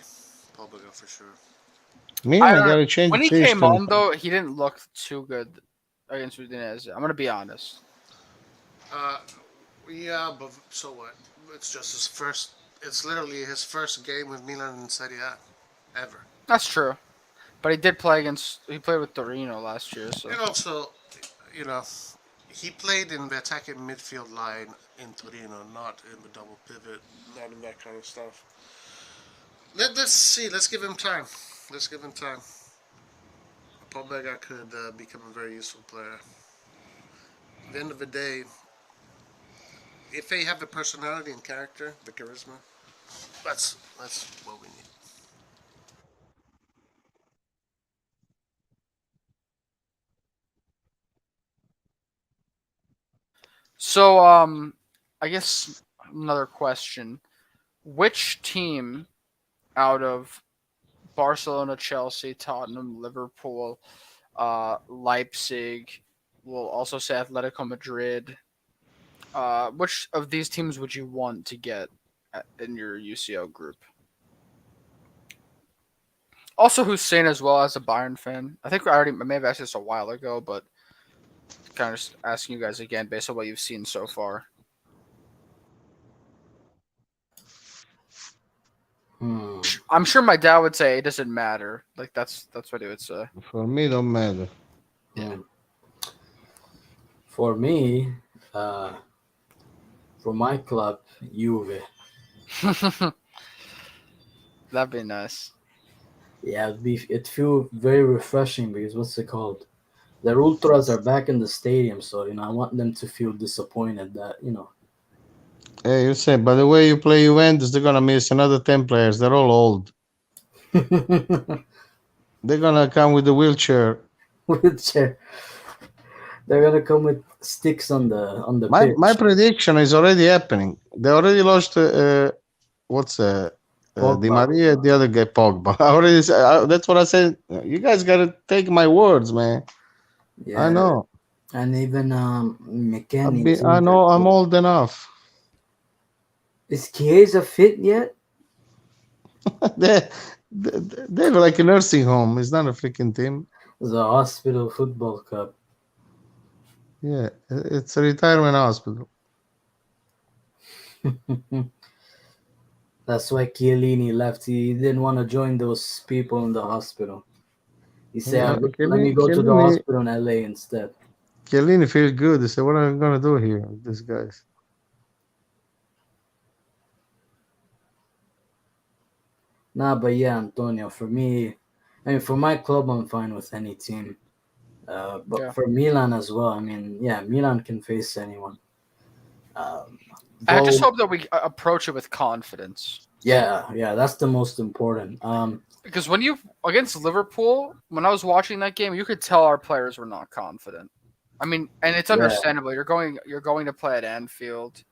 Pobega for sure. I gotta change when the he system. came on though, he didn't look too good against Udinese. I'm gonna be honest. Yeah, but so what? It's just his first. It's literally his first game with Milan in Serie A ever. That's true, but he did play against. He played with Torino last year, so. And also, he played in the attacking midfield line in Torino, not in the double pivot, not in that kind of stuff. Let's see. Let's give him time. Pobega could become a very useful player. At the end of the day, if they have the personality and character, the charisma, that's what we need. So, I guess another question: which team out of Barcelona, Chelsea, Tottenham, Liverpool, Leipzig, we'll also say Atletico Madrid, which of these teams would you want to get in your UCL group? Also, Hussein as well as a Bayern fan. I think I may have asked this a while ago, but kind of just asking you guys again based on what you've seen so far. I'm sure my dad would say it doesn't matter. Like that's what he would say. For me, it don't matter. Yeah. For me, for my club, Juve. That'd be nice. Yeah, it feel very refreshing because what's it called? Their ultras are back in the stadium, so I want them to feel disappointed that. Hey, you say, by the way you play Juventus, they're gonna miss another 10 players. They're all old. They're gonna come with the wheelchair. Wheelchair. They're gonna come with sticks on the pitch. My prediction is already happening. They already lost. Di Maria, the other guy, Pogba. I already that's what I said. You guys gotta take my words, man. Yeah, I know. And even McKennie. I know. I'm old enough. Is Chiesa fit yet? they, they're like a nursing home. It's not a freaking team. The Hospital Football Cup. Yeah, it's a retirement hospital. That's why Chiellini left. He didn't want to join those people in the hospital. He said, Yeah, Let me go to the hospital in LA instead." Chiellini feel good. They said, "What are we gonna do here with these guys?" Nah, but yeah, Antonio, for me, I mean, for my club, I'm fine with any team. But Yeah. for Milan as well, I mean, yeah, Milan can face anyone. Um, I just though, hope that we approach it with confidence. yeah, that's the most important. Because when you against Liverpool, when I was watching that game, you could tell our players were not confident. I mean, and it's Yeah. understandable. You're going to play at Anfield.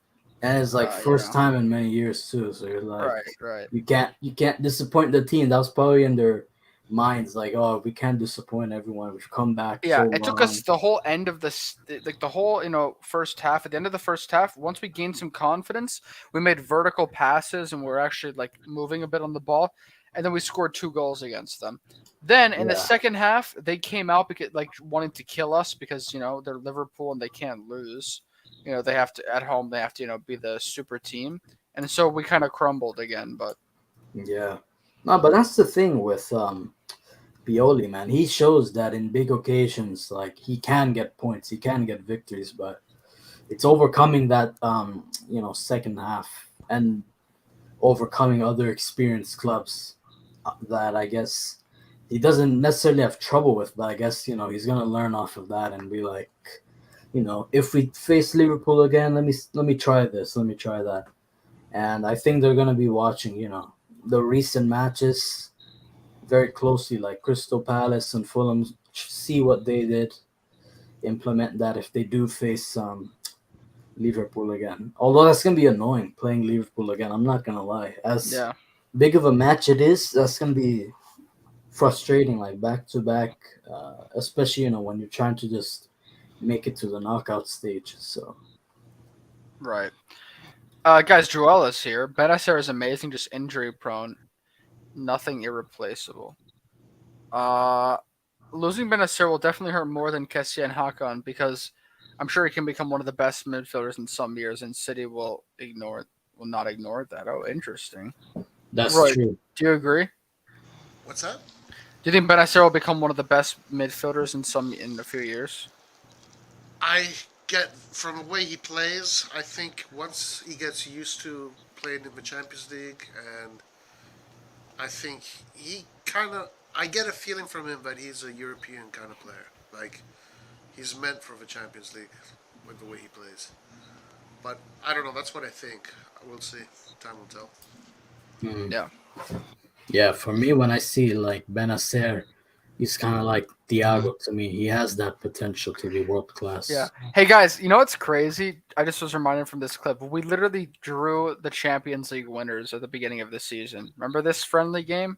And it's like you first know. time in many years too. So you're like, Right. you can't disappoint the team. That was probably in their minds, like, oh, we can't disappoint everyone. We've come back. Yeah, so it took long. us the whole end of the whole first half. At the end of the first half, once we gained some confidence, we made vertical passes and we're actually like moving a bit on the ball, and then we scored 2 goals against them. Then in the Yeah. second half, they came out because like wanting to kill us because they're Liverpool and they can't lose. They have to at home. They have to be the super team, and so we kind of crumbled again. But Yeah. No, but that's the thing with Pioli, man. He shows that in big occasions, like he can get points, he can get victories, but it's overcoming that second half and overcoming other experienced clubs that I guess he doesn't necessarily have trouble with, but I guess he's gonna learn off of that and be like, if we face Liverpool again, let me try this, let me try that. And I think they're gonna be watching, the recent matches very closely, like Crystal Palace and Fulham, see what they did, implement that if they do face Liverpool again. Although that's gonna be annoying playing Liverpool again. I'm not gonna lie. As yeah, big of a match it is, that's gonna be frustrating, like back to back, especially when you're trying to just make it to the knockout stage. So right. Guys, Joel is here. Benacer is amazing, just injury prone. Nothing irreplaceable. Losing Benacer will definitely hurt more than Kessie and Hakan because I'm sure he can become one of the best midfielders in some years, and City will not ignore that. Oh, interesting. that's Roy, true. do you agree? What's that? Do you think Benacer will become one of the best midfielders in a few years? I get from the way he plays. I think once he gets used to playing in the Champions League, and I think he kind of. I get a feeling from him that he's a European kind of player. Like he's meant for the Champions League with the way he plays. But I don't know. That's what I think. We'll see. Time will tell. Yeah. Yeah, for me, when I see like Benacer, he's kind of like Thiago to me. He has that potential to be world class. Yeah. Hey guys, you know what's crazy? I just was reminded from this clip. We literally drew the Champions League winners at the beginning of the season. Remember this friendly game?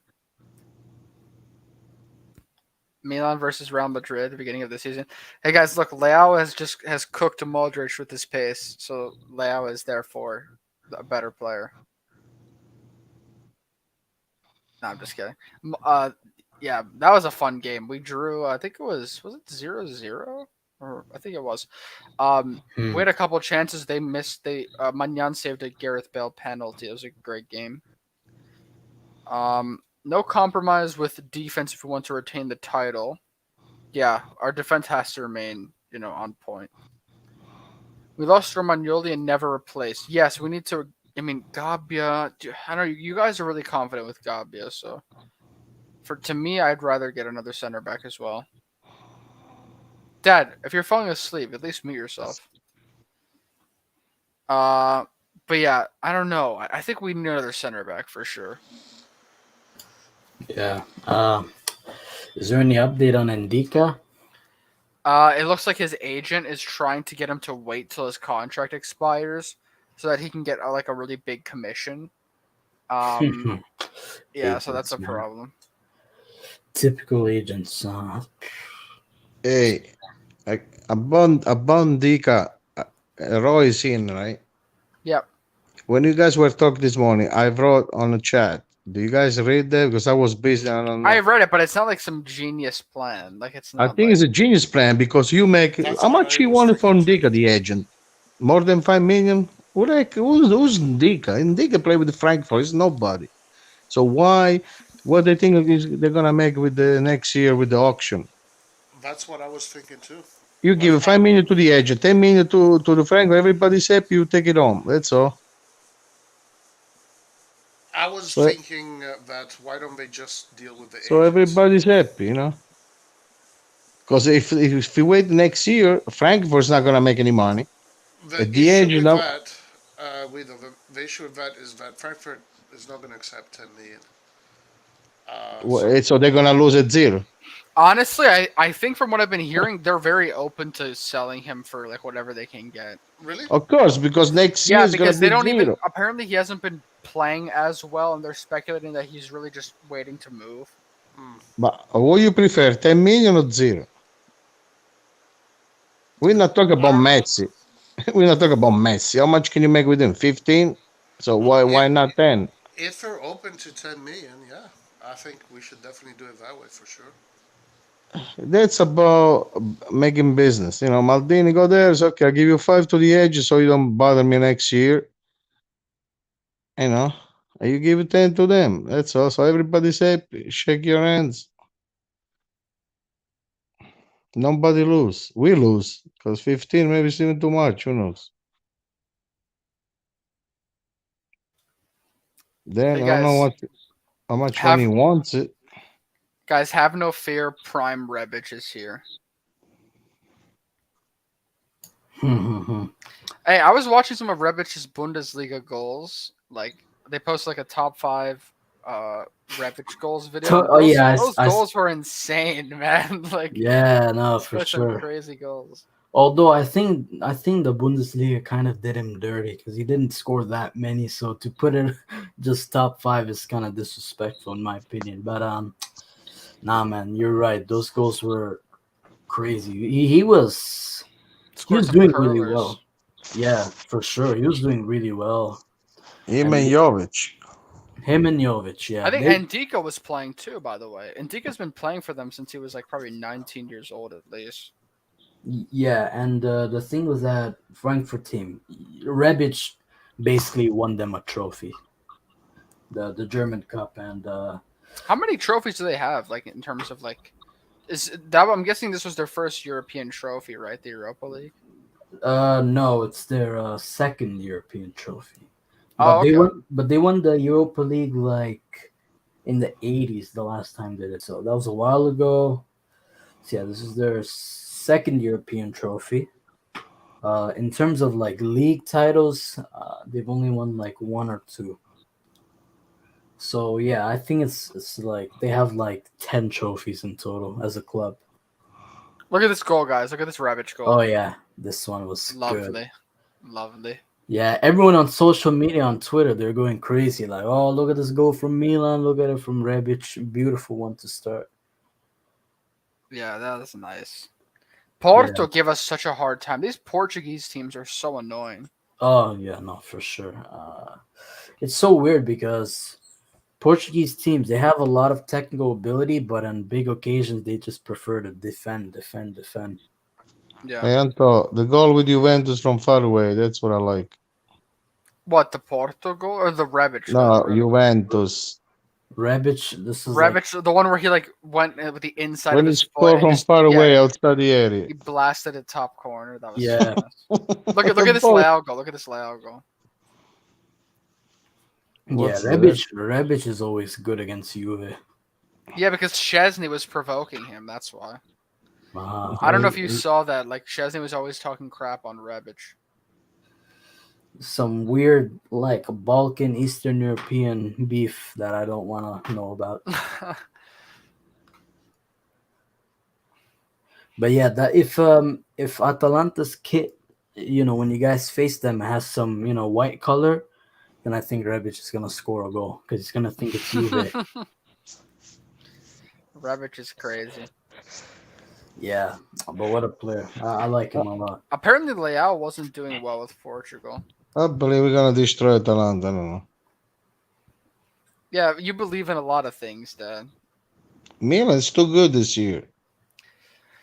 Milan versus Real Madrid at the beginning of the season. Hey guys, look, Leao has cooked Modric with his pace, so Leao is therefore a better player. No, I'm just kidding. Yeah, that was a fun game. We drew. I think it was it 0-0? Or I think it was. We had a couple chances. They missed. Magnan saved a Gareth Bale penalty. It was a great game. No compromise with defense if we want to retain the title. Yeah, our defense has to remain, on point. We lost Romagnoli and never replaced. Yes, we need to. I mean, Gabbia. I don't know. You guys are really confident with Gabbia, so to me, I'd rather get another center back as well. Dad, if you're falling asleep, at least mute yourself. But yeah, I don't know. I think we need another center back for sure. Yeah. Is there any update on Oniedika? It looks like his agent is trying to get him to wait till his contract expires so that he can get a really big commission. Yeah, so that's a problem. Typical agents. Hey, Abondika, Roy is in, right? Yep. When you guys were talking this morning, I wrote on the chat Do you guys read that? Because I was busy. I don't know. I read it, but it's not like some genius plan. Like it's I not. think Like, it's a genius plan because you make That's how what much I you was wanted for thinking Ndika, the agent? More than 5 million? Who's Ndika? Ndika play with Frankfurt. It's nobody. So why? What they think is they're gonna make with the next year with the auction? That's what I was thinking too. You Like give 5 million to the agent, 10 million to the Frankfurt. Everybody's happy. You take it home. That's all. I was So thinking that why don't they just deal with the so agents? everybody's happy, you know. Because if we wait next year, Frankfurt's not gonna make any money. The At the issue agent, with now, that, the issue with that is that Frankfurt is not going to accept 10 million. so they're gonna lose at zero. honestly, I think from what I've been hearing, they're very open to selling him for like whatever they can get. Really? Of course, because next year Yeah, is gonna because they be don't even. zero. Apparently, he hasn't been playing as well, and they're speculating that he's really just waiting to move. But what you prefer, 10 million or zero? We're not talking about Messi. We're not talking about Messi. How much can you make with him? 15? So why not 10? If they're open to 10 million, yeah, I think we should definitely do it that way for sure. That's about making business. You know, Maldini go there. It's okay. I'll give you 5 to the edge so you don't bother me next year. You know, and you give it 10 to them. That's all. So everybody's happy. Shake your hands. Nobody lose. We lose because 15 maybe is even too much. Who knows? Then Hey I don't know guys, how much when he have wants it. guys have no fear. Prime Rebic is here. Hey, I was watching some of Rebic's Bundesliga goals. Like they post like a top 5 Rebic goals video. Oh yeah, Those goals were insane, man. Like yeah, no, for there's some sure. crazy goals. Although I think the Bundesliga kind of did him dirty because he didn't score that many. So to put it just top 5 is kind of disrespectful in my opinion. But nah, man, you're right. Those goals were crazy. He was Scored some doing really curlers. well. Yeah, for sure. He was doing really well. Him And and Jovic. him and Jovic, yeah. I think they- Oniedika was playing too, by the way. Oniedika's been playing for them since he was like probably 19 years old at least. Yeah, and the thing with that Frankfurt team, Rebic basically won them a trophy, the German Cup, and How many trophies do they have? Like in terms of like, is that? I'm guessing this was their first European trophy, right? The Europa League. no, it's their second European trophy. Oh, okay. But they won the Europa League like in the 80s the last time they did it. So that was a while ago. So yeah, this is their second European trophy. In terms of like league titles, they've only won like 1 or 2. So yeah, I think it's like they have like 10 trophies in total as a club. Look at this goal, guys. Look at this Rebic goal. Oh yeah, this one was Lovely, good. lovely. Yeah, everyone on social media on Twitter, they're going crazy. Like, oh, look at this goal from Milan. Look at it from Rebic. Beautiful one to start. Yeah, that is nice. Porto give us such a hard time. These Portuguese teams are so annoying. Oh yeah, no, for sure. It's so weird because Portuguese teams, they have a lot of technical ability, but on big occasions they just prefer to defend. Yeah. Hey, Anto, the goal with Juventus from far away. That's what I like. What, the Porto goal or the Rebic No, goal? Juventus. Rebic, this is Rebic, the one where he like went with the inside When of he his scored foot. from And far away yeah, outside the area. he blasted it top corner. That was Yeah. so nice. Look at this Leao goal. Look at this Leao goal. What's yeah, Rebic is always good against Juve. Yeah, because Szczesny was provoking him. That's why. Wow. I don't know if you saw that. Like Szczesny was always talking crap on Rebic. Some weird like Balkan Eastern European beef that I don't want to know about. But yeah, that if Atalanta's kit, when you guys face them has some white color, then I think Rebic is gonna score a goal because he's gonna think it's Juve. Rebic is crazy. Yeah, but what a player! I like him a lot. Apparently, Leao wasn't doing well with Portugal. I believe we're gonna destroy Atalanta. I don't know. Yeah, you believe in a lot of things, Dad. Milan's too good this year.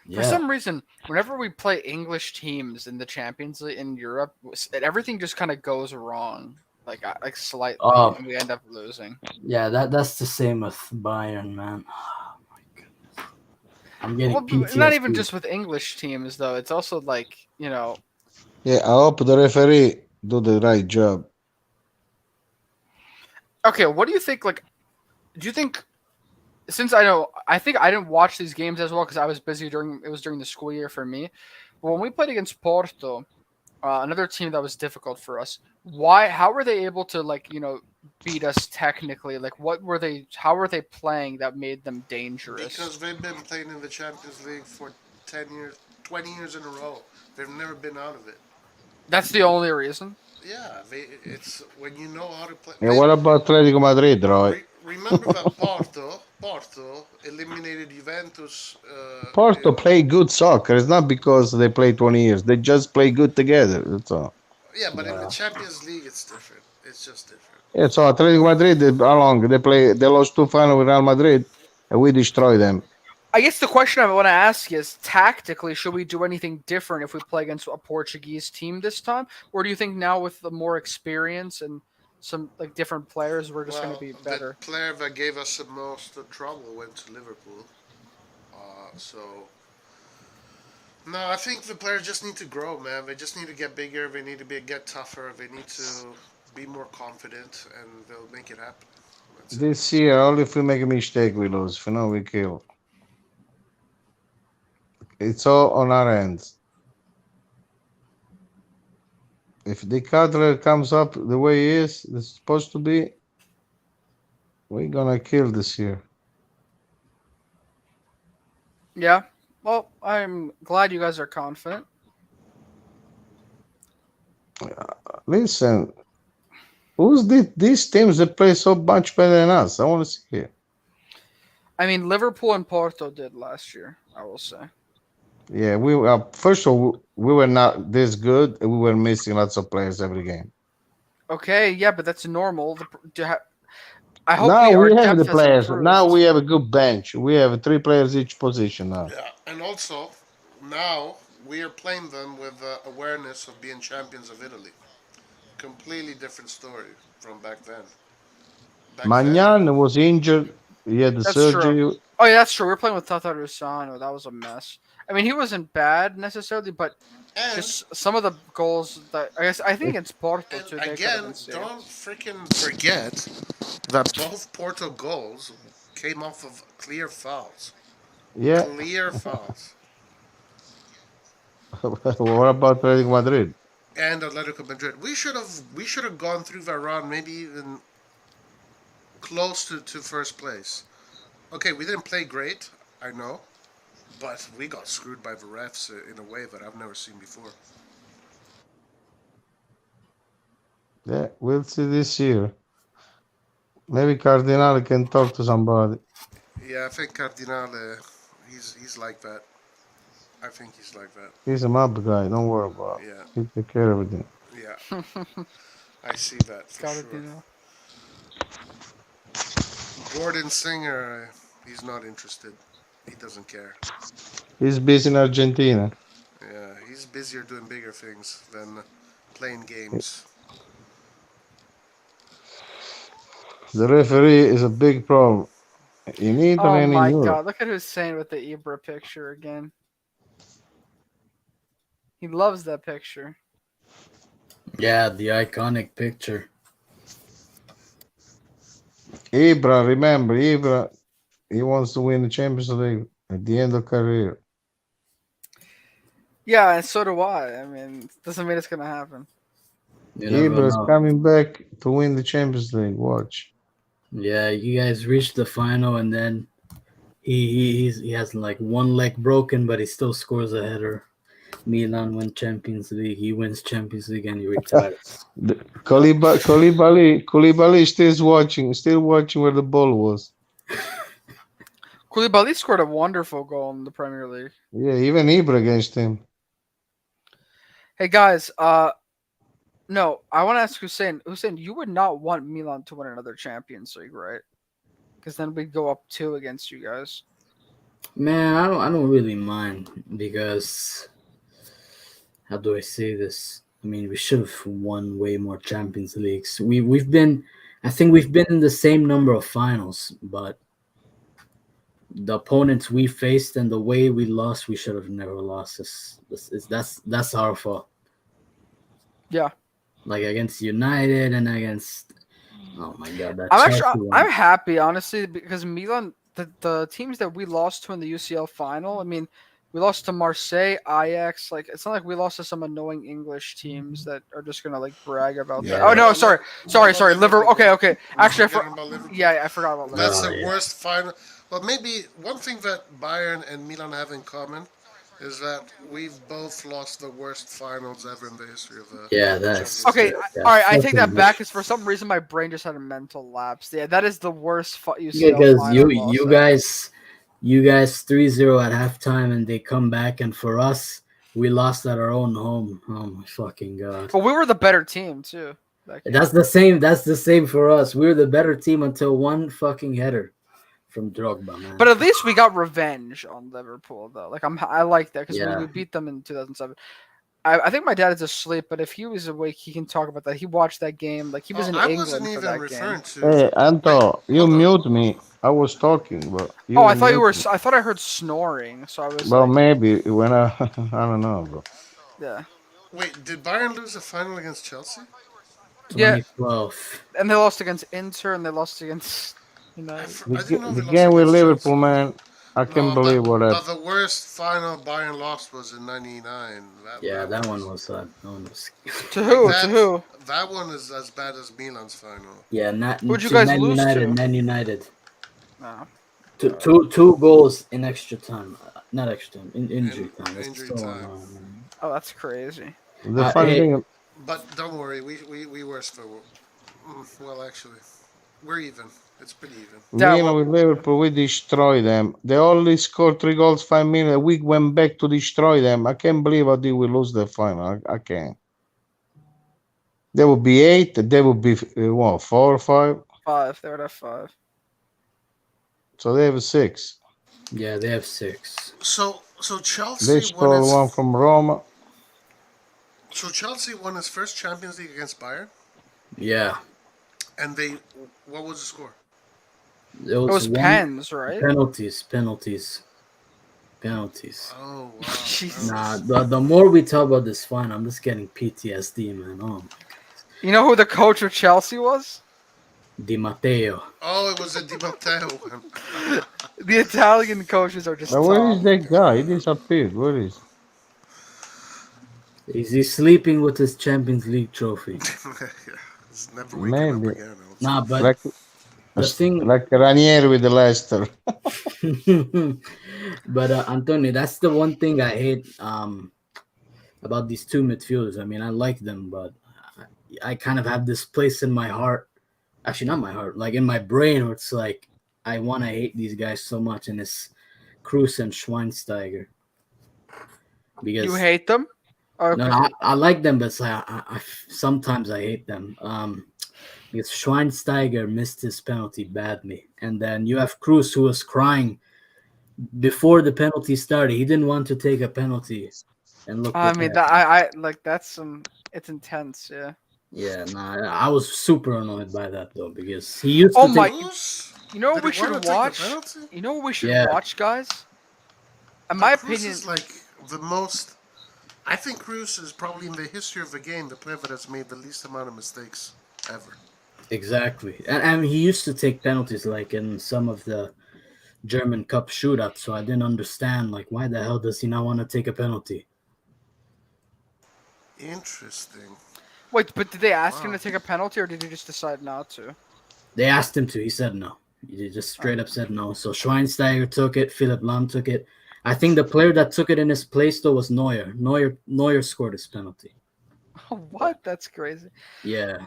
For Yeah. some reason, whenever we play English teams in the Champions League in Europe, everything just kind of goes wrong, like slightly, Oh. and we end up losing. Yeah, that's the same with Bayern, man. Oh my goodness. I'm getting Well, PTSD. not even just with English teams though. It's also like Yeah, I hope the referee do the right job. Okay, what do you think? Like, do you think? Since I think I didn't watch these games as well because I was busy during the school year for me. But when we played against Porto, another team that was difficult for us. How were they able to beat us technically? Like what were they? How were they playing that made them dangerous? Because they've been playing in the Champions League for 10 years, 20 years in a row. They've never been out of it. That's the only reason. Yeah, it's when you know how to play. Yeah, what about Atletico Madrid, Roy? Remember that Porto eliminated Juventus. Porto play good soccer. It's not because they play 20 years. They just play good together. That's all. Yeah, but in the Champions League, it's different. It's just different. Yeah, so Atletico Madrid, how long? They lost 2 final with Real Madrid, and we destroy them. I guess the question I want to ask is, tactically, should we do anything different if we play against a Portuguese team this time? Or do you think now with the more experience and some different players, we're just going to be better? The player that gave us the most trouble went to Liverpool. So, no, I think the players just need to grow, man. They just need to get bigger. They need to get tougher. They need to be more confident, and they'll make it happen. This year, only if we make a mistake, we lose. If not, we kill. It's all on our ends. If the Cutler comes up the way he is, it's supposed to be, we're gonna kill this year. Yeah. Well, I'm glad you guys are confident. Listen, who's these teams that play so much better than us? I want to see it. I mean, Liverpool and Porto did last year, I will say. Yeah, we first of all, we were not this good, and we were missing lots of players every game. Okay, yeah, but that's normal. I hope Now we have depth the has players. improved. Now we have a good bench. We have 3 players each position now. Yeah, and also now we are playing them with awareness of being champions of Italy. Completely different story from back then. Magnan was injured. He had the That's surgery. true. Oh, yeah, that's true. We're playing with Tata Rusano. That was a mess. I mean, he wasn't bad necessarily, but just some of the goals that I think against Porto too. Again, don't freaking forget that both Porto goals came off of clear fouls. Yeah. Clear fouls. What about Atletico Madrid? And Atletico Madrid. We should have gone through that round, maybe even close to first place. Okay, we didn't play great, I know, but we got screwed by the refs in a way that I've never seen before. Yeah, we'll see this year. Maybe Cardinale can talk to somebody. Yeah, I think Cardinale, he's like that. I think he's like that. He's a mob guy. Don't worry about it. Yeah. He'll take care of everything. Yeah. I see that for sure. Gordon Singer, he's not interested. He doesn't care. He's busy in Argentina. Yeah, he's busier doing bigger things than playing games. The referee is a big problem. In Italy Oh and my in Europe. god, look at Hussein with the Ibra picture again. He loves that picture. Yeah, the iconic picture. Ibra, remember, he wants to win the Champions League at the end of career. Yeah, and so do I. I mean, doesn't mean it's gonna happen. Ibra's coming back to win the Champions League. Watch. Yeah, you guys reached the final, and then he has like one leg broken, but he still scores a header. Milan win Champions League. He wins Champions League, and he retires. Koulibaly still watching where the ball was. Koulibaly scored a wonderful goal in the Premier League. Yeah, even Ibra against him. Hey guys, No, I want to ask Hussein. Hussein, you would not want Milan to win another Champions League, right? Because then we'd go up 2 against you guys. Man, I don't really mind because how do I say this? I mean, we should have won way more Champions Leagues. I think we've been in the same number of finals, but the opponents we faced and the way we lost, we should have never lost. That's our fault. Yeah. Like against United and against. Oh my God, that I'm Chelsea actually one. I'm happy honestly because Milan the teams that we lost to in the UCL final. I mean, we lost to Marseille, Ajax. Like it's not like we lost to some annoying English teams that are just gonna like brag about that. Yeah. Oh no, sorry. Liverpool. Okay. Actually, Forgetting about Liverpool. yeah, I forgot about That's Liverpool. the yeah. worst final. Well, maybe one thing that Bayern and Milan have in common is that we've both lost the worst finals ever in the history of the. Yeah, that's Okay, yeah, all right. I take that fucking back because for some reason my brain just had a mental lapse. Yeah, that is the worst UCL because final you loss you ever. guys you guys 3-0 at halftime and they come back, and for us we lost at our own home. Oh my fucking God. But we were the better team too. That's the same for us. We were the better team until one fucking header from Drogba, man. But at least we got revenge on Liverpool, though. Like I like that because Yeah. we beat them in 2007. I think my dad is asleep, but if he was awake, he can talk about that. He watched that game. Like he was in I England wasn't for even that referring game. to. Hey, Anto, you hold on. mute me. I was talking, but you Oh, I thought you were. mute me. I thought I heard snoring, so I was Well, like, maybe when I don't know, bro. yeah, Wait, did Bayern lose the final against Chelsea? yeah. 2012. And they lost against Inter, and they lost against United. I didn't know The they lost game with against Liverpool, Chelsea. man, I can't No, believe what but happened. the worst final Bayern lost was in '99. Yeah, that one was that one was. To who? That, To who? That one is as bad as Milan's final. Yeah, not Who'd you to guys Man lose United. to? Man United. No. Two goals in extra time. Not extra time. In injury time. That's injury so time. annoying, man. Oh, that's crazy. The funny thing, But don't worry, we were still. Well, actually, we're even. It's pretty even. Yeah, Milan well- with Liverpool, we destroyed them. They only scored 3 goals, 5 minutes. We went back to destroy them. I can't believe how did we lose the final. I can't. There would be 8. There would be 4 or 5. 5. They would have 5. So they have 6. Yeah, they have 6. So They Chelsea scored won one from Roma. So Chelsea won its first Champions League against Bayern, Yeah, and they. What was the score? it It was one- pens, right? penalties. Oh wow! Jesus. Nah, the more we talk about this fine, I'm just getting PTSD, man. Oh, You know who the coach of Chelsea was? Di Matteo. Oh, it was a Di Matteo one. The Italian coaches are just. Now, where is top. that guy? He disappeared. Where is? Is he sleeping with his Champions League trophy? It's never waking up Maybe. again. Nah, but Like, the thing. like Ranieri with the Leicester. But Antonio, that's the one thing I hate about these two midfielders. I mean, I like them, but I kind of have this place in my heart. Actually, not my heart, like in my brain, where it's like I want to hate these guys so much, and it's Cruz and Schweinsteiger. Because You hate them? Okay. no, I like them, but it's like sometimes I hate them. Because Schweinsteiger missed his penalty badly, and then you have Cruz who was crying before the penalty started. He didn't want to take a penalty, and look. I what mean, happened. I like that's some. It's intense, yeah. Yeah, nah, I was super annoyed by that though because he used Oh to my- take. Cruz? You know what Did we he wanna should take the watch? penalty? You know what we should Yeah. watch, guys? In my Cruz opinion, is like the most. I think Cruz is probably in the history of the game the player that has made the least amount of mistakes ever. Exactly, and he used to take penalties like in some of the German Cup shootouts. So I didn't understand like why the hell does he not want to take a penalty? Interesting. wait, but did they ask him Wow. to take a penalty, or did he just decide not to? They asked him to. He said no. He just straight up said no. So Schweinsteiger took it. Philipp Lahm took it. I think the player that took it in his place though was Neuer. Neuer scored his penalty. What? That's crazy. Yeah.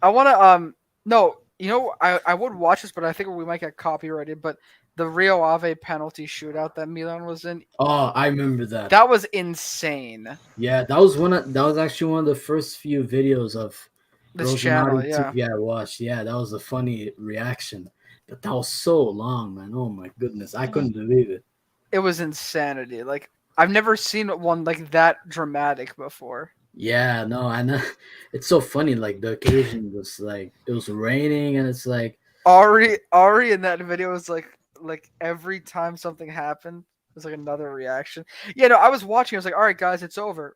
I want to no. You know, I would watch this, but I think we might get copyrighted. But the Rio Ave penalty shootout that Milan was in, Oh, I remember that. that was insane. Yeah, that was actually one of the first few videos of This channel, RossonARI yeah. TV I watched. Yeah, that was a funny reaction. But that was so long, man. Oh my goodness. I couldn't believe it. It was insanity. Like I've never seen one like that dramatic before. Yeah, no, I know. It's so funny. Like the occasion was like it was raining, and it's like Ari in that video was like every time something happened, it was like another reaction. Yeah, no, I was watching. I was like, all right, guys, it's over,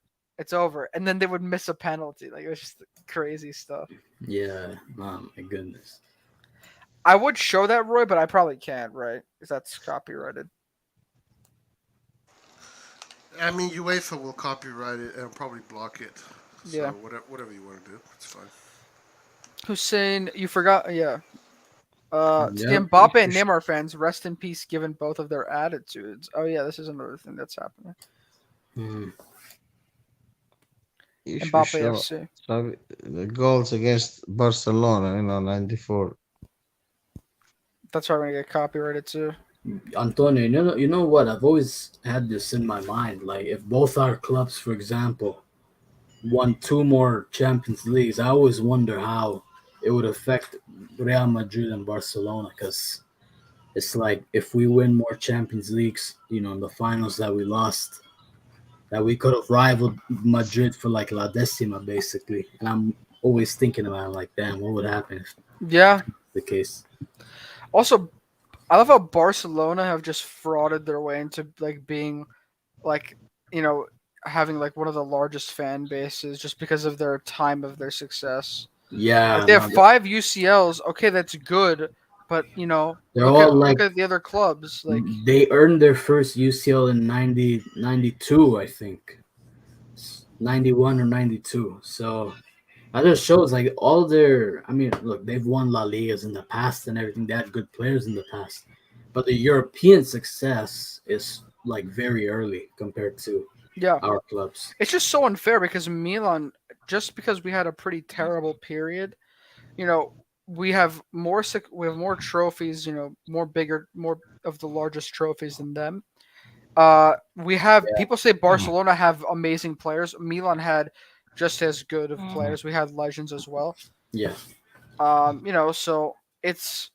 and then they would miss a penalty. Like it was just crazy stuff. yeah, oh my goodness. I would show that, Roy, but I probably can't, right? Because that's copyrighted. I mean, UEFA will copyright it and probably block it. So Yeah. whatever you want to do, it's fine. Hussein, you forgot. Yeah. To the Yep. Mbappe and Neymar fans, rest in peace, given both of their attitudes. Oh yeah, this is another thing that's happening. Hmm. You should Mbappe show FC. the goals against Barcelona, 94. That's probably gonna get copyrighted too. Antonio, you know what? I've always had this in my mind. Like, if both our clubs, for example, won two more Champions Leagues, I always wonder how it would affect Real Madrid and Barcelona. Because it's like if we win more Champions Leagues, in the finals that we lost, that we could have rivaled Madrid for like La Decima, basically. And I'm always thinking about like, damn, what would happen if Yeah. the case? Also, I love how Barcelona have just frauded their way into like being like having like one of the largest fan bases just because of their time of their success. Yeah, Like they have no, 5 UCLs. Okay, that's good, but they're look all at like the other clubs. Like they earned their first UCL in 92, I think. 91 or 92. So that just shows like all their, I mean, look, they've won La Ligas in the past and everything. They had good players in the past. But the European success is like very early compared to yeah, our clubs. it's just so unfair because Milan, just because we had a pretty terrible period, you know, we have more trophies, more of the largest trophies than them. We have people say Barcelona have amazing players. Milan had just as good of players. We had legends as well. Yeah. So it's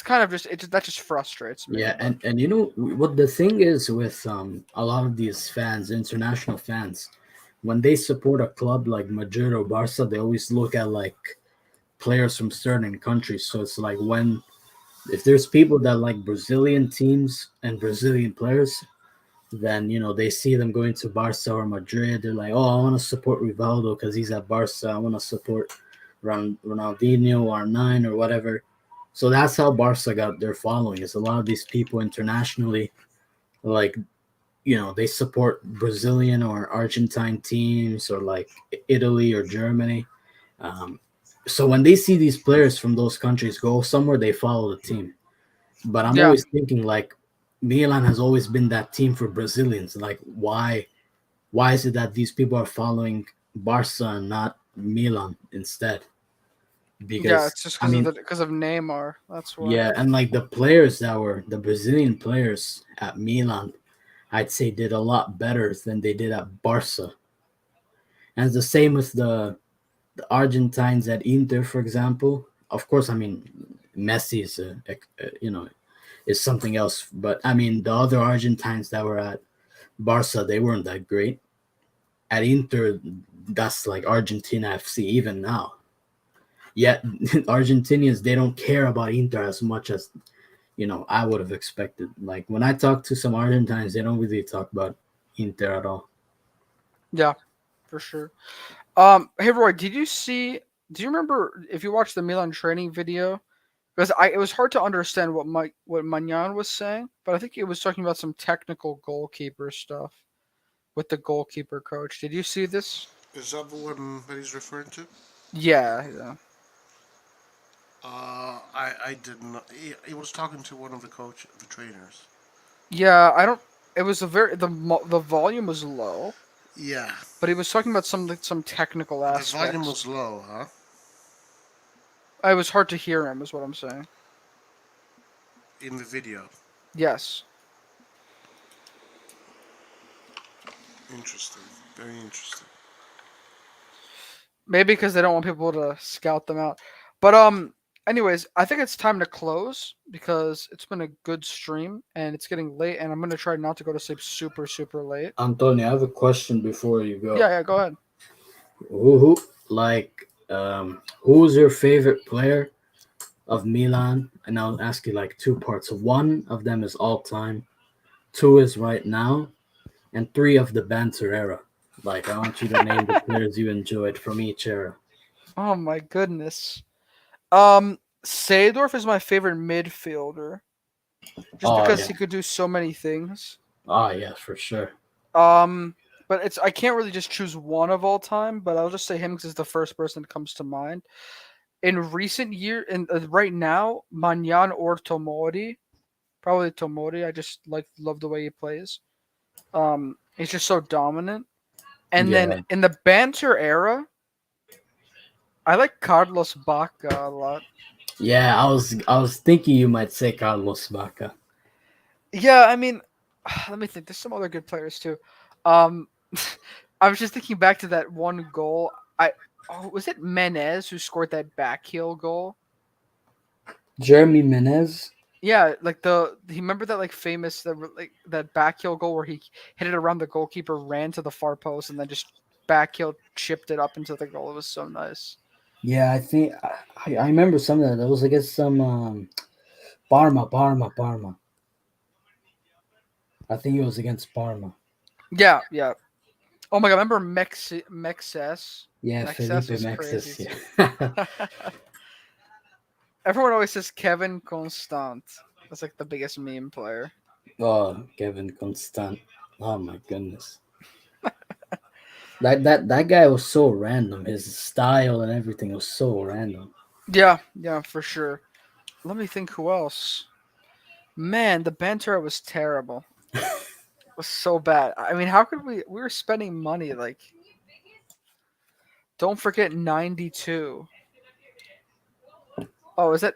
kind of that just frustrates me. Yeah, But and you know what the thing is with a lot of these fans, international fans, when they support a club like Madrid or Barca, they always look at like players from certain countries. So it's like when if there's people that like Brazilian teams and Brazilian players, then they see them going to Barca or Madrid. They're like, oh, I want to support Rivaldo because he's at Barca. I want to support Ronaldinho or nine or whatever. So that's how Barca got their following. Is a lot of these people internationally, like they support Brazilian or Argentine teams or like Italy or Germany. Um, so when they see these players from those countries go somewhere, they follow the team. But I'm yeah, always thinking like Milan has always been that team for Brazilians. Like why is it that these people are following Barca and not Milan instead? yeah, Because it's just I mean, because of Neymar. That's why. yeah, and like the players that were the Brazilian players at Milan, I'd say did a lot better than they did at Barca. And it's the same with the Argentines at Inter, for example. Of course, I mean Messi is is something else, but I mean the other Argentines that were at Barca, they weren't that great. At Inter, that's like Argentina FC even now. Yet Argentinians they don't care about Inter as much as I would have expected. Like when I talk to some Argentines, they don't really talk about Inter at all. Yeah, for sure. Hey Roy, did you see? Do you remember if you watched the Milan training video? Because it was hard to understand what Magnan was saying, but I think he was talking about some technical goalkeeper stuff with the goalkeeper coach. Did you see this? Is that the one that he's referring to? Yeah, yeah, I did not. He was talking to one of the trainers. yeah. I don't. It was the volume was low, Yeah, but he was talking about some technical the aspects. volume was low, huh? It was hard to hear him, is what I'm saying. in the video. Yes. Interesting. Very interesting. Maybe because they don't want people to scout them out. But anyways, I think it's time to close because it's been a good stream and it's getting late and I'm gonna try not to go to sleep super, super late. Antonio, I have a question before you go. Yeah, go ahead. Who's your favorite player of Milan? And I'll ask you like two parts. One of them is all time, two is right now, and three of the banter era. Like, I want you to name the players you enjoyed from each era. Oh my goodness. Seedorf is my favorite midfielder. Just because he could do so many things. Yeah, for sure. But I can't really just choose one of all time, but I'll just say him because it's the first person that comes to mind. In recent year, right now, Magnan or Tomori, probably Tomori. I just love the way he plays. He's just so dominant. And then in the banter era, I like Carlos Bacca a lot. Yeah, I was thinking you might say Carlos Bacca. Yeah, I mean, let me think. There's some other good players too. I was just thinking back to that one goal. Was it Menez who scored that back heel goal? Jeremy Menez? Yeah, he remember that famous that back heel goal where he hit it around the goalkeeper, ran to the far post, and then just back heel chipped it up into the goal. It was so nice. Yeah, I think I remember some of that. It was against some Parma. I think it was against Parma. Yeah. Oh my god, remember Mexes? Yeah, Mexes Felipe Mexes. crazy yeah. Everyone always says Kevin Constant. That's like the biggest meme player. Oh, Kevin Constant. Oh my goodness. That guy was so random. His style and everything was so random. Yeah, for sure. Let me think who else. Man, the banter was terrible. It was so bad. I mean, how could we were spending money don't forget 92. Oh, is that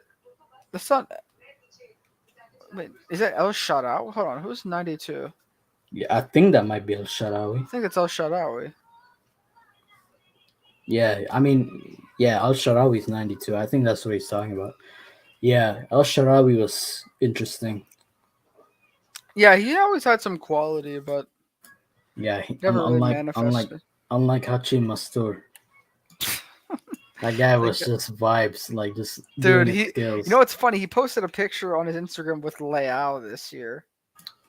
that's not wait, is that El Shaarawy? Hold on, who's 92? Yeah, I think that might be El Shaarawy. I think it's El Shaarawy. Yeah, I mean, El Shaarawy is 92. I think that's what he's talking about. Yeah, El Shaarawy was interesting. Yeah, he always had some quality, but yeah, never really manifested. Unlike Hachi Mastur. That guy was just vibes, just dude. skills. You know what's funny? He posted a picture on his Instagram with Leao this year.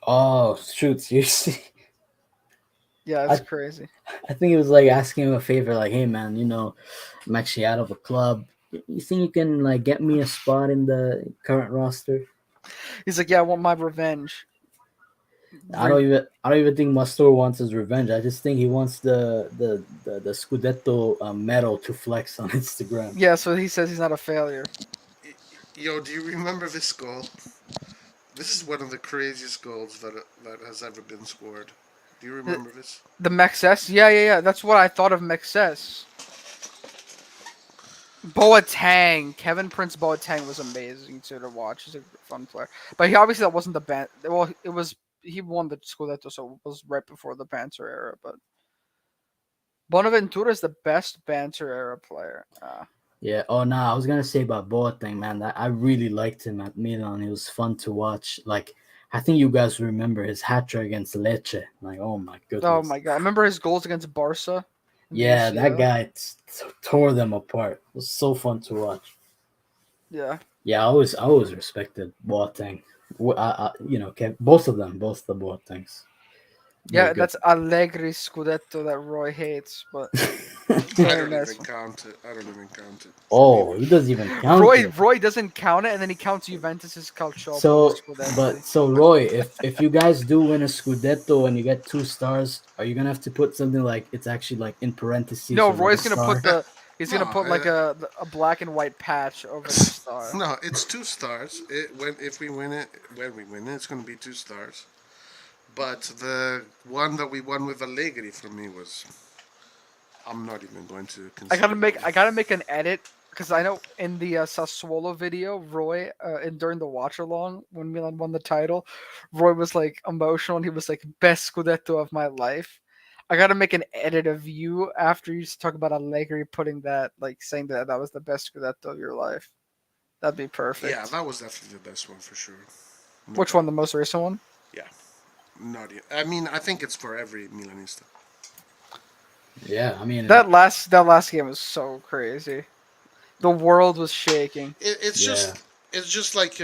Oh shoot! You see? Yeah, it's crazy. I think it was asking him a favor, hey man, I'm actually out of a club. You think you can get me a spot in the current roster? He's like, yeah, I want my revenge. I don't even think Mastur wants his revenge. I just think he wants the Scudetto medal to flex on Instagram. Yeah, so he says he's not a failure. Yo, do you remember this goal? This is one of the craziest goals that has ever been scored. Do you remember this? The Mexes? Yeah. That's what I thought of Mexes. Boateng. Kevin Prince Boateng was amazing to watch. He's a fun player. But obviously that wasn't the band. Well, it was. He won the Scudetto, so it was right before the banter era. But Bonaventura is the best banter era player. Yeah. Oh no, I was gonna say about Boateng, man. I really liked him at Milan. It was fun to watch. I think you guys remember his hat trick against Lecce. Oh my goodness. Oh my god! I remember his goals against Barca. Yeah, that guy tore them apart. It was so fun to watch. Yeah. Yeah, I always respected Boateng. Both of them, both the Boatengs. Yeah, that's Allegri Scudetto that Roy hates, but I don't even count it. Oh, he doesn't even count it. Roy doesn't count it, and then he counts Juventus's Calciopolo Scudetto. So Roy, if you guys do win a Scudetto and you get 2 stars, are you gonna have to put something it's actually in parentheses? No, Roy's gonna put a black and white patch over the star. No, it's 2 stars. When we win it, it's gonna be 2 stars. But the one that we won with Allegri for me was. I'm not even going to consider. I gotta make an edit because I know in the Sassuolo video, Roy, and during the watch along when Milan won the title, Roy was like emotional and he was like, "Best scudetto of my life." I gotta make an edit of you after you talk about Allegri putting that, like saying that that was the best scudetto of your life. That'd be perfect. Yeah, that was definitely the best one for sure. No Which doubt. one? The most recent one? Yeah, not yet. I mean, I think it's for every Milanista. Yeah, I mean, That last game was so crazy. The world was shaking. It's yeah. just like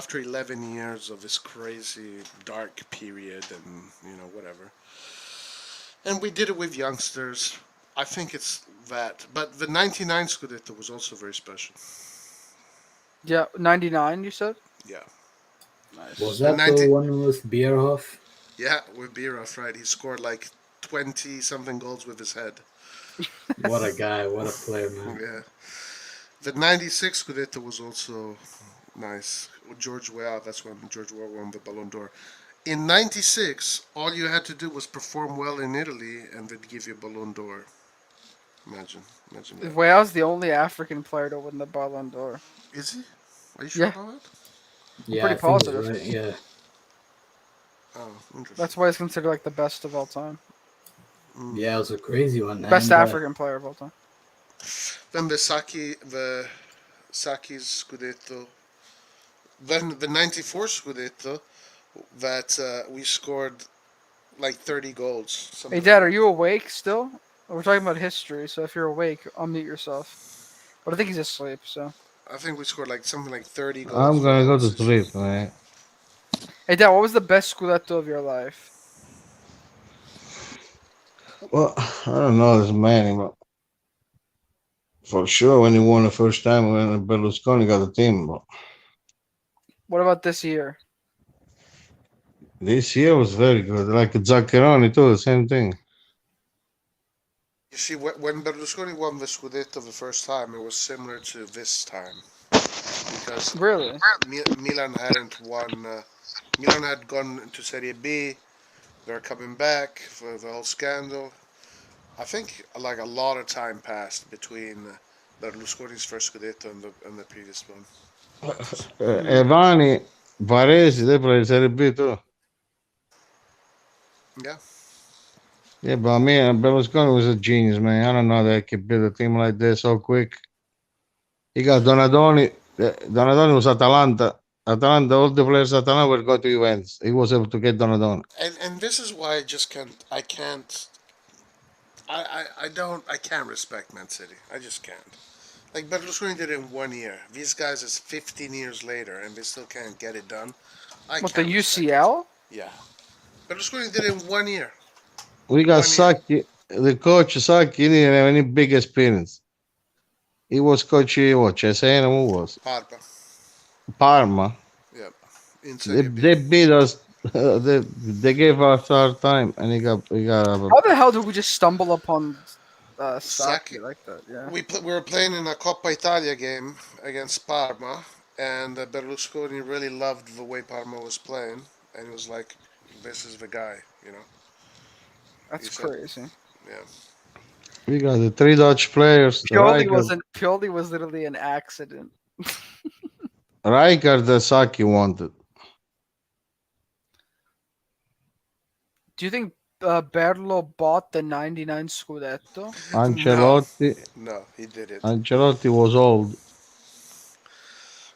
after 11 years of this crazy dark period and whatever, and we did it with youngsters. I think it's that, but the '99 Scudetto was also very special. Yeah, 99. You said. Yeah, Nice. Was the that the 90, one with Bierhoff? yeah, with Birov, right? He scored like 20 something goals with his head. What a guy! What a player, man! Yeah, the '96 Scudetto was also nice. With George Weah, that's when George Weah won the Ballon d'Or. In '96, all you had to do was perform well in Italy, and they'd give you Ballon d'Or. Imagine that. Weah's the only African player to win the Ballon d'Or. Is he? Are you sure Yeah. about that? Yeah, pretty I think he's positive. right. Yeah, Oh, interesting. That's why he's considered like the best of all time. yeah, it was a crazy one. Best and, African player of all time. Then the Saki's Scudetto. Then the '94 Scudetto that we scored like 30 goals. Hey, something Dad, like are you awake still? We're talking about history, so if you're awake, unmute yourself. But I think he's asleep, so. that. I think we scored like something like 30 goals. I'm for gonna go to analysis. sleep, man. Hey, Dad, what was the best scudetto of your life? Well, I don't know this many, but for sure when he won the first time when Berlusconi got the team. But What about this year? this year was very good. Like Zaccheroni too, the same thing. You see, when Berlusconi won the Scudetto the first time, it was similar to this time. Because Really? Milan hadn't won. Milan had gone to Serie B. They're coming back for the whole scandal. I think like a lot of time passed between Berlusconi's first Scudetto and the previous one. Evani, Varese, they played Serie B too. Yeah. Yeah, but I mean, Berlusconi was a genius, man. I don't know that he could build a team like this so quick. He got Donadoni. Donadoni was Atalanta. Atalanta, all the players at Atalanta were going to Juventus. He was able to get Donadoni. And this is why I can't respect Man City. I just can't. Like Berlusconi did it in 1 year. These guys is 15 years later and they still can't get it done. What, the can't respect UCL? it. Yeah. Berlusconi did it in 1 year. We got 1 year. Sacchi. The coach Sacchi he didn't have any big experience. He was coaching what? Cesena, who was? Parma. Yep. In They, Serie B. they beat us. They gave us our time, and he got. How the hell did we just stumble upon Sacchi Sacchi. like that? Yeah. We were playing in a Coppa Italia game against Parma, and Berlusconi really loved the way Parma was playing, and he was like, "This is the guy," you know. That's He said- crazy. Yeah. We got the three Dutch players. Pioli was literally an accident. Rijkaard, the Sacchi wanted. Do you think Berlo bought the 99 Scudetto? Ancelotti. No, he did it. Ancelotti was old.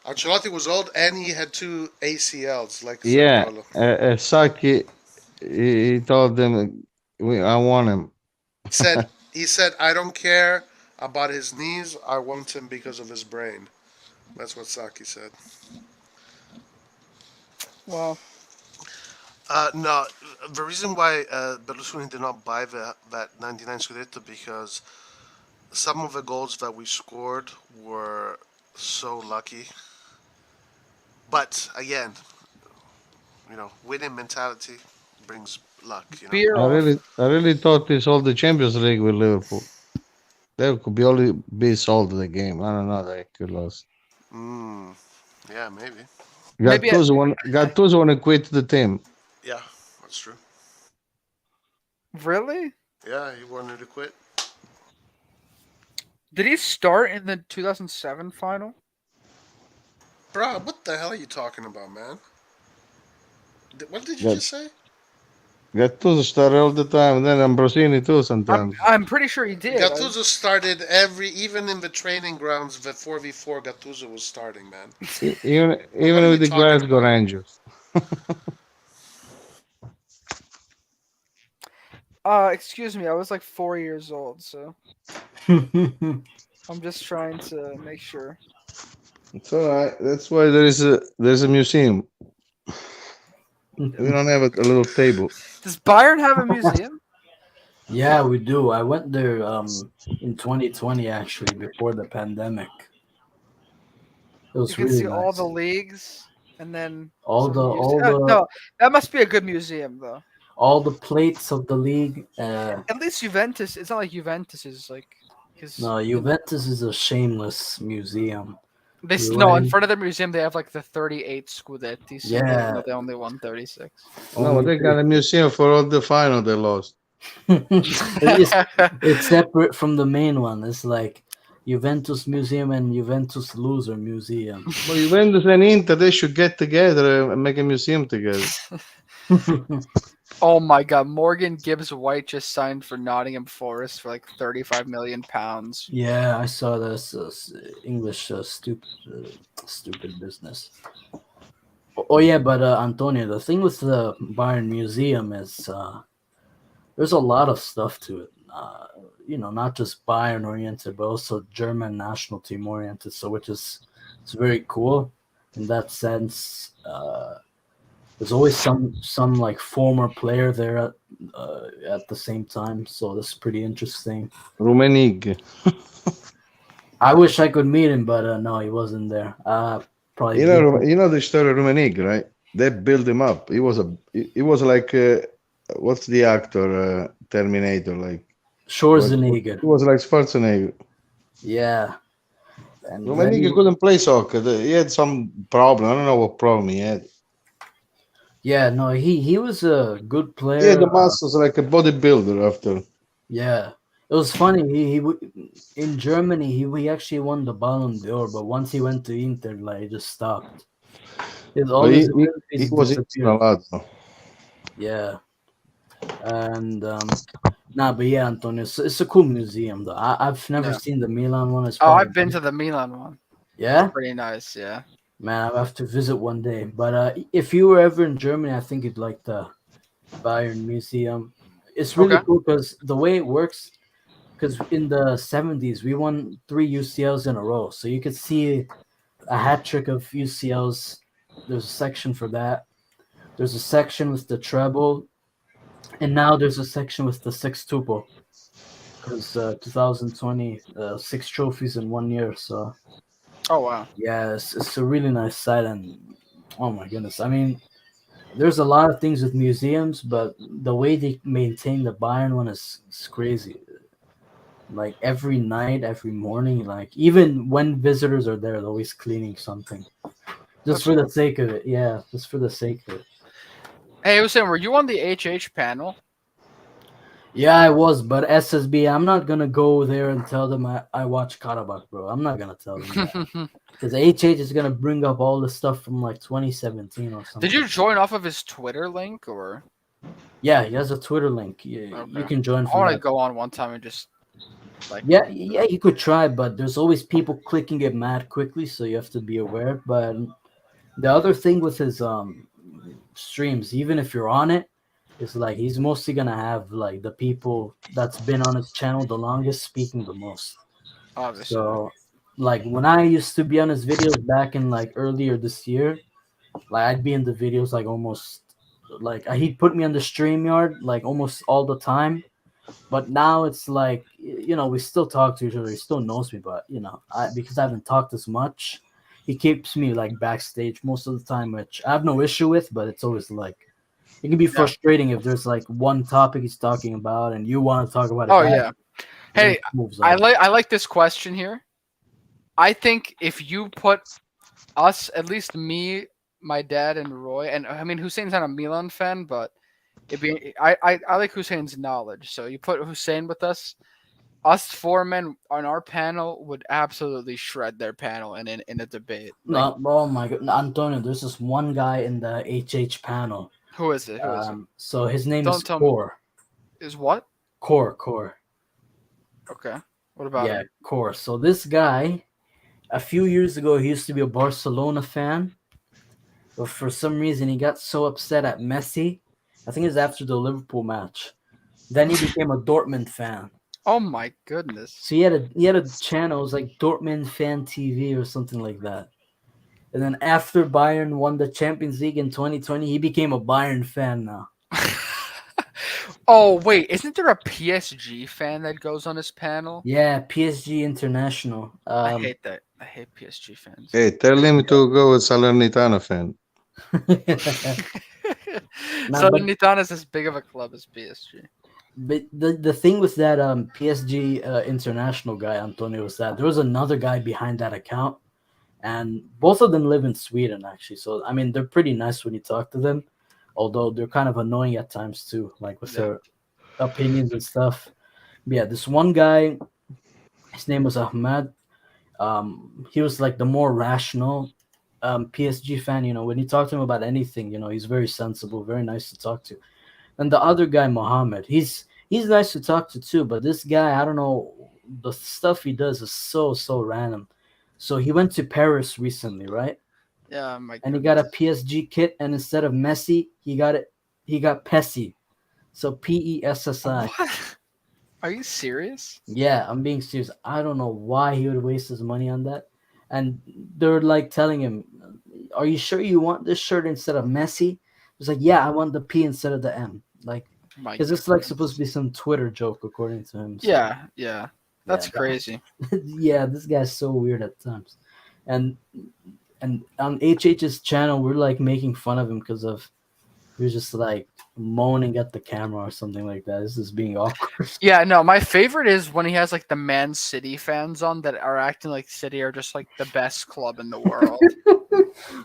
Ancelotti was old, and he had 2 ACLs, like Yeah, Sacchi. Sacchi. He told them, "I want him." He said, "I don't care about his knees. I want him because of his brain." That's what Sacchi said. Wow. No, the reason why Berlusconi did not buy that 99 Scudetto because some of the goals that we scored were so lucky. But again, winning mentality brings luck. Beer I off. really thought he sold the Champions League with Liverpool. They could only be sold the game. I don't know. They could lose. Yeah, maybe. Gattuso want to quit the team. Yeah, that's true. Really? Yeah, he wanted to quit. Did he start in the 2007 final? Bro, what the hell are you talking about, man? What did you Gat- just say? Gattuso started all the time, and then Ambrosini too I'm sometimes. I'm pretty sure he did. Gattuso started even in the training grounds, the 4v4, Gattuso was starting, man. What Even are you with the talking Glasgow about? Rangers. Excuse me, I was like 4 years old, so I'm just trying to make sure. It's all right. That's why there's a museum. We don't have a little table. Does Bayern have a museum? Yeah, we do. I went there in 2020 actually before the pandemic. It You was can really see all the nice. leagues, and then All some the museum. all the No, that must be a good museum though. all the plates of the league. At least Juventus. It's not like Juventus is like because No, Juventus is a shameless museum. We no, in went, front of the museum they have like the 38 Scudetti, so even yeah, though they only won 36. No, but only they got a museum for all the final they lost. it's, it's separate from the main one. It's like Juventus Museum and Juventus Loser Museum. But Juventus and Inter, they should get together and make a museum together. Oh my God, Morgan Gibbs White just signed for Nottingham Forest for like 35 million pounds. Yeah, I saw this English stupid business. Oh yeah, but Antonio, the thing with the Bayern Museum is there's a lot of stuff to it. Not just Bayern oriented, but also German national team oriented. So it's very cool in that sense. There's always some like former player there at the same time. So that's pretty interesting. Rumenig. I wish I could meet him, but no, he wasn't there. Probably You know the story of Rumenig, right? They built him up. He was like what's the actor Terminator like? Schwarzenegger. He was like Schwarzenegger. Yeah, and then Rumenig couldn't play soccer. He had some problem. I don't know what problem he had. yeah, no, he was a good He player. had the muscles like a bodybuilder after. Yeah, it was funny. In Germany he actually won the Ballon d'Or, but once he went to Inter, like he just stopped. All But his he abilities was eating a disappeared. lot. Though. Yeah, and but yeah, Antonio, it's a cool museum though. I've never Yeah. seen the Milan one. It's Oh, probably I've been to the Milan one. yeah. Pretty nice, yeah. Man, I have to visit one day. But if you were ever in Germany, I think you'd like the Bayern Museum. It's really Okay. cool because the way it works, because in the 70s, we won 3 UCLs in a row. So you could see a hat trick of UCLs. There's a section for that. There's a section with the treble. And now there's a section with the sextuple. Because 2020, 6 trophies in 1 year. So Oh wow. yeah, it's a really nice site. And oh my goodness. I mean, there's a lot of things with museums, but the way they maintain the Bayern one is crazy. Like every night, every morning, like even when visitors are there, they're always cleaning something. Just That's for the cool. sake of it. Yeah, just for the sake of it. Hey, Hussein, were you on the HH panel? Yeah, I was, but SSB, I'm not gonna go there and tell them I watch Karabakh, bro. I'm not gonna tell them that. Because HH is gonna bring up all the stuff from like 2017 or something. Did you join off of his Twitter link or? Yeah, he has a Twitter link. You Okay. can join I from want to that. go on one time and just like. Yeah, you could try, but there's always people clicking it mad quickly, so you have to be aware. But the other thing with his streams, even if you're on it, is like he's mostly gonna have like the people that's been on his channel the longest speaking the most. Obviously. So like when I used to be on his videos back in like earlier this year, like I'd be in the videos like almost like he'd put me on the StreamYard like almost all the time. But now it's like we still talk to each other. He still knows me, but because I haven't talked as much, he keeps me like backstage most of the time, which I have no issue with. But it's always like it can be frustrating if there's like one topic he's talking about and you want to talk about it. Oh back, yeah. Hey, moves I on. like this question here. I think if you put us, at least me, my dad, and Roy, and I mean Hussein's not a Milan fan, but I like Hussein's knowledge. So you put Hussein with us. us four men on our panel would absolutely shred their panel in a debate. Like, No, oh my god, Antonio, there's this one guy in the HH panel. who is it? Who is it? So his name Don't is tell me. Core. Is what? Core. Okay. What about Yeah, him? Core. So this guy, a few years ago, he used to be a Barcelona fan, but for some reason he got so upset at Messi. I think it was after the Liverpool match. Then he became a Dortmund fan. Oh my goodness. So he had a channel, it was like Dortmund Fan TV or something like that. And then after Bayern won the Champions League in 2020, he became a Bayern fan now. Oh wait, isn't there a PSG fan that goes on his panel? Yeah, PSG International. I hate that. I hate PSG fans. Hey, tell him to go with Salernitana fan. Salernitana is as big of a club as PSG. But the thing with that PSG International guy, Antonio, was that there was another guy behind that account, and both of them live in Sweden, actually. So, I mean, they're pretty nice when you talk to them, although they're kind of annoying at times, too, like with their opinions and stuff. But yeah, this one guy, his name was Ahmed. He was like the more rational PSG fan. You know, when you talk to him about anything, you know, he's very sensible, very nice to talk to. And the other guy, Mohammed, he's nice to talk to too. But this guy, I don't know, the stuff he does is so random. So he went to Paris recently, right? Yeah, my and he got a PSG kit, and instead of Messi, he got Pessi. So PESSI. What? Are you serious? Yeah, I'm being serious. I don't know why he would waste his money on that. And they're like telling him, "Are you sure you want this shirt instead of Messi?" He's like, "Yeah, I want the P instead of the M." Like, because it's like supposed to be some Twitter joke, according to him. So, yeah. That's crazy. yeah, this guy's so weird at times. And on HH's channel, we're like making fun of him because of he was just like moaning at the camera or something like that. This is being awkward. Yeah, no, my favorite is when he has like the Man City fans on that are acting like City are just like the best club in the world.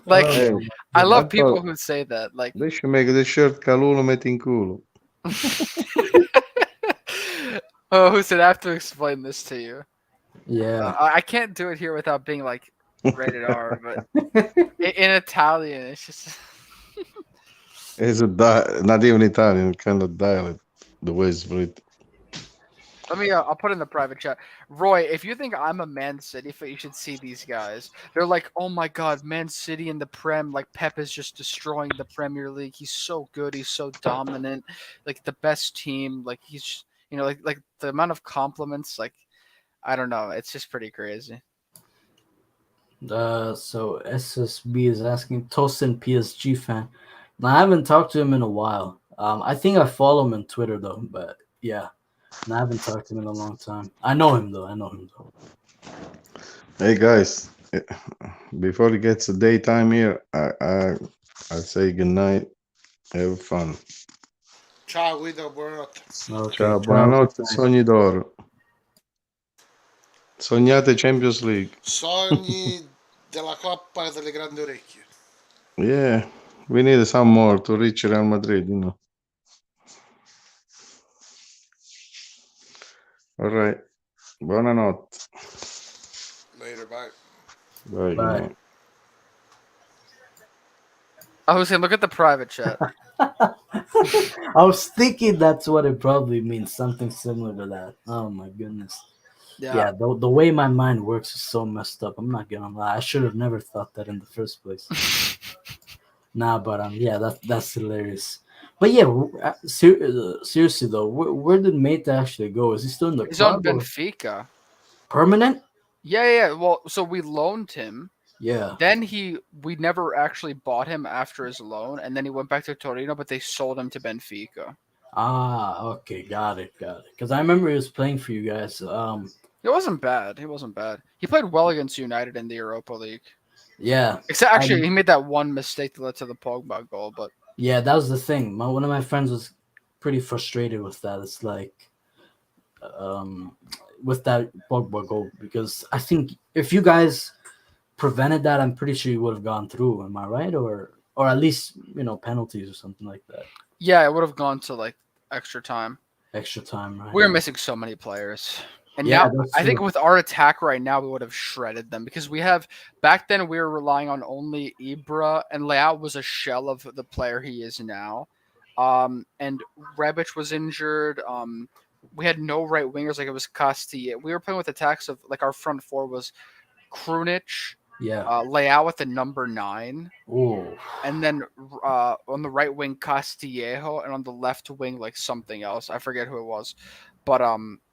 Like, Hey, I love I people thought who say that. Like, they should make this shirt Calulo met in culo. oh, who said I have to explain this to you? Yeah. I can't do it here without being like rated R, but in Italian, it's just. It's not even Italian, kind of dialect, the way it's written. Let me. I'll put in the private chat. Roy, if you think I'm a Man City fan, you should see these guys. They're like, oh my God, Man City in the Prem. Like Pep is just destroying the Premier League. He's so good. He's so dominant. Like the best team. Like he's, like the amount of compliments. Like, I don't know. It's just pretty crazy. So SSB is asking Tosin PSG fan. Now, I haven't talked to him in a while. I think I follow him on Twitter though, but yeah. And I haven't talked to him in a long time. I know him though. Hey guys, before it gets the daytime here, I say good night. Have fun. Ciao Guido, buonanotte. Okay, Ciao, buonanotte, sogni d'oro. Sognate Champions League. Sogni della Coppa delle Grandi Orecchie. Yeah, we need some more to reach Real Madrid, All right. Buonanotte. Later, bye. Bye. Bye. Good night. I was saying, look at the private chat. I was thinking that's what it probably means, something similar to that. Oh my goodness. Yeah, the way my mind works is so messed up. I'm not gonna lie. I should have never thought that in the first place. Nah, but yeah, that's hilarious. But yeah, seriously though, where did Mate actually go? Is he still in the He's club? on Benfica. Permanent? Yeah. Well, so we loaned him. Yeah. Then we never actually bought him after his loan, and then he went back to Torino, but they sold him to Benfica. Ah, okay, got it. Because I remember he was playing for you guys. He wasn't bad. He played well against United in the Europa League. Yeah. Except actually, he made that one mistake that led to the Pogba goal, but yeah, that was the thing. One of my friends was pretty frustrated with that. It's like, with that Pogba goal, because I think if you guys prevented that, I'm pretty sure you would have gone through. Am I right? Or at least penalties or something like that. Yeah, it would have gone to like extra time. Extra time, right? We were missing so many players. And Yeah, now that's I think true. with our attack right now, we would have shredded them because we have back then we were relying on only Ibra, and Leao was a shell of the player he is now. And Rebic was injured. We had no right wingers, like it was Castilla. We were playing with attacks of like our front four was Krunic, Yeah. Leao at the number 9, Oh. and then on the right wing Castillejo, and on the left wing like something else. I forget who it was, but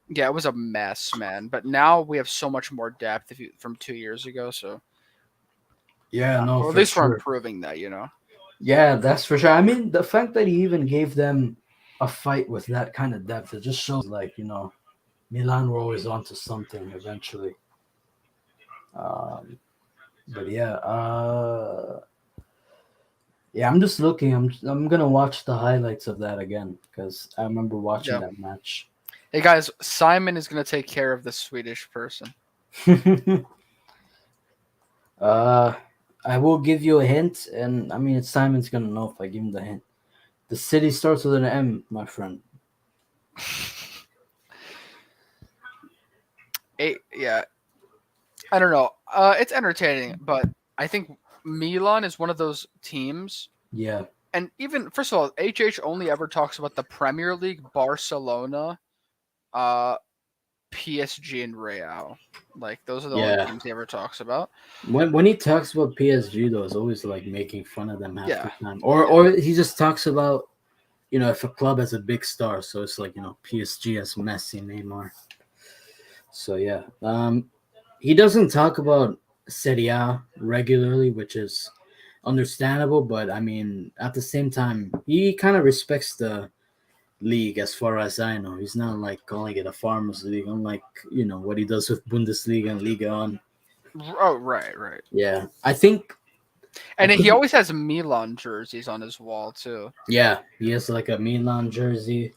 yeah, it was a mess, man. But now we have so much more depth from 2 years ago, so Yeah, no, or at for least we're sure. improving that, you know. Yeah, that's for sure. I mean, the fact that he even gave them a fight with that kind of depth, it just shows, like, Milan were always onto something eventually. But yeah, I'm just looking. I'm gonna watch the highlights of that again because I remember watching Yeah. that match. Hey guys, Simon is gonna take care of the Swedish person. I will give you a hint, and I mean, Simon's gonna know if I give him the hint. The city starts with an M, my friend. Yeah, I don't know. It's entertaining, but I think Milan is one of those teams. Yeah, And even first of all, HH only ever talks about the Premier League, Barcelona, PSG, and Real. Like those are the only yeah. teams he ever talks about. When he talks about PSG, though, it's always like making fun of them half Yeah. the time, or he just talks about if a club has a big star, so it's like PSG has Messi, Neymar. So yeah, he doesn't talk about Serie A regularly, which is understandable. But I mean, at the same time, he kind of respects the league, as far as I know. He's not like calling it a farmers league, unlike what he does with Bundesliga and Liga on. Oh, right. Yeah, I think. And he always has Milan jerseys on his wall too. Yeah, he has like a Milan jersey.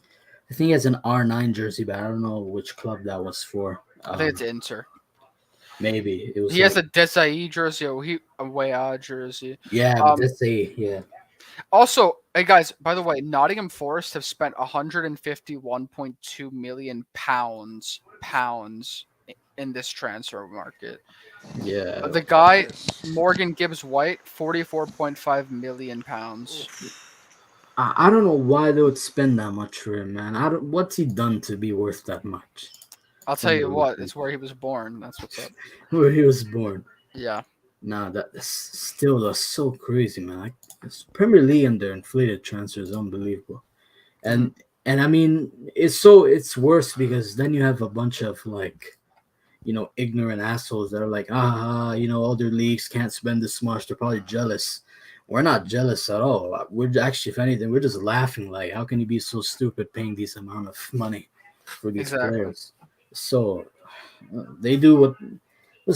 I think he has an R9 jersey, but I don't know which club that was for. I think it's Inter. Maybe it was. He has a Desai jersey, a Weah jersey. Yeah, that's yeah. Also, hey guys, by the way, Nottingham Forest have spent 151.2 million pounds in this transfer market. Yeah. The guy Morgan Gibbs White, 44.5 million pounds. I don't know why they would spend that much for him, man. What's he done to be worth that much? I'll tell you what, it's where he was born. That's what's up. Where he was born. Yeah. Nah, that's still so crazy, man. Like, this Premier League and their inflated transfer is unbelievable. And I mean, it's worse because then you have a bunch of like, ignorant assholes that are like, other leagues can't spend this much. They're probably jealous. We're not jealous at all. We're actually, if anything, we're just laughing. Like, how can you be so stupid paying this amount of money for these players? So they do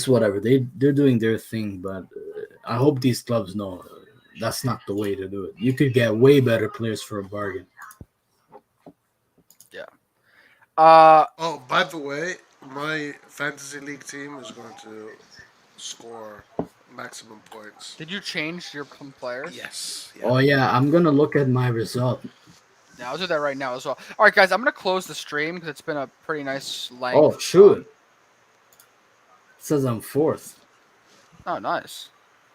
whatever they're doing their thing. But I hope these clubs know that's not the way to do it. You could get way better players for a bargain. Yeah. Oh, by the way, my fantasy league team is going to score maximum points. Did you change your players? Yes. Yeah. Oh yeah, I'm gonna look at my result. Yeah, I'll do that right now as well. All right, guys, I'm gonna close the stream because it's been a pretty nice length. Oh shoot! It says I'm 4th. Oh, nice.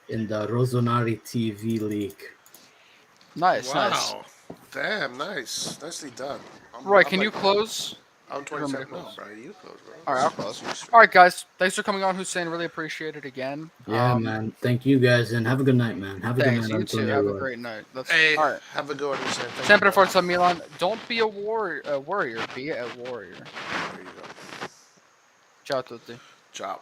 In the RossonARI TV league. Nice. Damn, nice. Nicely done. Roy, can you close? I'm 27. No, bro. You close, bro. All right, I'll close. All right, guys. Thanks for coming on, Hussein. Really appreciate it again. Yeah, man. Thank you, guys, and have a good night, man. Have a good night. You too. Have a great night. All right. Have a good one, Hussein. Sempre Forza Milan. Don't be a warrior. Be a warrior. There you go. Ciao a tutti. Ciao.